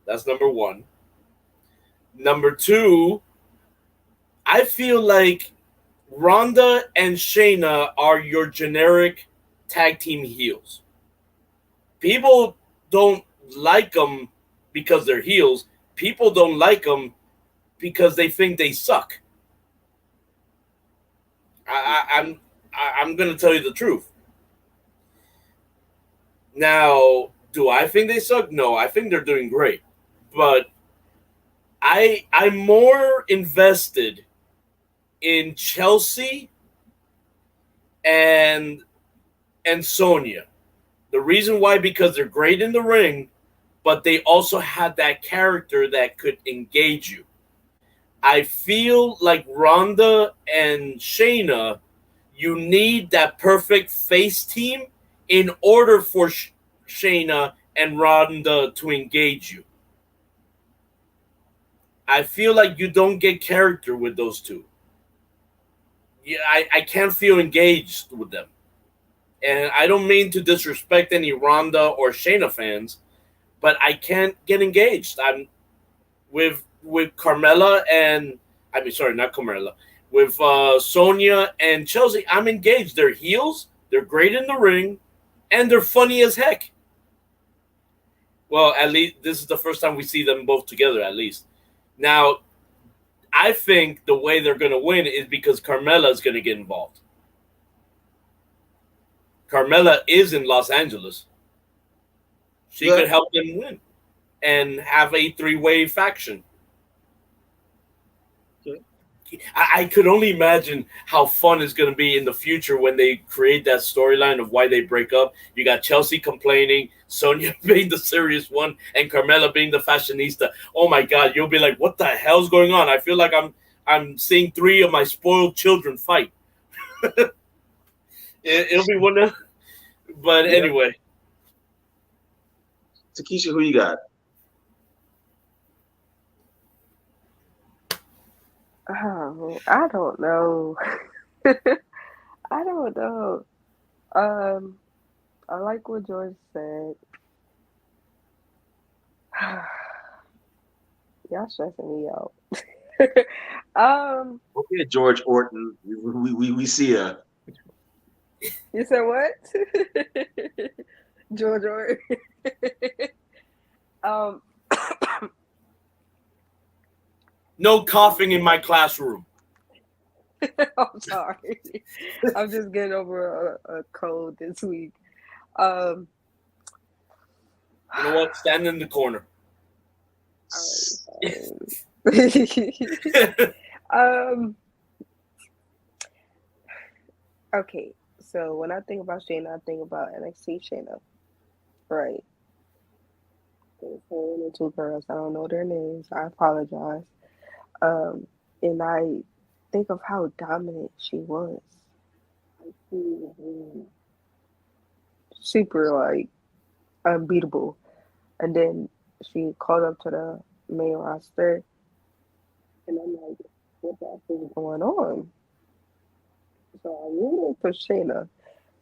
That's number one. Number two, I feel like Ronda and Shayna are your generic tag team heels. People don't like them because they're heels. People don't like them because they think they suck. I'm going to tell you the truth. Now, do I think they suck? No, I think they're doing great. But I'm more invested in Chelsea and Sonya. The reason why, because they're great in the ring, but they also had that character that could engage you. I feel like Ronda and Shayna, you need that perfect face team in order for Shayna and Ronda to engage you. I feel like you don't get character with those two. Yeah, I can't feel engaged with them. And I don't mean to disrespect any Ronda or Shayna fans, but I can't get engaged. I'm with Carmella and not Carmella. With Sonya and Chelsea, I'm engaged. They're heels. They're great in the ring, and they're funny as heck. Well, at least this is the first time we see them both together. At least now, I think the way they're going to win is because Carmella is going to get involved. Carmella is in Los Angeles. She could help them win and have a 3-way faction. Okay. I could only imagine how fun it's going to be in the future when they create that storyline of why they break up. You got Chelsea complaining, Sonya being the serious one, and Carmella being the fashionista. Oh my God, you'll be like, what the hell's going on? I feel like I'm seeing 3 of my spoiled children fight. It'll be one of, but anyway. Takesha, who you got? Oh, I don't know. I don't know. I like what George said. Y'all stressing me out. Okay, George Orton. We see ya. You said what? George Orton. No coughing in my classroom. I'm sorry. I'm just getting over a cold this week. You know what? Stand in the corner. Okay, so when I think about Shayna, I think about NXT Shayna, right? There's her and the two girls. I don't know their names. I apologize. And I think of how dominant she was. Like, she was super like unbeatable. And then she called up to the main roster, and I'm like, what the heck is going on? So I rooted for Shayna.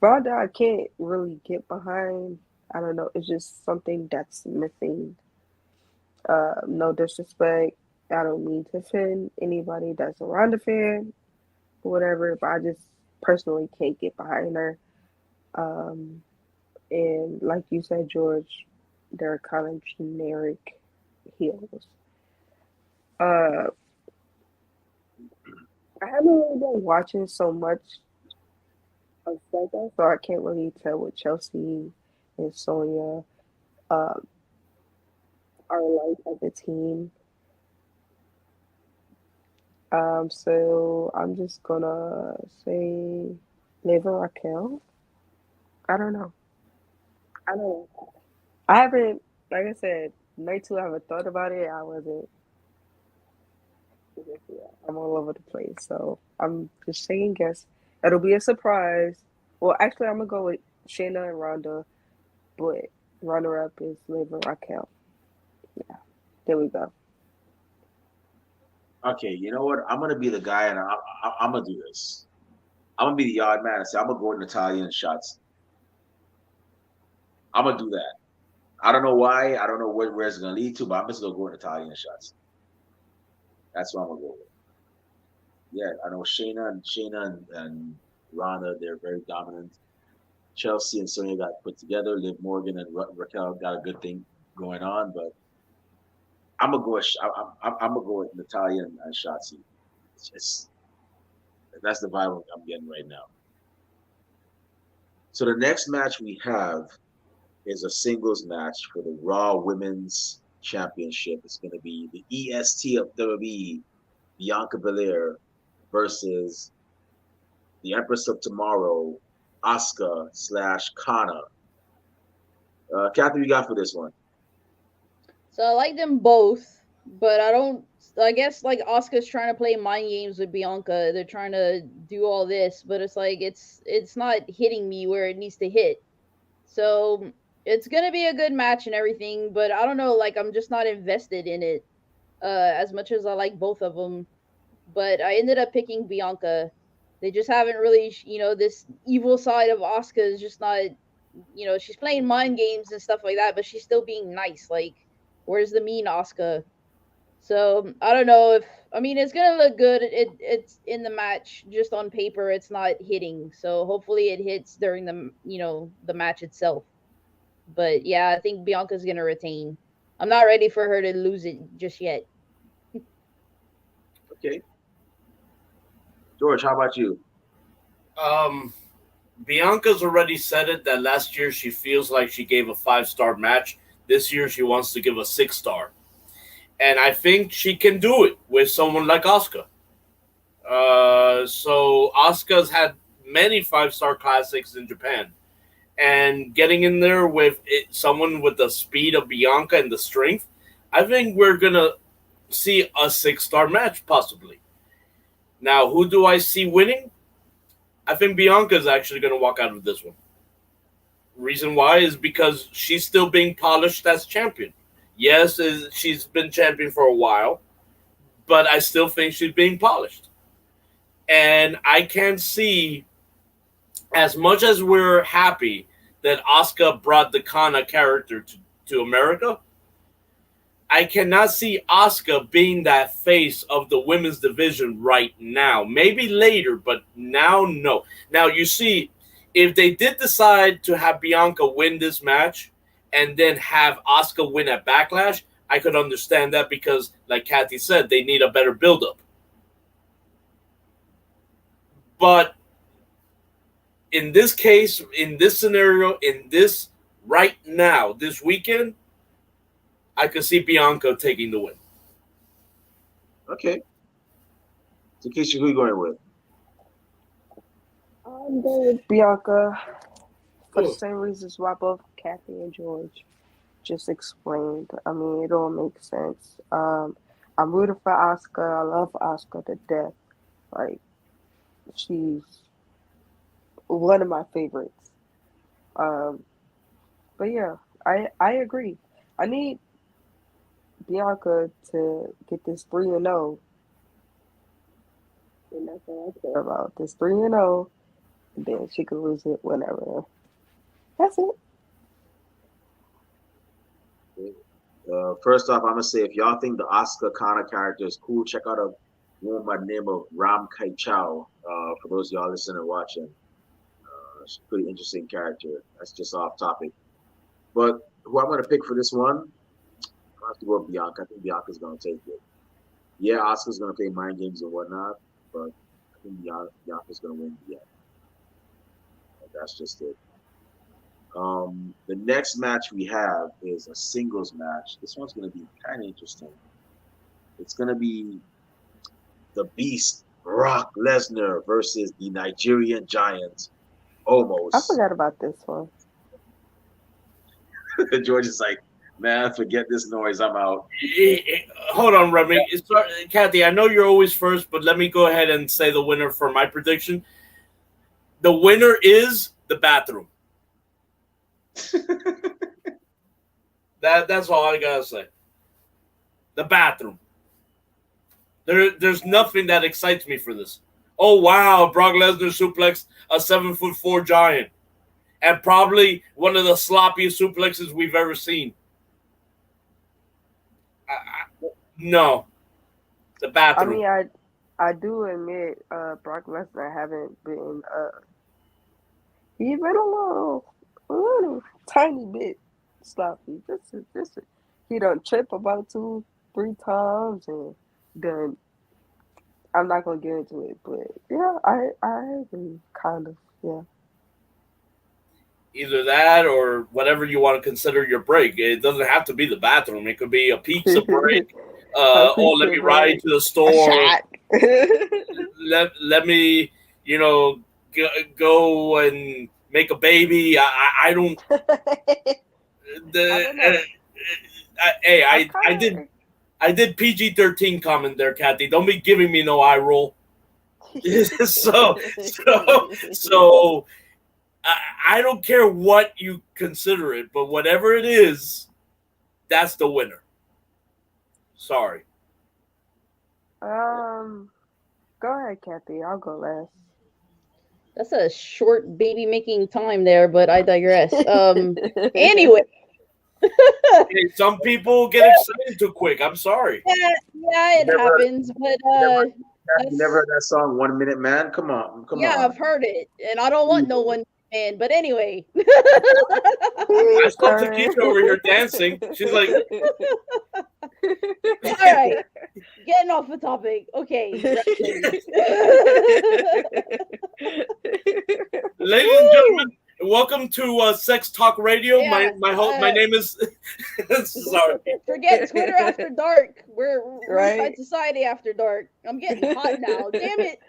Ronda, I can't really get behind. I don't know. It's just something that's missing. No disrespect. I don't mean to offend anybody that's a Ronda fan, whatever. But I just personally can't get behind her. And like you said, George, they're kind of generic heels. Uh, I haven't really been watching so much of SmackDown, so I can't really tell what Chelsea and Sonya uh, are like as a team. So I'm just gonna say Liv and Raquel. I don't know. I don't know. I haven't, like I said, night two. I haven't thought about it. I wasn't. I'm all over the place, so I'm just saying guess. It'll be a surprise. Well, actually, I'm gonna go with Shayna and Ronda, but runner-up is Liv and Raquel. Yeah, there we go. Okay, you know what? I'm gonna be the guy, and I'm gonna do this. I'm gonna be the odd man and say I'm gonna go with Natalia and shots. I'm gonna do that. I don't know why. I don't know where it's gonna lead to, but I'm just gonna go with Natalia and shots. That's what I'm gonna go with. Yeah, I know Shayna and Ronda, they're very dominant. Chelsea and Sonya got put together. Liv Morgan and Raquel got a good thing going on, but I'm gonna go. I'm gonna go with Natalia and Shotzi. It's just that's the vibe I'm getting right now. So the next match we have is a singles match for the Raw Women's Championship. It's going to be the EST of WWE, Bianca Belair, versus the Empress of Tomorrow, Asuka slash Kana. Catherine, you got for this one? So I like them both, but I don't. I guess like Asuka's trying to play mind games with Bianca. They're trying to do all this, but it's like it's not hitting me where it needs to hit. So it's gonna be a good match and everything, but I don't know. Like I'm just not invested in it as much as I like both of them. But I ended up picking Bianca. They just haven't really, this evil side of Asuka is just not, she's playing mind games and stuff like that, but she's still being nice. Like, where's the mean Asuka? So I don't know if I mean it's gonna look good. It's in the match, just on paper, it's not hitting. So hopefully it hits during the match itself. But yeah, I think Bianca's gonna retain. I'm not ready for her to lose it just yet. Okay. George, how about you? Bianca's already said it that last year she feels like she gave a 5-star match. This year she wants to give a 6-star. And I think she can do it with someone like Asuka. So Asuka's had many 5-star classics in Japan. And getting in there with someone with the speed of Bianca and the strength, I think we're going to see a 6-star match possibly. Now, who do I see winning? I think Bianca is actually going to walk out of this one. Reason why is because she's still being polished as champion. Yes, she's been champion for a while, but I still think she's being polished. And I can see, as much as we're happy that Asuka brought the Kana character to America, I cannot see Asuka being that face of the women's division right now. Maybe later, but now, no. Now, you see, if they did decide to have Bianca win this match and then have Asuka win at Backlash, I could understand that because, like Kathy said, they need a better build-up. But in this case, in this scenario, in this right now, this weekend, I could see Bianca taking the win. Okay. So, Keisha, who are you going with? I'm going with Bianca for the same reasons why both Kathy and George just explained. I mean, it all makes sense. I'm rooting for Asuka. I love Asuka to death. Like, she's one of my favorites. But yeah, I agree. I need Bianca to get this 3-0. And that's all I care about. This 3-0, and then she can lose it whenever. That's it. First off, I'm gonna say if y'all think the Asuka Kana character is cool, check out a woman by the name of Ram Kai Chow. For those of y'all listening and watching, she's a pretty interesting character. That's just off topic. But who I'm gonna pick for this one, I have to go with Bianca. I think Bianca's gonna take it. Yeah, Asuka's gonna play mind games and whatnot, but I think Bianca's gonna win. Yeah, that's just it. The next match we have is a singles match. This one's going to be kind of interesting. It's going to be the Beast, Brock Lesnar versus the Nigerian Giant, Omos. I forgot about this one. George is like, man, forget this noise. I'm out. Hold on, Remy. Kathy, I know you're always first, but let me go ahead and say the winner for my prediction. The winner is the bathroom. That's all I gotta say. The bathroom. There's nothing that excites me for this. Oh wow, Brock Lesnar suplexed a 7'4" giant, and probably one of the sloppiest suplexes we've ever seen. No, the bathroom. I mean, I do admit, Brock Lesnar haven't been. He's been a little tiny bit sloppy. He done trip about 2-3 times and done. I'm not gonna get into it, but yeah, I agree, kind of, yeah. Either that or whatever you want to consider your break. It doesn't have to be the bathroom. It could be a pizza break. Let me ride to the store. let me, go and make a baby. I don't. I did PG-13 comment there, Kathy. Don't be giving me no eye roll. so I don't care what you consider it, but whatever it is, that's the winner. Sorry. Go ahead, Kathy. I'll go last. That's a short baby making time there, but I digress. Anyway. Hey, some people get excited too quick. I'm sorry. Yeah, it happens. But you never heard that song, 1 Minute Man? Come on. Yeah, I've heard it, and I don't want no 1 Minute Man. But anyway. I saw Takisha over here dancing. She's like, all right, getting off the topic. Okay. Ladies and gentlemen, welcome to Sex Talk Radio. Yeah, my name is. Sorry. Forget Twitter after dark. We're Ringside Society after dark. I'm getting hot now. Damn it.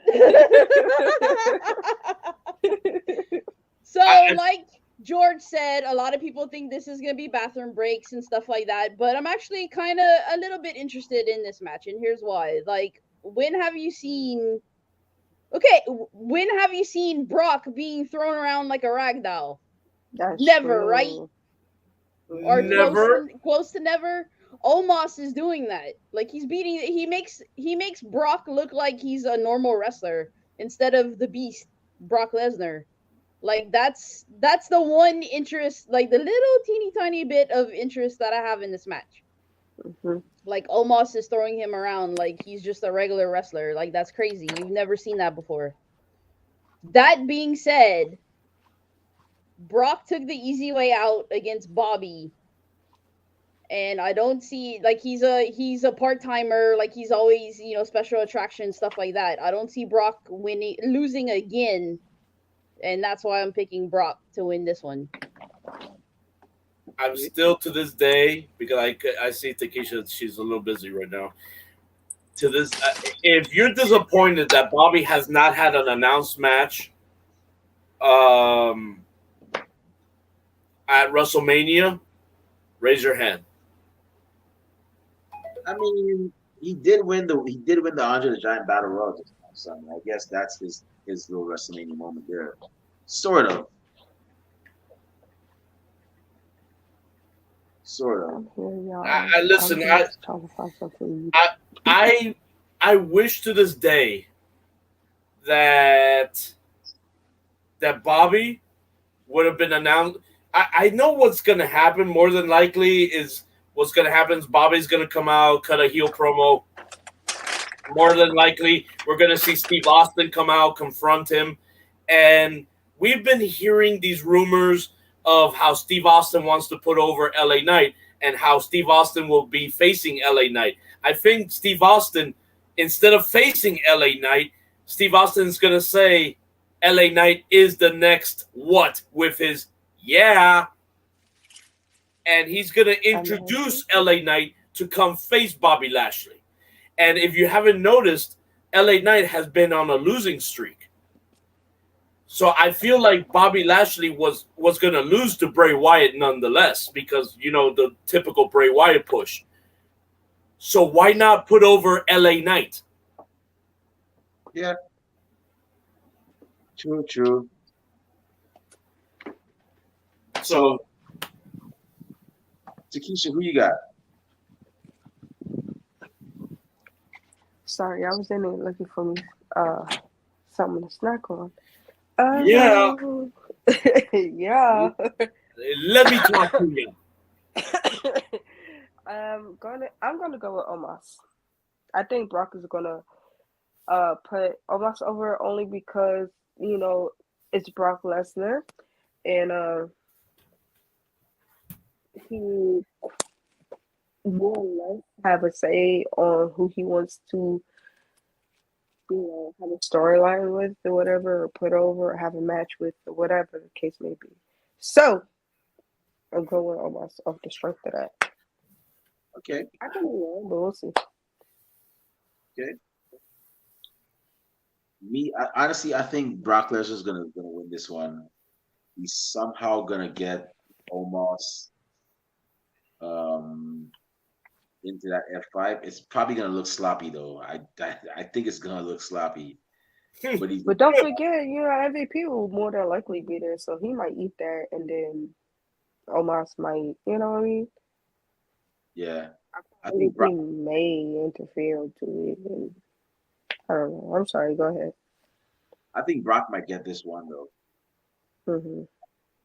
So, like George said, a lot of people think this is going to be bathroom breaks and stuff like that, but I'm actually kind of a little bit interested in this match, and here's why. Like, when have you seen Brock being thrown around like a rag doll? That's never, true. right? Or never. Close to never. Omos is doing that. Like, he makes Brock look like he's a normal wrestler instead of the Beast, Brock Lesnar. Like, that's the one interest, like the little teeny tiny bit of interest that I have in this match. Mm-hmm. Like, Omos is throwing him around like he's just a regular wrestler. Like, that's crazy. You've never seen that before. That being said, Brock took the easy way out against Bobby. And I don't see, like, he's a part-timer, like, he's always, special attraction, stuff like that. I don't see Brock losing again. And that's why I'm picking Brock to win this one. I'm still to this day, because I see Takesha, she's a little busy right now. To this, if you're disappointed that Bobby has not had an announced match, um, at WrestleMania, raise your hand. I mean, he did win the Andre the Giant Battle Royal this past Sunday. I guess that's his little WrestleMania moment there, sort of. I'm here, y'all. I listen. I'm just trying to find something. I wish to this day that Bobby would have been announced. I know what's going to happen. More than likely, is what's going to happen is Bobby's going to come out, cut a heel promo. More than likely, we're going to see Steve Austin come out, confront him, and we've been hearing these rumors of how Steve Austin wants to put over LA Knight and how Steve Austin will be facing LA Knight. I think Steve Austin, instead of facing LA Knight, Steve Austin's going to say LA Knight is the next what with his yeah. And he's going to introduce LA Knight to come face Bobby Lashley. And if you haven't noticed, LA Knight has been on a losing streak. So I feel like Bobby Lashley was going to lose to Bray Wyatt nonetheless because, you know, the typical Bray Wyatt push. So why not put over LA Knight? Yeah. True. So, Takesha, who you got? Sorry, I was in there looking for me something to snack on. Yeah. Yeah. Let me talk to you. I'm gonna go with Omos. I think Brock is gonna put Omos over only because, you know, it's Brock Lesnar and he more or less have a say on who he wants to, you know, have a storyline with or whatever, or put over or have a match with or whatever the case may be. So I'm going almost off the strength of that. Okay. I can be wrong, but we'll see. Okay. Honestly, I think Brock Lesnar's gonna win this one. He's somehow gonna get Omos into that F5. It's probably gonna look sloppy though. I think it's gonna look sloppy. But don't forget, you know, MVP will more than likely be there, so he might eat that, and then Omos might, you know what I mean? Yeah, I think he may interfere to it. And, I don't know. I'm sorry. Go ahead. I think Brock might get this one though. Mm-hmm. I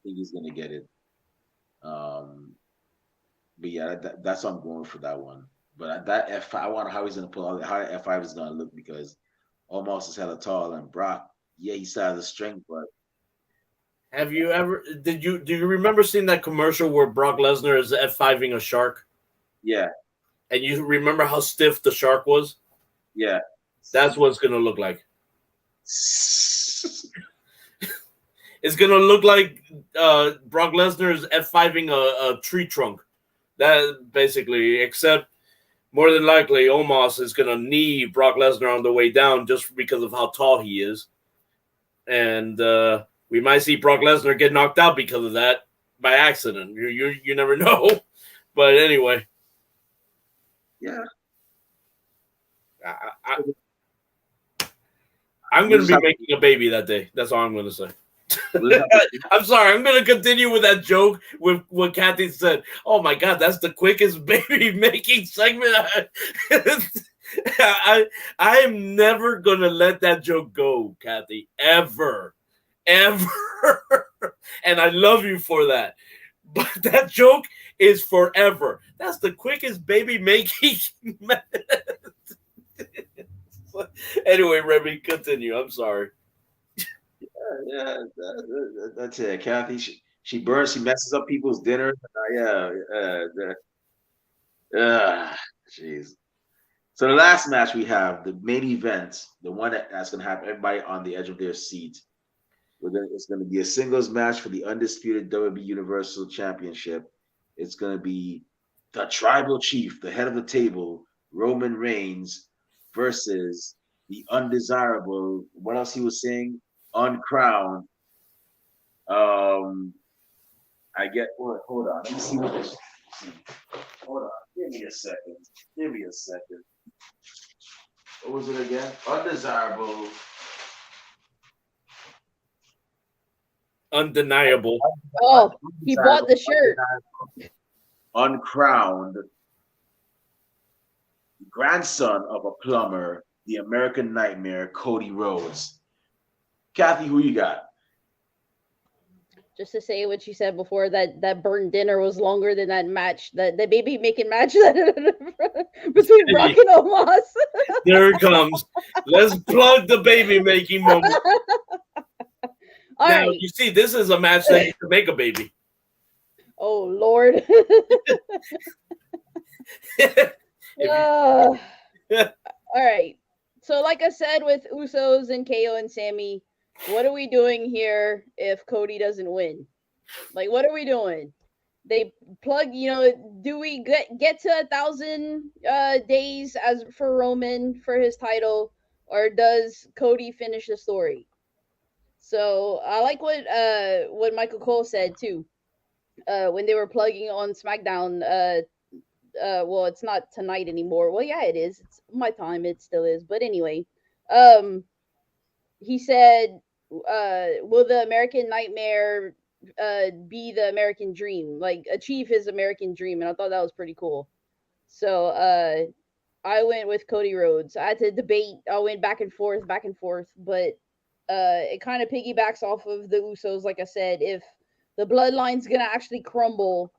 think he's gonna get it. But yeah, that's what I'm going for that one. But that F5, I wonder how he's gonna pull out how F5 is gonna look because Omos is hella tall and Brock, yeah, he still has the strength, but do you remember seeing that commercial where Brock Lesnar is F5ing a shark? Yeah. And you remember how stiff the shark was? Yeah. That's what it's gonna look like. It's gonna look like Brock Lesnar is F5ing a tree trunk. That basically, except more than likely Omos is gonna knee Brock Lesnar on the way down just because of how tall he is. And we might see Brock Lesnar get knocked out because of that by accident. You never know. But anyway. Yeah. I'm going to be making a baby that day. That's all I'm going to say. I'm sorry. I'm going to continue with that joke with what Kathy said. Oh, my God. That's the quickest baby making segment. I am never going to let that joke go, Kathy. Ever. And I love you for that. But that joke is forever. That's the quickest baby making method. Anyway, Remy, continue. I'm sorry. Yeah, that's it. Kathy, she burns, she messes up people's dinners. Jeez. So the last match we have, the main event, the one that's going to have everybody on the edge of their seat. It's going to be a singles match for the undisputed WWE Universal Championship. It's going to be the tribal chief, the head of the table, Roman Reigns, versus the undesirable, what else he was saying? Uncrowned. I get, hold on. Let me see what this. Hold on. Give me a second. Give me a second. What was it again? Undesirable. Undeniable. Oh, he bought the shirt. Uncrowned. Grandson of a plumber, the American Nightmare, Cody Rhodes. Kathy, who you got? Just to say what you said before, that burnt dinner was longer than that match, the baby making match between Brock and Omos. There it comes. Let's plug the baby making moment. All now, right. you see, this is a match that you can make a baby. Oh, Lord. All right. So, like I said, with Usos and KO and Sammy, what are we doing here if Cody doesn't win? Like, what are we doing? They plug, do we get to 1,000 days as for Roman for his title, or does Cody finish the story? So I like what Michael Cole said too, when they were plugging on SmackDown. Well, it's not tonight anymore. Well, yeah, it is. It's my time. It still is. But anyway, he said, will the American Nightmare be the American Dream, like achieve his American dream? And I thought that was pretty cool. So I went with Cody Rhodes. I had to debate. I went back and forth, but it kind of piggybacks off of the Usos. Like I said, if the bloodline's gonna actually crumble,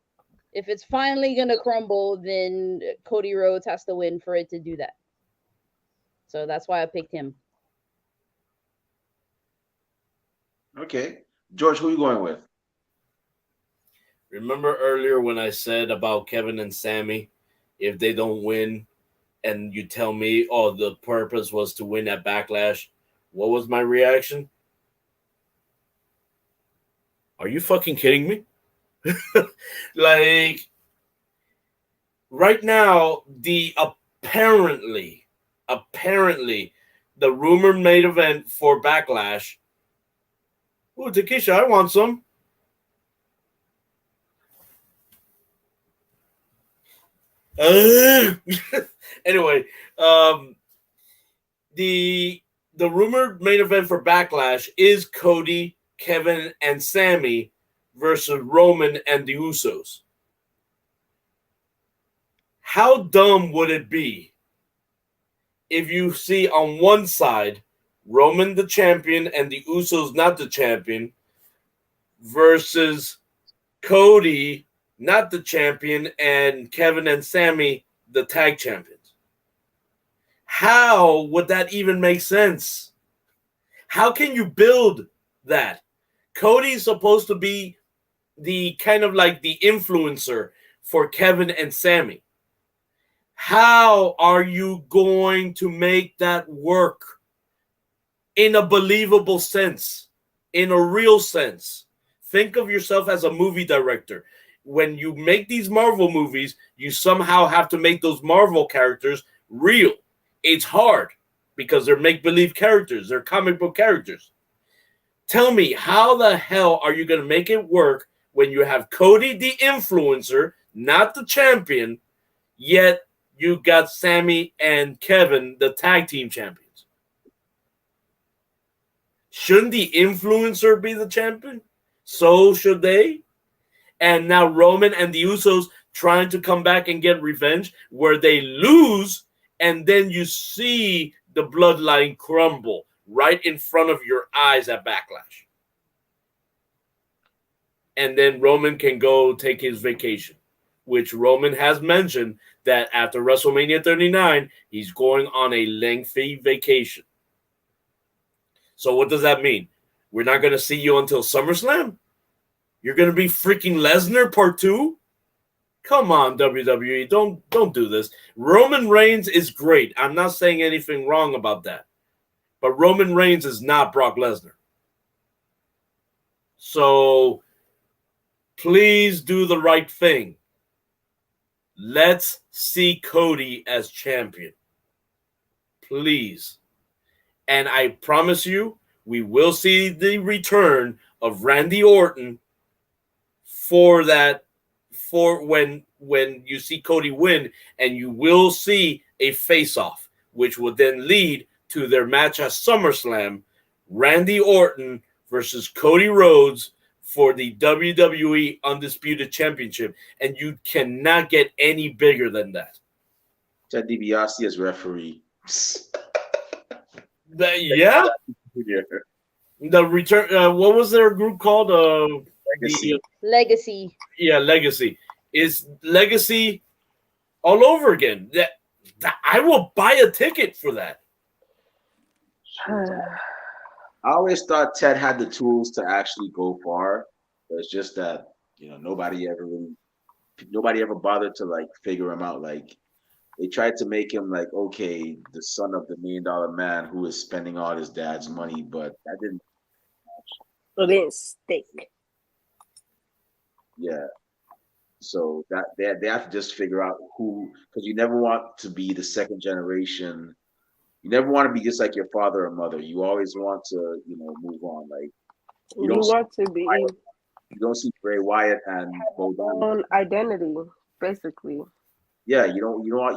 if it's finally gonna crumble, then Cody Rhodes has to win for it to do that. So that's why I picked him. Okay. George, who are you going with? Remember earlier when I said about Kevin and Sammy, if they don't win, and you tell me, oh, the purpose was to win at Backlash, what was my reaction? Are you fucking kidding me? Like, right now, the apparently, the rumored main event for Backlash. Oh, Takesha, I want some. Anyway, the rumored main event for Backlash is Cody, Kevin, and Sammy versus Roman and the Usos. How dumb would it be if you see on one side Roman the champion and the Usos not the champion versus Cody not the champion and Kevin and Sammy the tag champions? How would that even make sense? How can you build that? Cody's supposed to be the kind of like the influencer for Kevin and Sammy. How are you going to make that work in a believable sense, in a real sense? Think of yourself as a movie director. When you make these Marvel movies, you somehow have to make those Marvel characters real. It's hard because they're make-believe characters. They're comic book characters. Tell me, how the hell are you going to make it work when you have Cody the influencer, not the champion, yet you got Sammy and Kevin, the tag team champions? Shouldn't the influencer be the champion? So should they? And now Roman and the Usos trying to come back and get revenge where they lose, and then you see the bloodline crumble right in front of your eyes at Backlash. And then Roman can go take his vacation, which Roman has mentioned that after WrestleMania 39, he's going on a lengthy vacation. So what does that mean? We're not going to see you until SummerSlam? You're going to be freaking Lesnar part 2? Come on, WWE. Don't do this. Roman Reigns is great. I'm not saying anything wrong about that. But Roman Reigns is not Brock Lesnar. So please do the right thing. let's see Cody as champion, please. And I promise you, we will see the return of Randy Orton for when you see Cody win, and you will see a face-off, which will then lead to their match at SummerSlam, Randy Orton versus Cody Rhodes for the WWE Undisputed Championship, and you cannot get any bigger than that. Ted DiBiase as referee. Yeah. The return. What was their group called? Legacy. Legacy. Yeah, Legacy. Is Legacy all over again? That I will buy a ticket for that. I always thought Ted had the tools to actually go far. But it's just that nobody ever bothered to like figure him out. Like they tried to make him like, okay, the son of the $1 million man who is spending all his dad's money, but that didn't. It didn't stick. Yeah. So that they have to just figure out who, because you never want to be the second generation. You never want to be just like your father or mother. You always want to, move on. Like you want to be. You don't see Bray Wyatt and own identity, basically. Yeah, you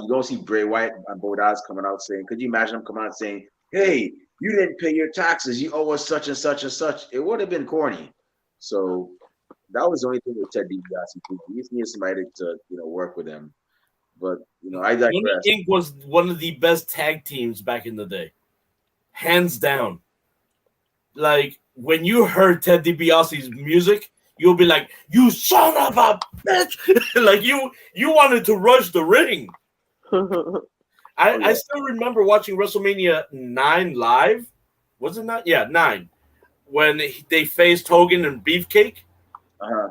don't see Bray Wyatt and Bodaz coming out saying, could you imagine them coming out saying, hey, you didn't pay your taxes, you owe us such and such and such. It would have been corny. So that was the only thing with Ted DiBiase. He just needed somebody to work with him. But I digress. Inc. was one of the best tag teams back in the day, hands down. Like when you heard Ted DiBiase's music, you'll be like, "You son of a bitch!" Like you wanted to rush the ring. I still remember watching WrestleMania 9 live. Was it not? Yeah, 9. When they faced Hogan and Beefcake. Uh-huh.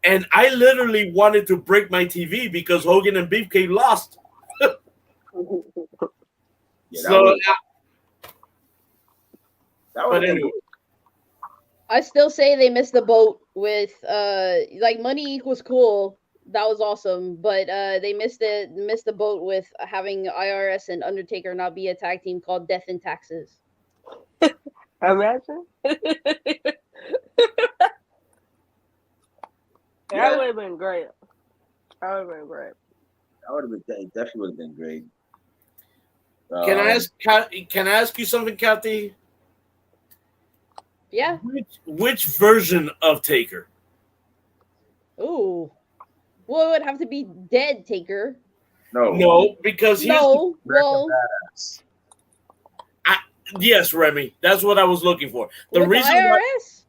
And I literally wanted to break my TV because Hogan and Beefcake lost. But anyway. I still say they missed the boat with like Money was cool. That was awesome, but they missed the boat with having IRS and Undertaker not be a tag team called Death and Taxes. Imagine. That would have been great. That would have definitely would have been great. Can I ask you something, Kathy? Yeah. Which version of Taker? Ooh. Well, it would have to be dead Taker. No, because yes, Remy, that's what I was looking for. The with reason IRS?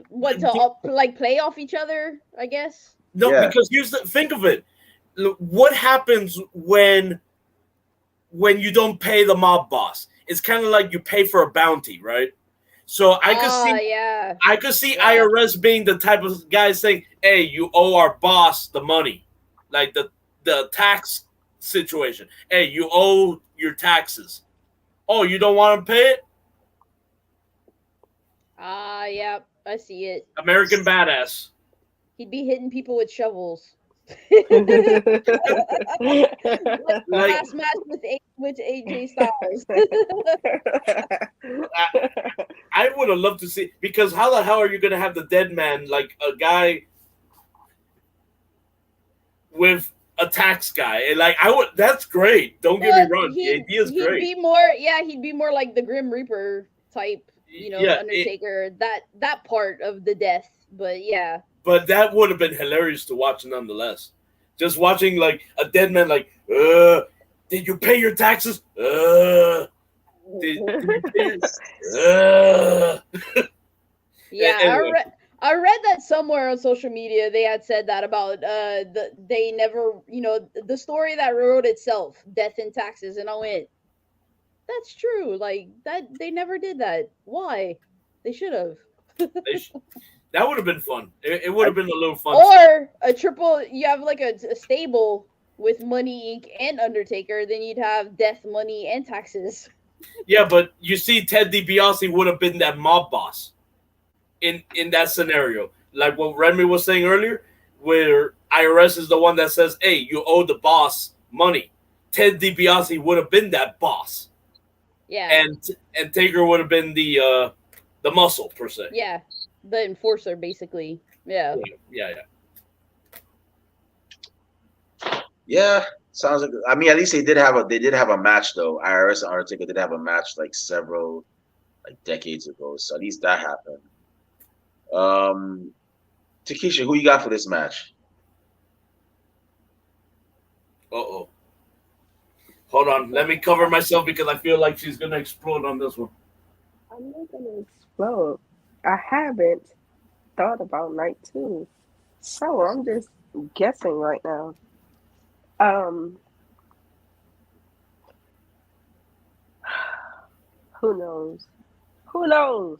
What to play off each other? I guess. No, because think of it. What happens when you don't pay the mob boss? It's kind of like you pay for a bounty, right? So I could see IRS being the type of guy saying, "Hey, you owe our boss the money," like the tax situation. Hey, you owe your taxes. Oh, you don't want to pay it? Yeah, I see it. American Badass. He'd be hitting people with shovels. Last match with AJ Styles. I would have loved to see, because how the hell are you going to have the dead man, like a guy with a tax guy? Like that's great. Don't get me wrong. The idea is great. He'd be more like the Grim Reaper type, Undertaker. That part of the death, but yeah. But that would have been hilarious to watch nonetheless. Just watching like a dead man, like, did you pay your taxes? Did you pay Yeah, anyway. I read that somewhere on social media. They had said that about they never, the story that wrote itself, Death and Taxes, and I went, that's true. Like that, they never did that. Why? They should have. That would have been fun. It would have been a little fun. Or a triple. You have like a stable with Money Inc. and Undertaker. Then you'd have Death, Money, and Taxes. Yeah, but you see, Ted DiBiase would have been that mob boss in that scenario. Like what Remy was saying earlier, where IRS is the one that says, "Hey, you owe the boss money." Ted DiBiase would have been that boss. Yeah. And Taker would have been the muscle per se. Yeah. The enforcer, basically. Yeah. Yeah, sounds like. I mean, at least they did have a match though. IRS and Undertaker did have a match like several decades ago. So at least that happened. Takesha, who you got for this match? Uh-oh. Hold on. Let me cover myself because I feel like she's gonna explode on this one. I'm not gonna explode. I haven't thought about night 2, so I'm just guessing right now. Who knows? Who knows?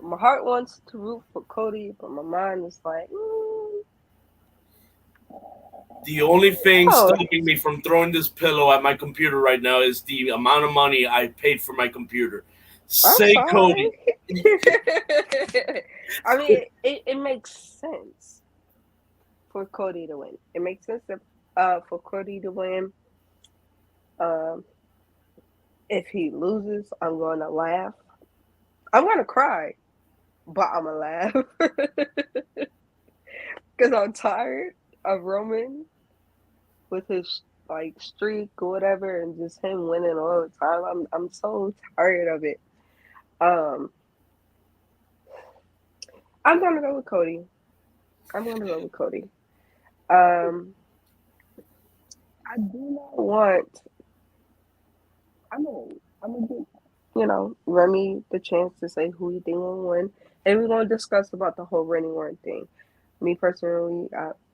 My heart wants to root for Cody, but my mind is like, The only thing stopping me from throwing this pillow at my computer right now is the amount of money I paid for my computer. Say Cody. I mean, it makes sense for Cody to win. It makes sense for Cody to win. If he loses, I'm going to laugh. I'm going to cry, but I'm going to laugh. Because I'm tired of Roman with his streak or whatever, and just him winning all the time. I'm so tired of it. I'm gonna go with Cody. I do not want. I'm gonna give Remy the chance to say who he think will win, and we're gonna discuss about the whole Randy Orton thing. Me personally,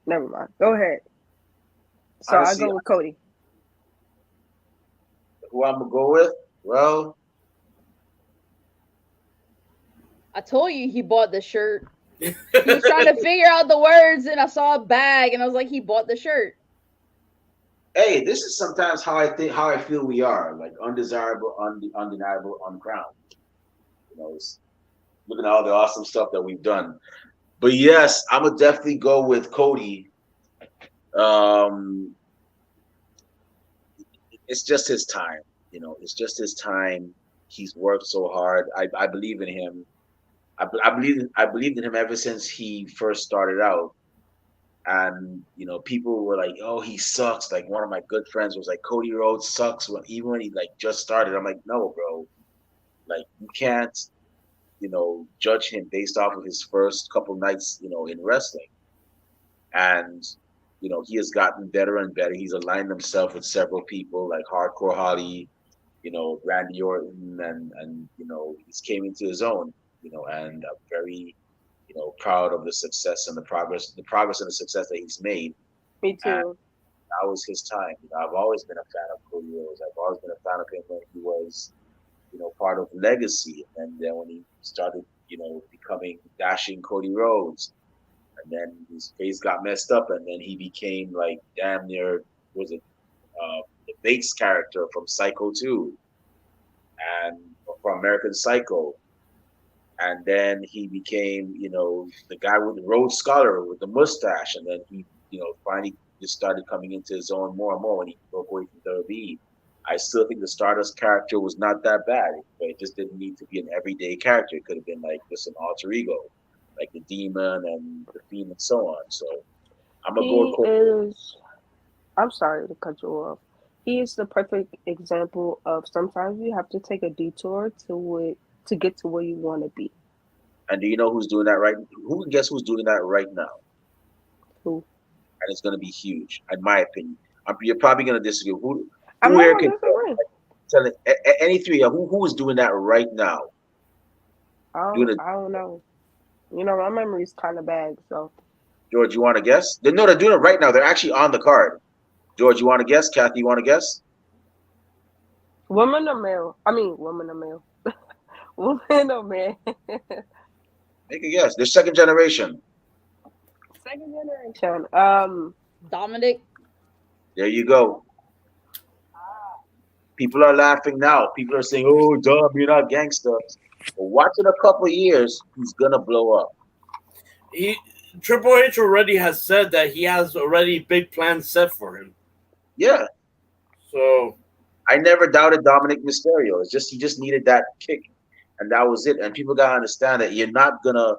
never mind. Go ahead. So honestly, I go with Cody. Who I'm gonna go with? Well, I told you he bought the shirt. He was trying to figure out the words, and I saw a bag, and I was like, he bought the shirt. Hey, this is sometimes how I feel we are, like undesirable, undeniable, uncrowned. Looking at all the awesome stuff that we've done. But yes, I'm gonna definitely go with Cody. It's just his time, it's just his time. He's worked so hard. I believe in him. I believed in him ever since he first started out. And people were like, "Oh, he sucks." Like one of my good friends was like, "Cody Rhodes sucks," when he just started. I'm like, "No, bro. Like you can't, judge him based off of his first couple nights, in wrestling." And he has gotten better and better. He's aligned himself with several people like Hardcore Holly, Randy Orton, and he's came into his own. And I'm very, proud of the success and the progress and the success that he's made. Me too. And that was his time. I've always been a fan of Cody Rhodes. I've always been a fan of him when he was, part of Legacy, and then when he started, becoming dashing Cody Rhodes, and then his face got messed up, and then he became like damn near the Bates character from Psycho 2, and from American Psycho. And then he became, the guy with the Rhodes Scholar with the mustache. And then he, finally just started coming into his own more and more when he broke away from WWE. I still think the Stardust character was not that bad, but it just didn't need to be an everyday character. It could have been like just an alter ego, like the Demon and the Fiend and so on. So I'm going to go with I'm sorry to cut you off. He is the perfect example of sometimes you have to take a detour to get to where you want to be. And do you know who's doing that right? Guess who's doing that right now? Who? And it's going to be huge, in my opinion. You're probably going to disagree. Who here can tell any three? Who is doing that right now? I don't know. My memory is kind of bad. So, George, you want to guess? They're doing it right now. They're actually on the card. George, you want to guess? Kathy, you want to guess? Woman or male? I mean, woman or male? Woman or man? Make a guess. They're second generation. Second generation. Dominic. There you go. People are laughing now. People are saying, "Oh, Dom, you're not gangster." But watch in a couple of years, he's gonna blow up. Triple H already has said that he has already big plans set for him. Yeah. So I never doubted Dominic Mysterio. It's just he just needed that kick, and that was it. And people gotta understand that you're not gonna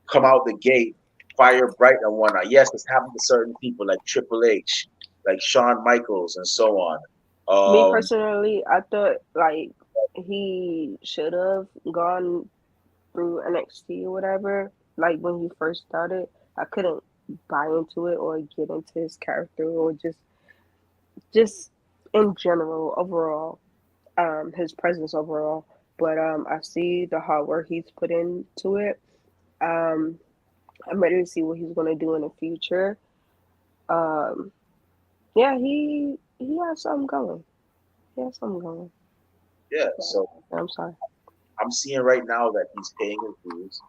come out the gate fire bright and whatnot. Yes, it's happened to certain people like Triple H, like Shawn Michaels, and so on. Me personally, I thought like he should have gone through NXT or whatever. Like when he first started, I couldn't buy into it or get into his character or just in general overall, his presence overall. But I see the hard work he's put into it. Um, I'm ready to see what he's gonna do in the future. Um, yeah, he has something going. He has something going. Yeah, so I'm sorry. I'm seeing right now that he's paying his dues.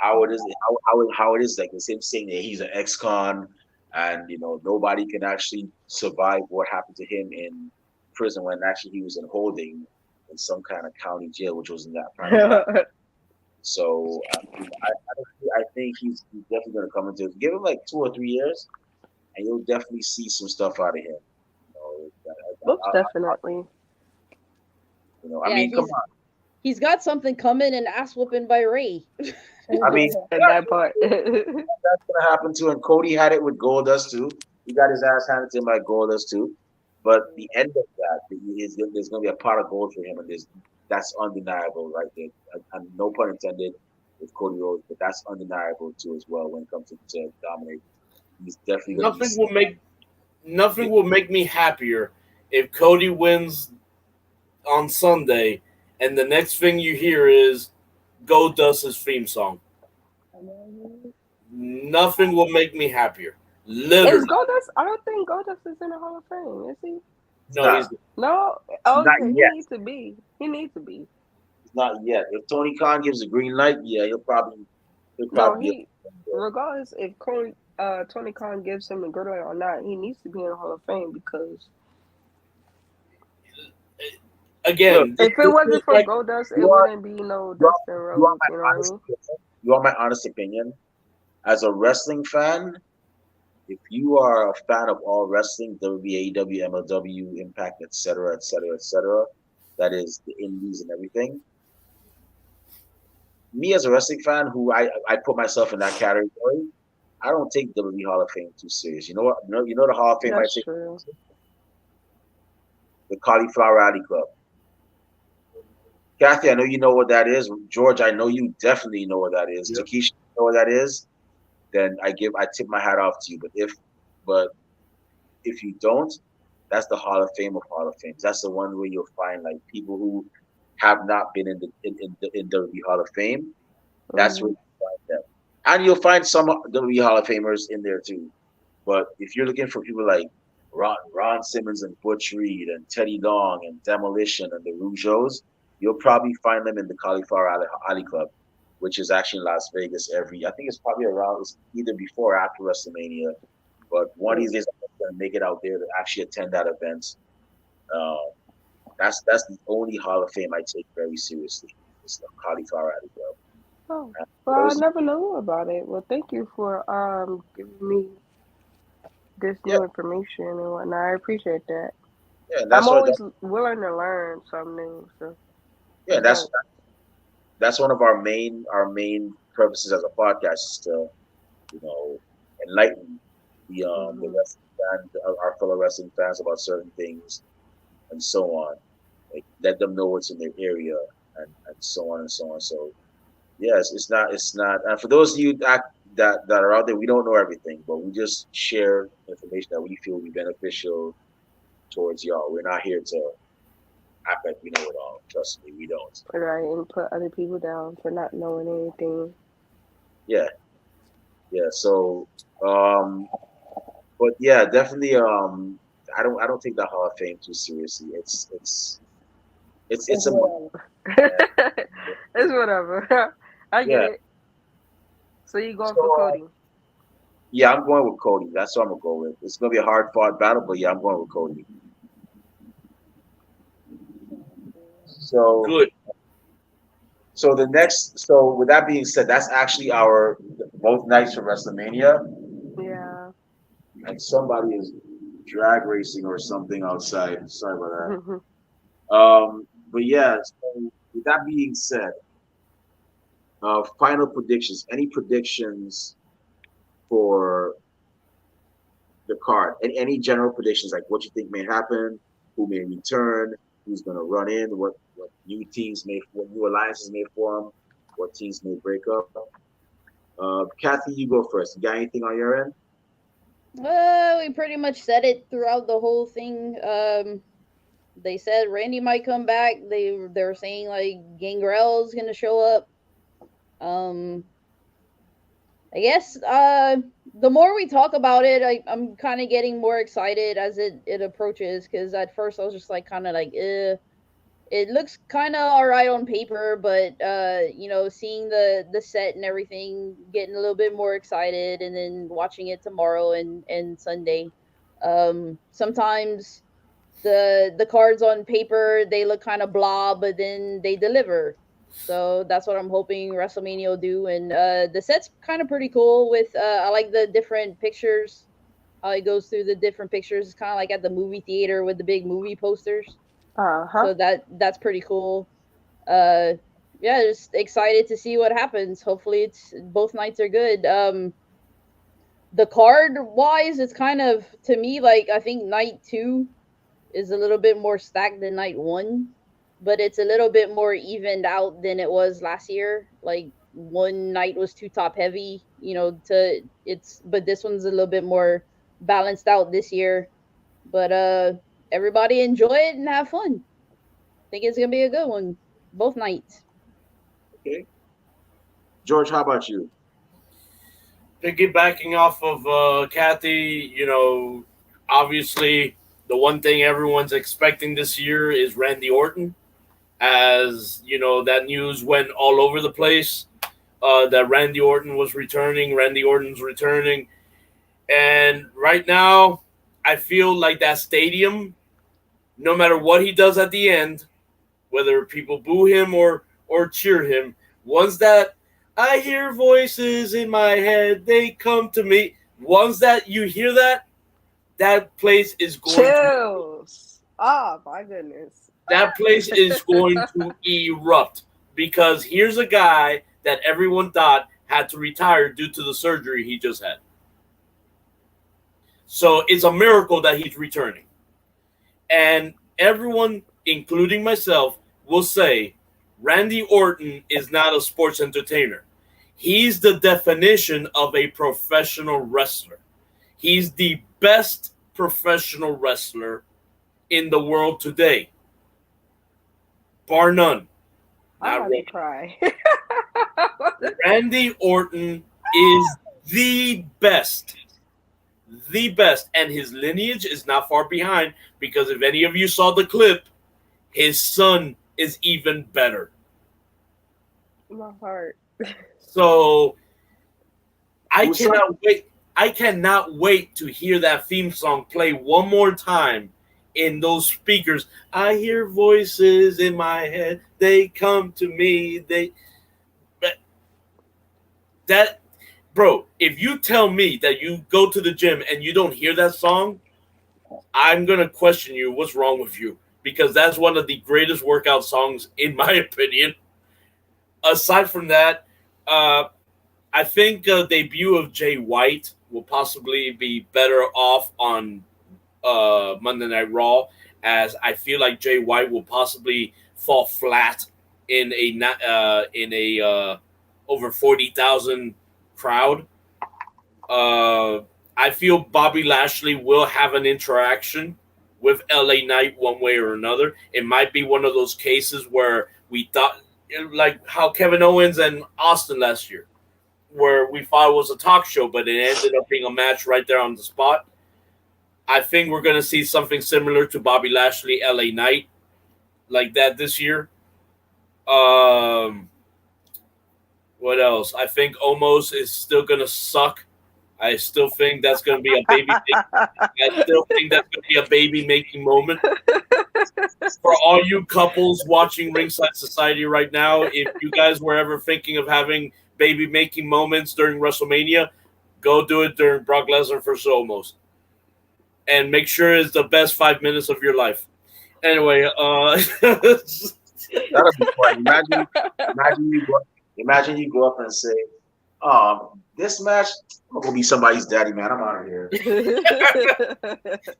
How it is, how it is, like the same saying that he's an ex-con, and nobody can actually survive what happened to him in prison when actually he was in holding in some kind of county jail, which was in that prime. So I think he's definitely going to come into it. Give him like 2 or 3 years, and you'll definitely see some stuff out of him. Most definitely. I mean, come on. He's got something coming, and ass whooping by Ray. I mean, that part. That's gonna happen too. And Cody had it with Goldust too. He got his ass handed to him by Goldust too. But the end of that, there's gonna be a pot of gold for him, and that's undeniable, right there. And no pun intended with Cody Rhodes, but that's undeniable too as well when it comes to dominate. He's definitely nothing will make me happier if Cody wins on Sunday, and the next thing you hear is Goldust's theme song. Nothing will make me happier. Literally. Is Goldust? I don't think Goldust is in the Hall of Fame. Is he? No, he's no. Oh, not he yet. needs to be. He needs to be. Not yet. If Tony Khan gives a green light, yeah, he'll probably. Regardless if Tony Khan gives him the green light or not, he needs to be in the Hall of Fame because. Again, if it wasn't for Goldust, it wouldn't be no Dustin Rhodes. You know what I mean? You want my honest opinion? As a wrestling fan, if you are a fan of all wrestling, WWE, AEW, MLW, Impact, etc., that is the indies and everything. Me as a wrestling fan, who I put myself in that category, I don't take WWE Hall of Fame too serious. You know what? You know the Hall of Fame I take? True. The Cauliflower Alley Club. Kathy, I know you know what that is. George, I know you definitely know what that is. Yep. Takesha, you know what that is? Then I tip my hat off to you. But if you don't, that's the Hall of Fame of Hall of Fames. That's the one where you'll find like people who have not been in the Hall of Fame. That's where you find them, and you'll find some WWE Hall of Famers in there too. But if you're looking for people like Ron Simmons and Butch Reed and Teddy Long and Demolition and the Rougeaus, you'll probably find them in the Cauliflower Alley Club, which is actually in Las Vegas I think it's probably around, it's either before or after WrestleMania. But one of these days, I'm going to make it out there to actually attend that event. That's the only Hall of Fame I take very seriously. It's the Cauliflower Alley Club. Oh, well, I never knew about it. Well, thank you for giving me this new information and whatnot. I appreciate that. Yeah, I'm always willing to learn something new. So yeah, that's one of our main purposes as a podcast is to enlighten the wrestling fans, our fellow wrestling fans about certain things and so on. Like, let them know what's in their area and so on and so on. So yes, it's not. And for those of you that are out there, we don't know everything, but we just share information that we feel will be beneficial towards y'all. We're not here to act like we know it all. Trust me, we don't. Right, and put other people down for not knowing anything. Yeah. So, but yeah, definitely. I don't take the Hall of Fame too seriously. It's a whatever. It's whatever. I get it. So you going for Cody? Yeah, I'm going with Cody. That's what I'm gonna go with. It's gonna be a hard fought battle, but yeah, I'm going with Cody. So good. So the next, so with that being said, that's actually our both nights for WrestleMania, Yeah. and somebody is drag racing or something outside. Sorry about Mhm. that. But yeah. So with that being said, final predictions. Any predictions for the card? And any general predictions, like what you think may happen, who may return, who's going to run in, what new teams may, what new alliances may form, what teams may break up. Kathy, you go first. You got anything on your end? We pretty much said it throughout the whole thing. They said Randy might come back. They were saying like Gangrel's gonna show up. Um, I guess the more we talk about it, I'm kind of getting more excited as it approaches. Because at first I was just like kind of like, it looks kind of all right on paper, but seeing the set and everything, getting a little bit more excited, and then watching it tomorrow and Sunday. Sometimes the cards on paper they look kind of blah, but then they deliver. So that's what I'm hoping WrestleMania will do. And the set's kind of pretty cool. With I like the different pictures. How it goes through the different pictures. It's kind of like at the movie theater with the big movie posters. Uh-huh. So that's pretty cool. Uh, yeah, just excited to see what happens. Hopefully, it's both nights are good. The card wise, it's kind of to me like I think night two is a little bit more stacked than night one, but it's a little bit more evened out than it was last year. Like one night was too top heavy, to it's but this one's a little bit more balanced out this year. But everybody enjoy it and have fun. Think it's gonna be a good one, both nights. Okay. George, how about you? Piggybacking off of Kathy, obviously the one thing everyone's expecting this year is Randy Orton. As that news went all over the place that Randy Orton was returning. Randy Orton's returning, and right now, I feel like that stadium, no matter what he does at the end, whether people boo him or cheer him, once that I hear voices in my head, they come to me. Once that you hear that, that place is going to Chills. Oh my goodness. that place is going to erupt because here's a guy that everyone thought had to retire due to the surgery he just had. So it's a miracle that he's returning. And everyone, including myself, will say Randy Orton is not a sports entertainer. He's the definition of a professional wrestler. He's the best professional wrestler in the world today, bar none. I'm Not about to cry. Randy Orton is the best. The best. And his lineage is not far behind because if any of you saw the clip, his son is even better. My heart. So I cannot wait. I cannot wait to hear that theme song play one more time in those speakers. I hear voices in my head. They come to me. That bro, if you tell me that you go to the gym and you don't hear that song, I'm gonna question you. What's wrong with you? Because that's one of the greatest workout songs in my opinion. Aside from that, I think debut of Jay White will possibly be better off on Monday Night Raw, as I feel like Jay White will possibly fall flat in a over 40,000 crowd. I feel Bobby Lashley will have an interaction with LA Knight one way or another. It might be one of those cases where we thought, like how Kevin Owens and Austin last year, where we thought it was a talk show, but it ended up being a match right there on the spot. I think we're going to see something similar to Bobby Lashley, LA Knight, like that this year. What else? I think Omos is still going to suck. I still think that's going to be a baby. I still think that's going to be a baby making moment. For all you couples watching Ringside Society right now, if you guys were ever thinking of having baby making moments during WrestleMania, go do it during Brock Lesnar versus Omos, and make sure it's the best 5 minutes of your life. Anyway, That'll be fun. Imagine you go up and say, this match, I'm gonna be somebody's daddy, man. I'm out of here.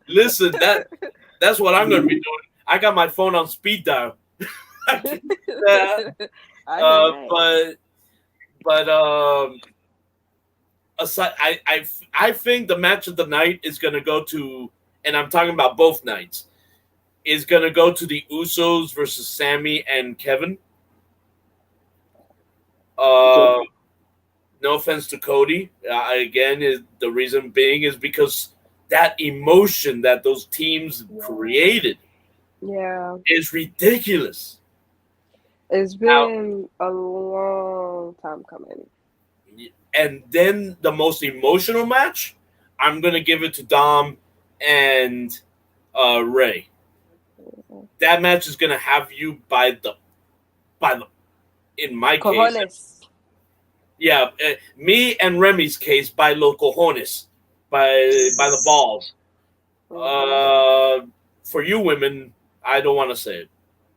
Listen, that's what I'm gonna be doing. I got my phone on speed dial. Aside, I think the match of the night is gonna go to, and I'm talking about both nights, is gonna go to the Usos versus Sammy and Kevin. No offense to Cody. Again, the reason being is because that emotion that those teams created is ridiculous. It's been a long time coming. And then the most emotional match, I'm going to give it to Dom and Ray. That match is going to have you by the in my cojones. Case. Yeah, me and Remy's case by los cojones, by the balls. For you women, I don't want to say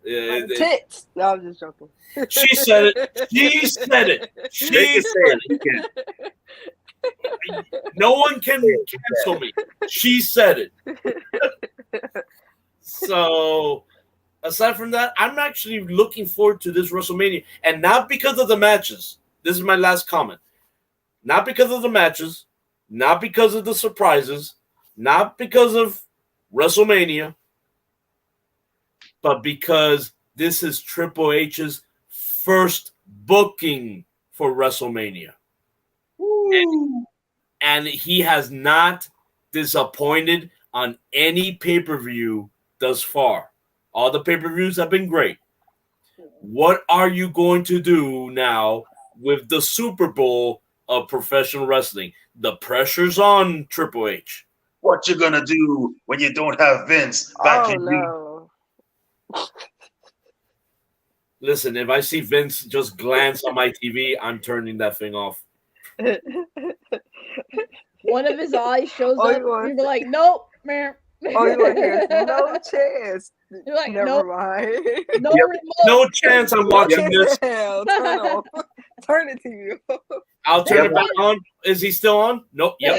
it. Tits. No, I'm just joking. She said it. She said it. She said it. No one can cancel me. She said it. So, aside from that, I'm actually looking forward to this WrestleMania, and not because of the matches. This is my last comment. Not because of the matches, not because of the surprises, not because of WrestleMania, but because this is Triple H's first booking for WrestleMania. And he has not disappointed on any pay-per-view thus far. All the pay-per-views have been great. What are you going to do now with the Super Bowl of professional wrestling? The pressure's on Triple H. What you gonna do when you don't have Vince back in no. Listen, if I see Vince just glance on my TV, I'm turning that thing off. One of his eyes shows up. You're like, nope, man. Oh, you want to hear no chance. You're like, never nope. mind. No remote. No chance I'm watching this. Hell, turn it to you. I'll turn it back on. Is he still on? Nope. Yep.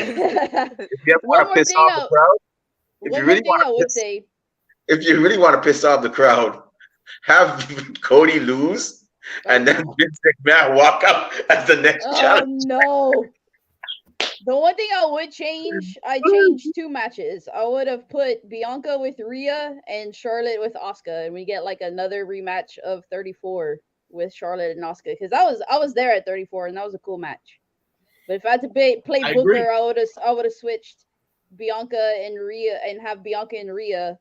If you ever want to piss off the crowd, if you really want to piss off the crowd, have Cody lose and then Vince McMahon walk out as the next challenge. No. The one thing I would change, I changed 2 matches. I would have put Bianca with Rhea and Charlotte with Asuka, and we get like another rematch of 34 with Charlotte and Asuka, because I was there at 34 and that was a cool match. But if I had to play Booker, I would have switched Bianca and Rhea and have Bianca and Rhea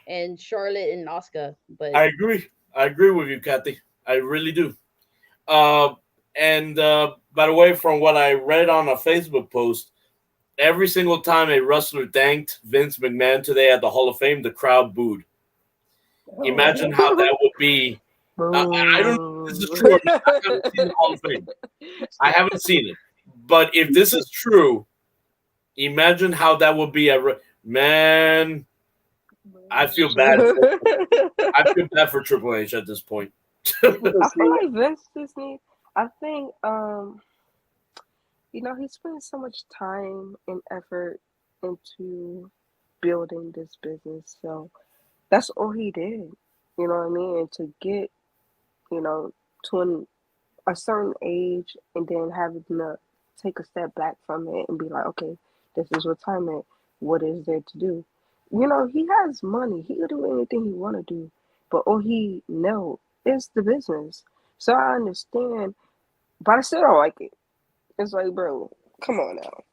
and Charlotte and Asuka. But I agree with you, Kathy. I really do. And by the way, from what I read on a Facebook post, every single time a wrestler thanked Vince McMahon today at the Hall of Fame, the crowd booed. Imagine how that would be. I don't know if this is true or not. I haven't seen the Hall of Fame. I haven't seen it. But if this is true, imagine how that would be. Man, I feel bad. I feel bad for Triple H at this point. I feel like Vince just needs. I think, he spent so much time and effort into building this business. So that's all he did, you know what I mean? And to get, to a certain age and then having to take a step back from it and be like, okay, this is retirement. What is there to do? He has money. He can do anything he want to do. But all he knows is the business. So I understand. But I still don't like it. It's like, bro, come on now.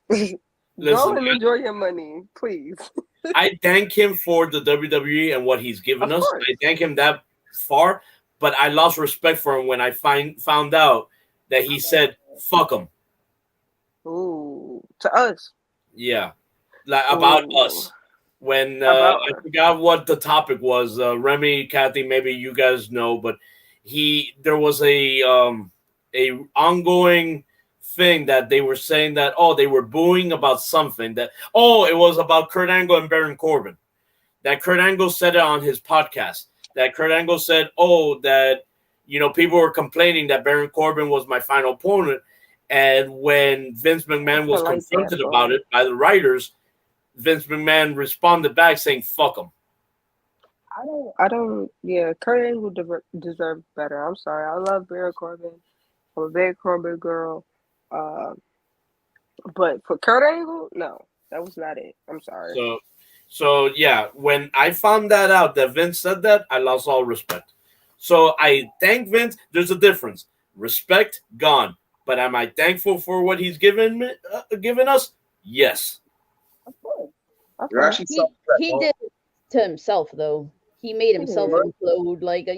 Go and enjoy your money, please. I thank him for the WWE and what he's given us. I thank him that far, but I lost respect for him when I found out that he said, fuck him. Ooh, to us. Yeah. Like, about us. when About I forgot what the topic was. Remy, Kathy, maybe you guys know, but there was a ongoing thing that they were saying that they were booing about something that it was about Kurt Angle and Baron Corbin. That Kurt Angle said it on his podcast. That Kurt Angle said, that people were complaining that Baron Corbin was my final opponent, and when Vince McMahon was like that, confronted about it by the writers, Vince McMahon responded back saying, "Fuck him." I don't. Yeah, Kurt Angle deserves better. I'm sorry. I love Baron Corbin. I'm a big Corbin girl. But for Kurt Angle, no, that was not it. I'm sorry. So yeah, when I found that out that Vince said that, I lost all respect. So I thank Vince. There's a difference. Respect gone. But am I thankful for what he's given us? Yes. Of course. You're actually he did it to himself though. He made himself implode. Like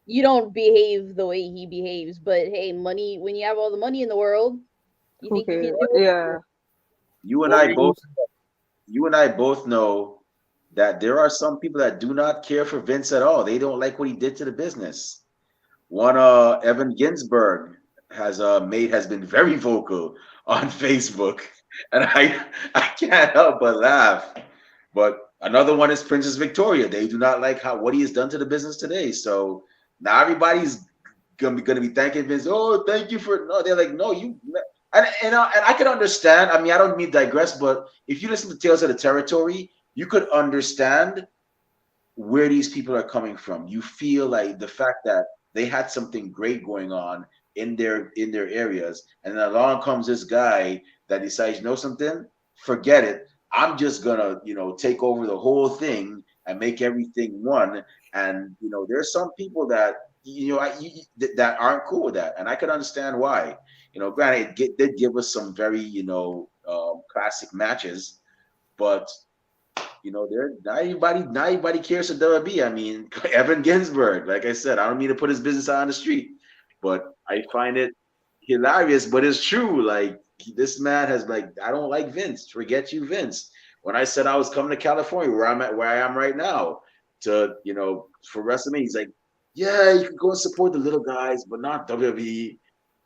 you don't behave the way he behaves. But hey, money. When you have all the money in the world, you think you can do it? Yeah. You and I both know that there are some people that do not care for Vince at all. They don't like what he did to the business. One Evan Ginsberg has been very vocal on Facebook, and I can't help but laugh. But another one is Princess Victoria. They do not like what he has done to the business today. So now everybody's gonna be thanking Vince. Oh, thank you for no. They're like, no, you. And I can understand. I mean, I don't mean to digress, but if you listen to Tales of the Territory, you could understand where these people are coming from. You feel like the fact that they had something great going on in their areas, and then along comes this guy that decides, you know something, forget it. I'm just gonna, take over the whole thing and make everything one. And there's some people that that aren't cool with that, and I can understand why. Granted, it did give us some very classic matches, but there not everybody cares for WWE. I mean, Evan Ginsberg, like I said, I don't mean to put his business out on the street, but I find it hilarious, but it's true. Like this man has I don't like Vince. Forget you, Vince. When I said I was coming to California, where I am right now, to for WrestleMania, he's like, yeah, you can go and support the little guys, but not WWE.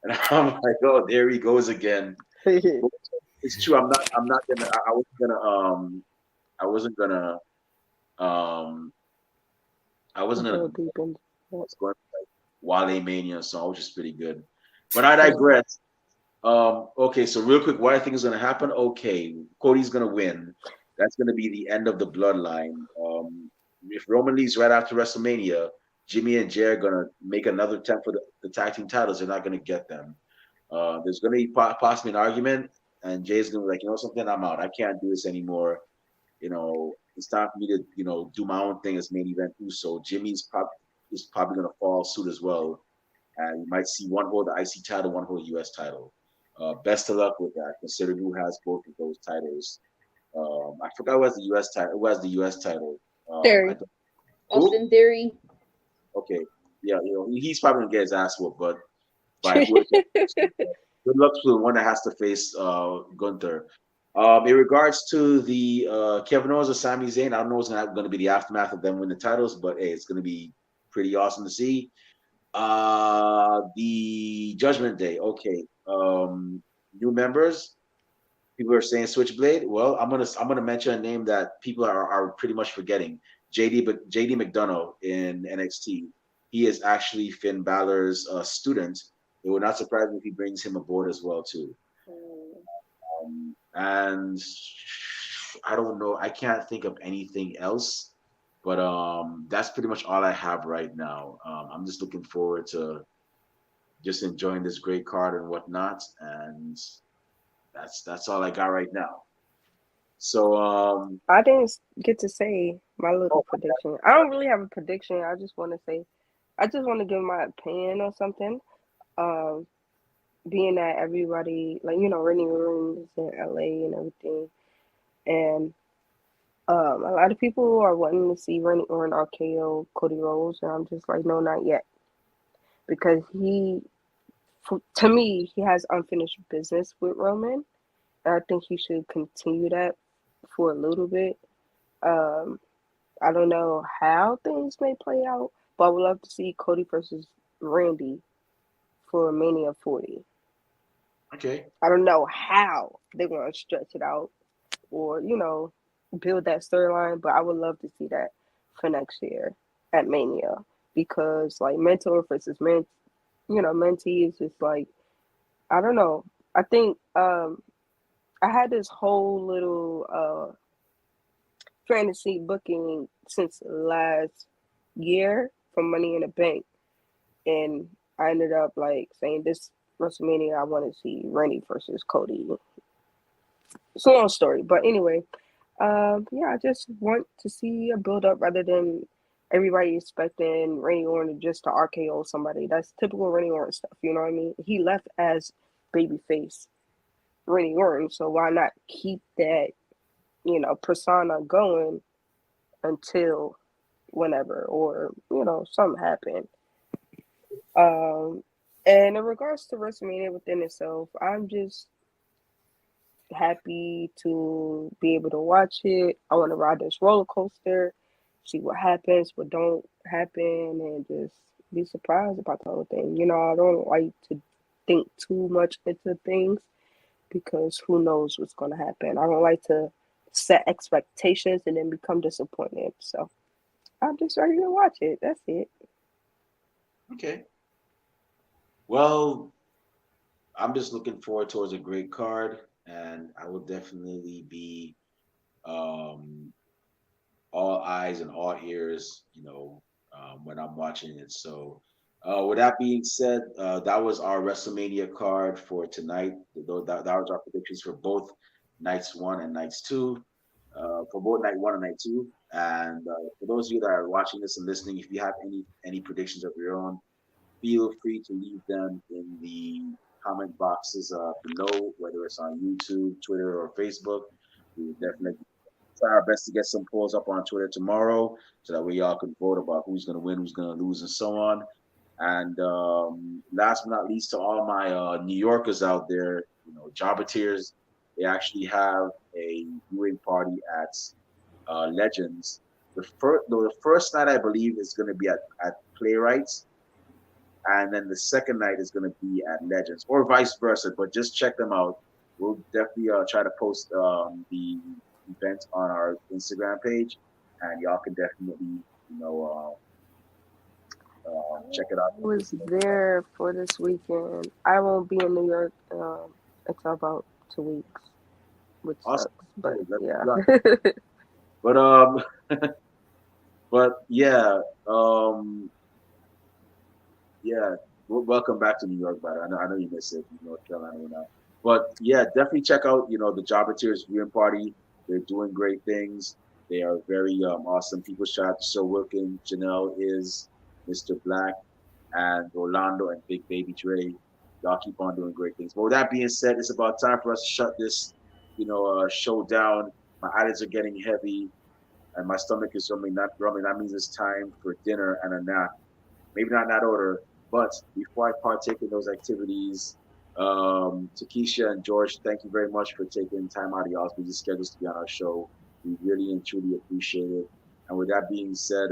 And I'm like, oh, there he goes again. It's true. I wasn't gonna what's going Wale Mania song, which is pretty good. But I digress. Okay, so real quick, what I think is gonna happen? Okay, Cody's gonna win. That's gonna be the end of the bloodline. If Roman leaves right after WrestleMania, Jimmy and Jay are gonna make another attempt for the tag team titles. They're not gonna get them. There's gonna be possibly an argument, and Jay's gonna be like, you know something, I'm out. I can't do this anymore. It's time for me to, do my own thing as main event too. So Jimmy's probably going to follow suit as well. And you might see one hold the IC title, one hold the US title. Best of luck with that, considering who has both of those titles. I forgot who has the US title. Who has the US title? Theory. Austin Theory. Okay. Yeah, he's probably going to get his ass whooped, but good luck to the one that has to face Gunther. In regards to the Kevin Owens or Sami Zayn, I don't know what's going to be the aftermath of them winning the titles, but hey, it's going to be pretty awesome to see. The Judgment Day, okay. New members, people are saying Switchblade. Well, I'm gonna mention a name that people are pretty much forgetting. JD McDonough in NXT. He is actually Finn Balor's student. It would not surprise me if he brings him aboard as well too. And I don't know. I can't think of anything else, but that's pretty much all I have right now. I'm just looking forward to just enjoying this great card and whatnot, and that's all I got right now. So I didn't get to say my little prediction. I don't really have a prediction. I just want to give my opinion on something. Being that everybody, Rennie Room is in LA and everything, and a lot of people are wanting to see Rennie or an RKO Cody Rhodes, and I'm just like, no, not yet, because to me, he has unfinished business with Roman, and I think he should continue that for a little bit. I don't know how things may play out, but I would love to see Cody versus Randy for Mania 40. Okay. I don't know how they're going to stretch it out or, build that storyline, but I would love to see that for next year at Mania because, like, mentor versus mentee is just like, I don't know. I think I had this whole little fantasy booking since last year from Money in the Bank, and I ended up like saying this WrestleMania I want to see Randy versus Cody. It's a long story, but anyway, yeah, I just want to see a build up rather than everybody expecting Randy Orton just to RKO somebody. That's typical Randy Orton stuff. You know what I mean? He left as babyface Randy Orton, so why not keep that persona going until whenever or something happened. And in regards to WrestleMania within itself, I'm just happy to be able to watch it. I want to ride this roller coaster, see what happens, what don't happen, and just be surprised about the whole thing. I don't like to think too much into things because who knows what's going to happen. I don't like to set expectations and then become disappointed. So I'm just ready to watch it. That's it. Okay. Well, I'm just looking forward towards a great card, and I will definitely be um, all eyes and all ears, when I'm watching it. So, with that being said, that was our WrestleMania card for tonight. That was our predictions for both nights one and nights two, for both night one and night two. And for those of you that are watching this and listening, if you have any predictions of your own, feel free to leave them in the comment boxes below, whether it's on YouTube, Twitter, or Facebook. We will definitely try our best to get some polls up on Twitter tomorrow, so that way y'all can vote about who's going to win, who's going to lose, and so on. And last but not least, to all my New Yorkers out there, Jobbeteers, they actually have a viewing party at Legends. The first night, I believe, is going to be at Playwrights, and then the second night is going to be at Legends, or vice versa. But just check them out. We'll definitely try to post the event on our Instagram page, and y'all can definitely check it out. I was there for this weekend. I won't be in New York until about 2 weeks, which Awesome. sucks. But yeah. But but yeah, yeah. Welcome back to New York, but I know you miss it, North Carolina or not. But yeah, definitely check out the Jobbeteers viewing party. They're doing great things. They are very awesome people. Shout out to Sir Wilkin, Janelle is, Mr. Black, and Orlando and Big Baby Dre. Y'all keep on doing great things. But with that being said, it's about time for us to shut this show down. My eyelids are getting heavy, and my stomach is not grumbling. That means it's time for dinner and a nap. Maybe not in that order, but before I partake in those activities, Takesha and George, thank you very much for taking time out of y'all's busy schedules to be on our show. We really and truly appreciate it. And with that being said,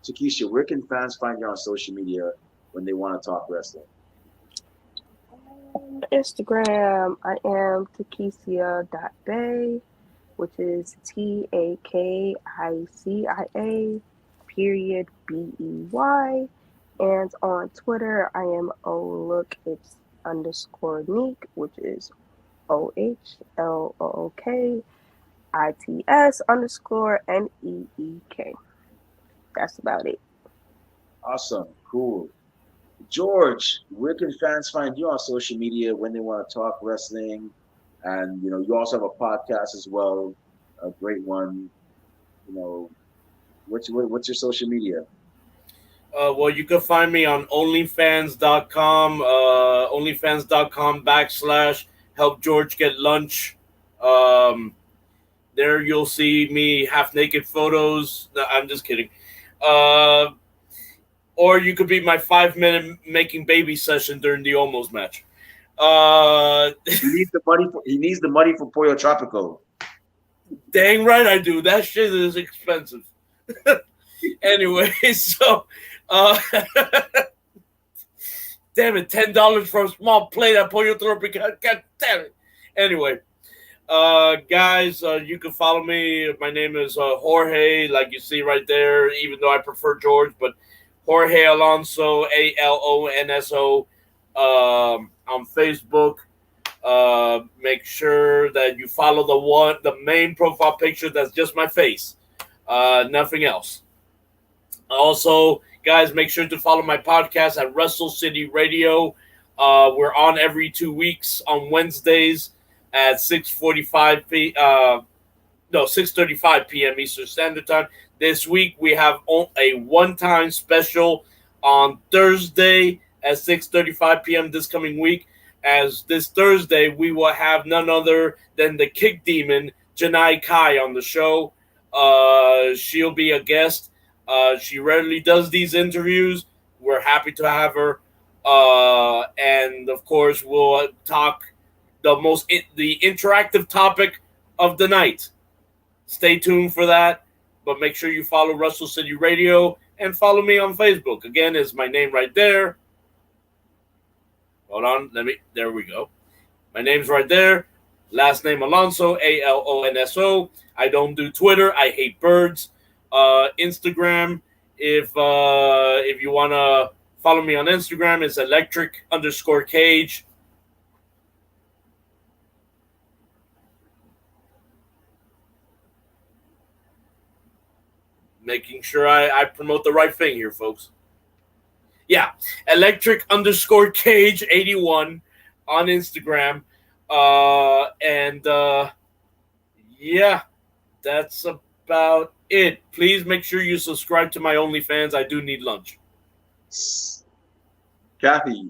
Takesha, where can fans find you on social media when they want to talk wrestling? Instagram, I am takecia.bay, which is TAKICIA BEY. And on Twitter, I am _Neek, which is OHLOOKITS_NEEK. That's about it. Awesome. Cool. George, where can fans find you on social media when they want to talk wrestling? And you also have a podcast as well, a great one. What's your social media? Well, you can find me on OnlyFans.com, OnlyFans.com/help George get lunch. There you'll see me half naked photos. No, I'm just kidding. Or you could be my 5-minute making baby session during the almost match. He needs the money for Pollo Tropico. Dang right I do. That shit is expensive. Anyway, so damn it, $10 for a small plate at Pollo Tropical. God damn it. Anyway, guys, you can follow me. My name is Jorge, like you see right there, even though I prefer George, but Jorge Alonso, Alonso, on Facebook. Make sure that you follow the main profile picture that's just my face, nothing else. Also, guys, make sure to follow my podcast at Wrestle City Radio. We're on every 2 weeks on Wednesdays at 6:35 p.m. Eastern Standard Time. This week we have a one-time special on Thursday at 6:35 p.m. this coming week. As this Thursday we will have none other than the Kick Demon Janai Kai on the show. She'll be a guest. She rarely does these interviews. We're happy to have her. And of course, we'll talk the interactive topic of the night. Stay tuned for that. But make sure you follow Wrestle City Radio and follow me on Facebook. Again, is my name right there. Hold on. There we go. My name's right there. Last name Alonso, Alonso. I don't do Twitter. I hate birds. Instagram, if you want to follow me on Instagram, it's electric_cage. Making sure I promote the right thing here, folks. Yeah, electric_cage81 on Instagram. Yeah, that's about it. Please make sure you subscribe to my OnlyFans. I do need lunch. Kathy,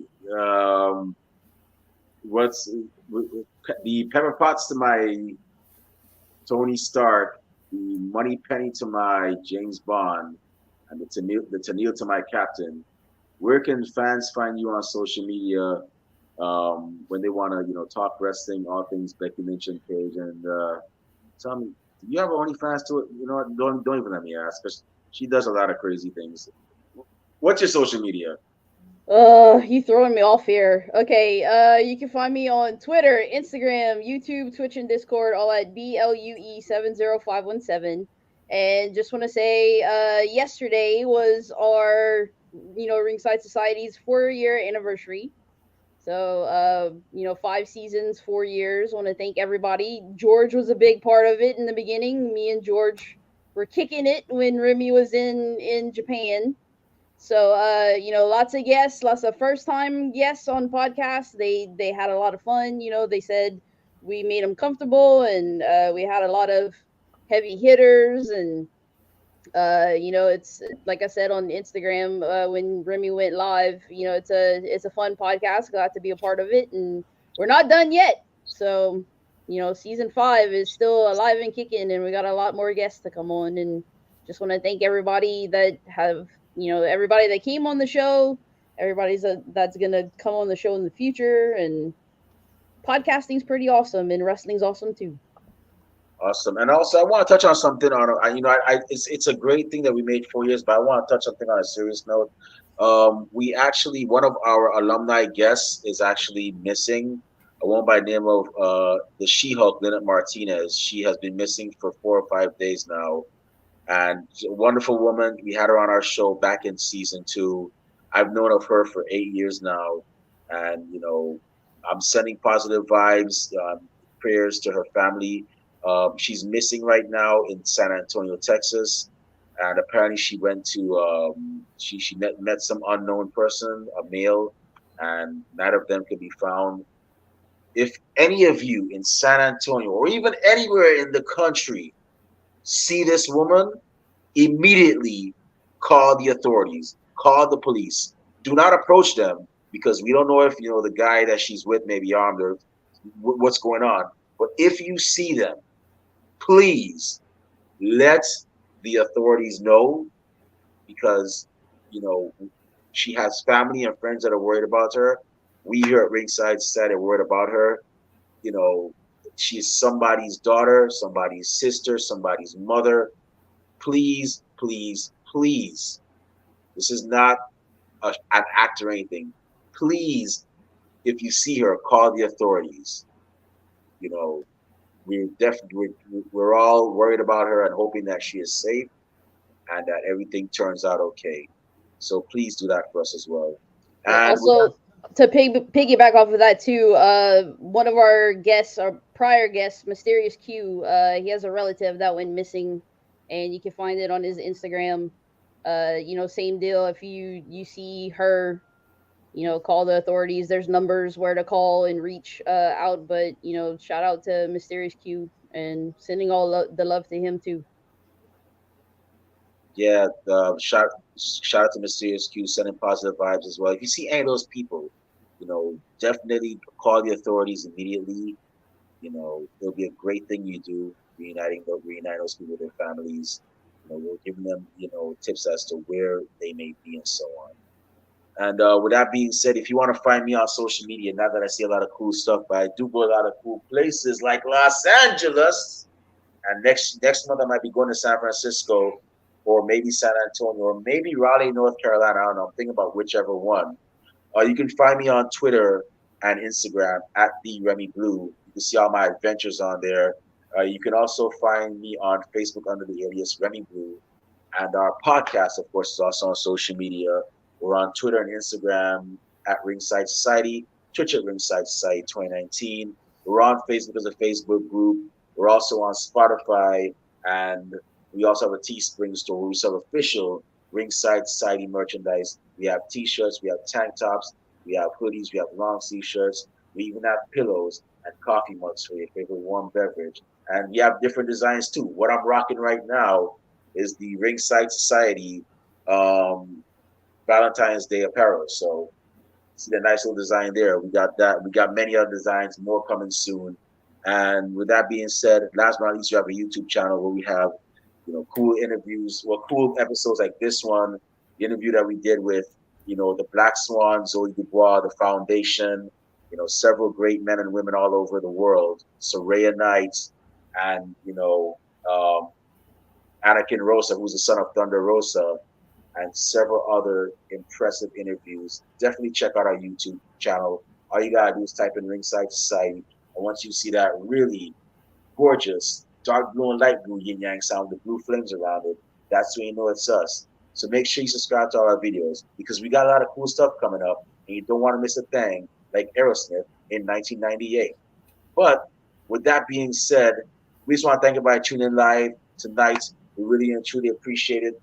what's the pepper pots to my Tony Stark, the money penny to my James Bond, and the Tennille to my Captain? Where can fans find you on social media when they want to, talk wrestling, all things Becky Lynch and Paige? And tell me, do you have OnlyFans to it? Don't even let me ask, because she does a lot of crazy things. What's your social media? You throwing me off here. Okay, you can find me on Twitter, Instagram, YouTube, Twitch, and Discord, all at BLUE70517. And just want to say, yesterday was our, Ringside Society's 4-year anniversary. So, 5 seasons, 4 years. Want to thank everybody. George was a big part of it in the beginning. Me and George were kicking it when Remy was in Japan. So, lots of guests, lots of first-time guests on podcasts. They had a lot of fun. They said we made them comfortable, and we had a lot of heavy hitters. And, it's like I said on Instagram when Remy went live, it's a fun podcast. Glad to be a part of it, and we're not done yet. So, season 5 is still alive and kicking, and we got a lot more guests to come on. And just want to thank everybody that have, everybody that came on the show, everybody's that's going to come on the show in the future. And podcasting's pretty awesome, and wrestling's awesome too. Awesome. And also, I want to touch on something it's a great thing that we made 4 years, but I want to touch something on a serious note. We actually, one of our alumni guests is actually missing, a woman by the name of the She-Hulk, Lynette Martinez. She has been missing for 4 or 5 days now. And she's a wonderful woman. We had her on our show back in season 2. I've known of her for 8 years now. And, I'm sending positive vibes, prayers to her family. She's missing right now in San Antonio, Texas. And apparently she went to, she met some unknown person, a male, and neither of them can be found. If any of you in San Antonio or even anywhere in the country see this woman, immediately call the authorities, call the police. Do not approach them, because we don't know if the guy that she's with may be armed or what's going on. But if you see them, please let the authorities know, because she has family and friends that are worried about her. We here at Ringside said are worried about her. She is somebody's daughter, somebody's sister, somebody's mother. Please, please, please. This is not an act or anything. Please, if you see her, call the authorities. You know, we're all worried about her and hoping that she is safe and that everything turns out okay. So please do that for us as well. And also, to piggyback off of that too, one of our guests, our prior guest, Mysterious Q, he has a relative that went missing, and you can find it on his Instagram. Same deal. If you see her, call the authorities. There's numbers where to call and reach out. But shout out to Mysterious Q and sending all the love to him too. yeah, shout out to Mysterious Q, sending positive vibes as well. If you see any of those people, definitely call the authorities immediately. It'll be a great thing you do, reuniting those people with their families. We're giving them, tips as to where they may be and so on. And with that being said, if you want to find me on social media, not that I see a lot of cool stuff, but I do go a lot of cool places like Los Angeles. And next month I might be going to San Francisco, or maybe San Antonio, or maybe Raleigh, North Carolina. I don't know. I'm thinking about whichever one. You can find me on Twitter and Instagram at the Remy Blue. You can see all my adventures on there. You can also find me on Facebook under the alias Remy Blue. And our podcast, of course, is also on social media. We're on Twitter and Instagram at Ringside Society, Twitch at Ringside Society 2019. We're on Facebook as a Facebook group. We're also on Spotify, and we also have a Teespring store where we sell official Ringside Society merchandise. We have T-shirts, we have tank tops, we have hoodies, we have long sleeve shirts. We even have pillows and coffee mugs for your favorite warm beverage. And we have different designs too. What I'm rocking right now is the Ringside Society Valentine's Day apparel. So see the nice little design there. We got that. We got many other designs, more coming soon. And with that being said, last but not least, we have a YouTube channel where we have, cool interviews, cool episodes like this one, the interview that we did with, the Black Swan, Zoe Dubois, the Foundation, several great men and women all over the world, Soraya Knight, and, Anakin Rosa, who's the son of Thunder Rosa, and several other impressive interviews. Definitely check out our YouTube channel. All you gotta do is type in Ringside Society. And once you see that really gorgeous, dark blue and light blue yin yang sound with blue flames around it, that's when you know it's us. So make sure you subscribe to all our videos because we got a lot of cool stuff coming up and you don't want to miss a thing like Aerosmith in 1998. But with that being said, we just want to thank everybody tuning in live tonight. We really and truly appreciate it.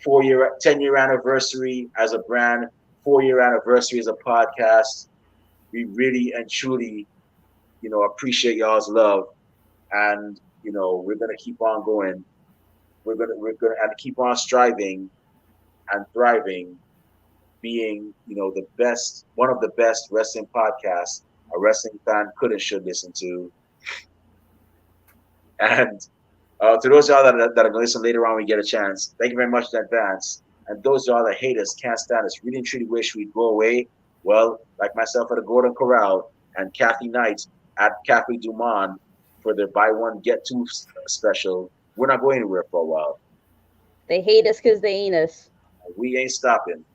10-year anniversary as a brand, 4-year anniversary as a podcast. We really and truly, appreciate y'all's love, and we're gonna keep on going. We're gonna and keep on striving and thriving, being the best, one of the best wrestling podcasts a wrestling fan could and should listen to. And to those of y'all that are going to listen later on when we get a chance, thank you very much in advance. And those of y'all that hate us, can't stand us, really and truly wish we'd go away, well, like myself at the Golden Corral and Kathy Knight at Cafe Du Monde for their buy one, get two special, we're not going anywhere for a while. They hate us because they ain't us. We ain't stopping.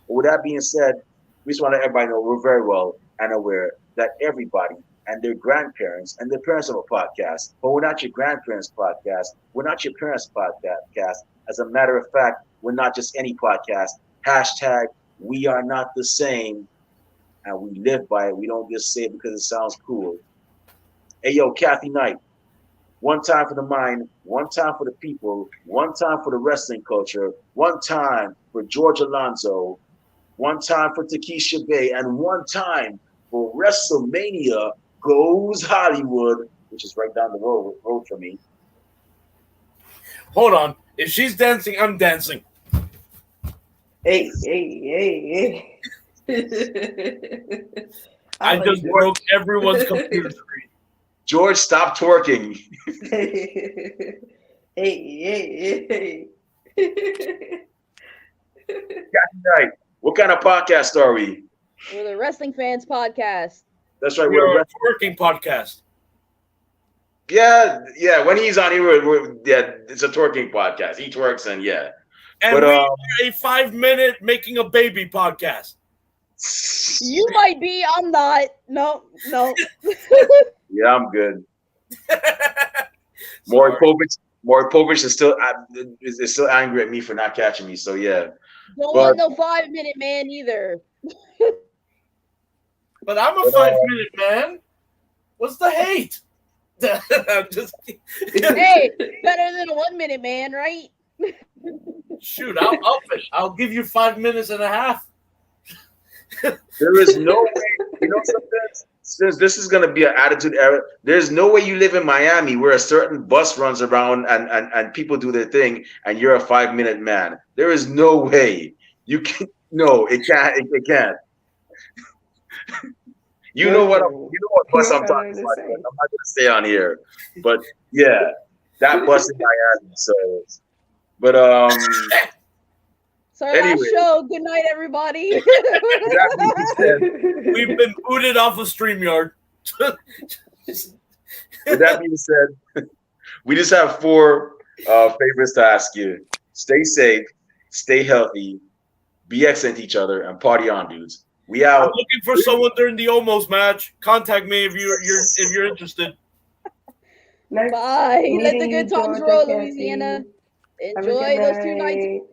But with that being said, we just want to let everybody know we're very well and aware that everybody and their grandparents and their parents have a podcast. But we're not your grandparents' podcast. We're not your parents' podcast. As a matter of fact, we're not just any podcast. Hashtag, we are not the same. And we live by it. We don't just say it because it sounds cool. Hey, yo, Kathy Knight. One time for the mind, one time for the people, one time for the wrestling culture, one time for George Alonso, one time for Takesha Bay, and one time for WrestleMania Goes Hollywood, which is right down the road for me. Hold on. If she's dancing, I'm dancing. Hey. I just broke everyone's computer screen. George, stop twerking. Hey. Right. What kind of podcast are we? We're the Wrestling Fans Podcast. That's right. We're We're a twerking podcast. Yeah. When he's on here, it's a twerking podcast. He twerks and yeah. And we are a 5-minute making a baby podcast. You might be. I'm not. No. Yeah, I'm good. Moripovich is still angry at me for not catching me. So yeah. Don't want no 5-minute man either. But I'm a 5-minute man. What's the hate? I'm just Hey, better than a 1-minute man, right? Shoot, I'll give you 5 minutes and a half. There is no way, since this is going to be an attitude era, there's no way you live in Miami where a certain bus runs around and people do their thing and you're a 5-minute man. There is no way. You can no, it can't. It can't. You know what bus I'm talking about. I'm not going to stay on here, but yeah, that bus in Miami. So, but So our last show. Good night, everybody. We've been booted off of StreamYard. With that being said, we just have 4 favors to ask you. Stay safe, stay healthy, be excellent to each other, and party on, dudes. We out. I'm looking for someone during the almost match. Contact me if you're interested. Bye. Let the good times roll, Louisiana. Enjoy those 2 nights.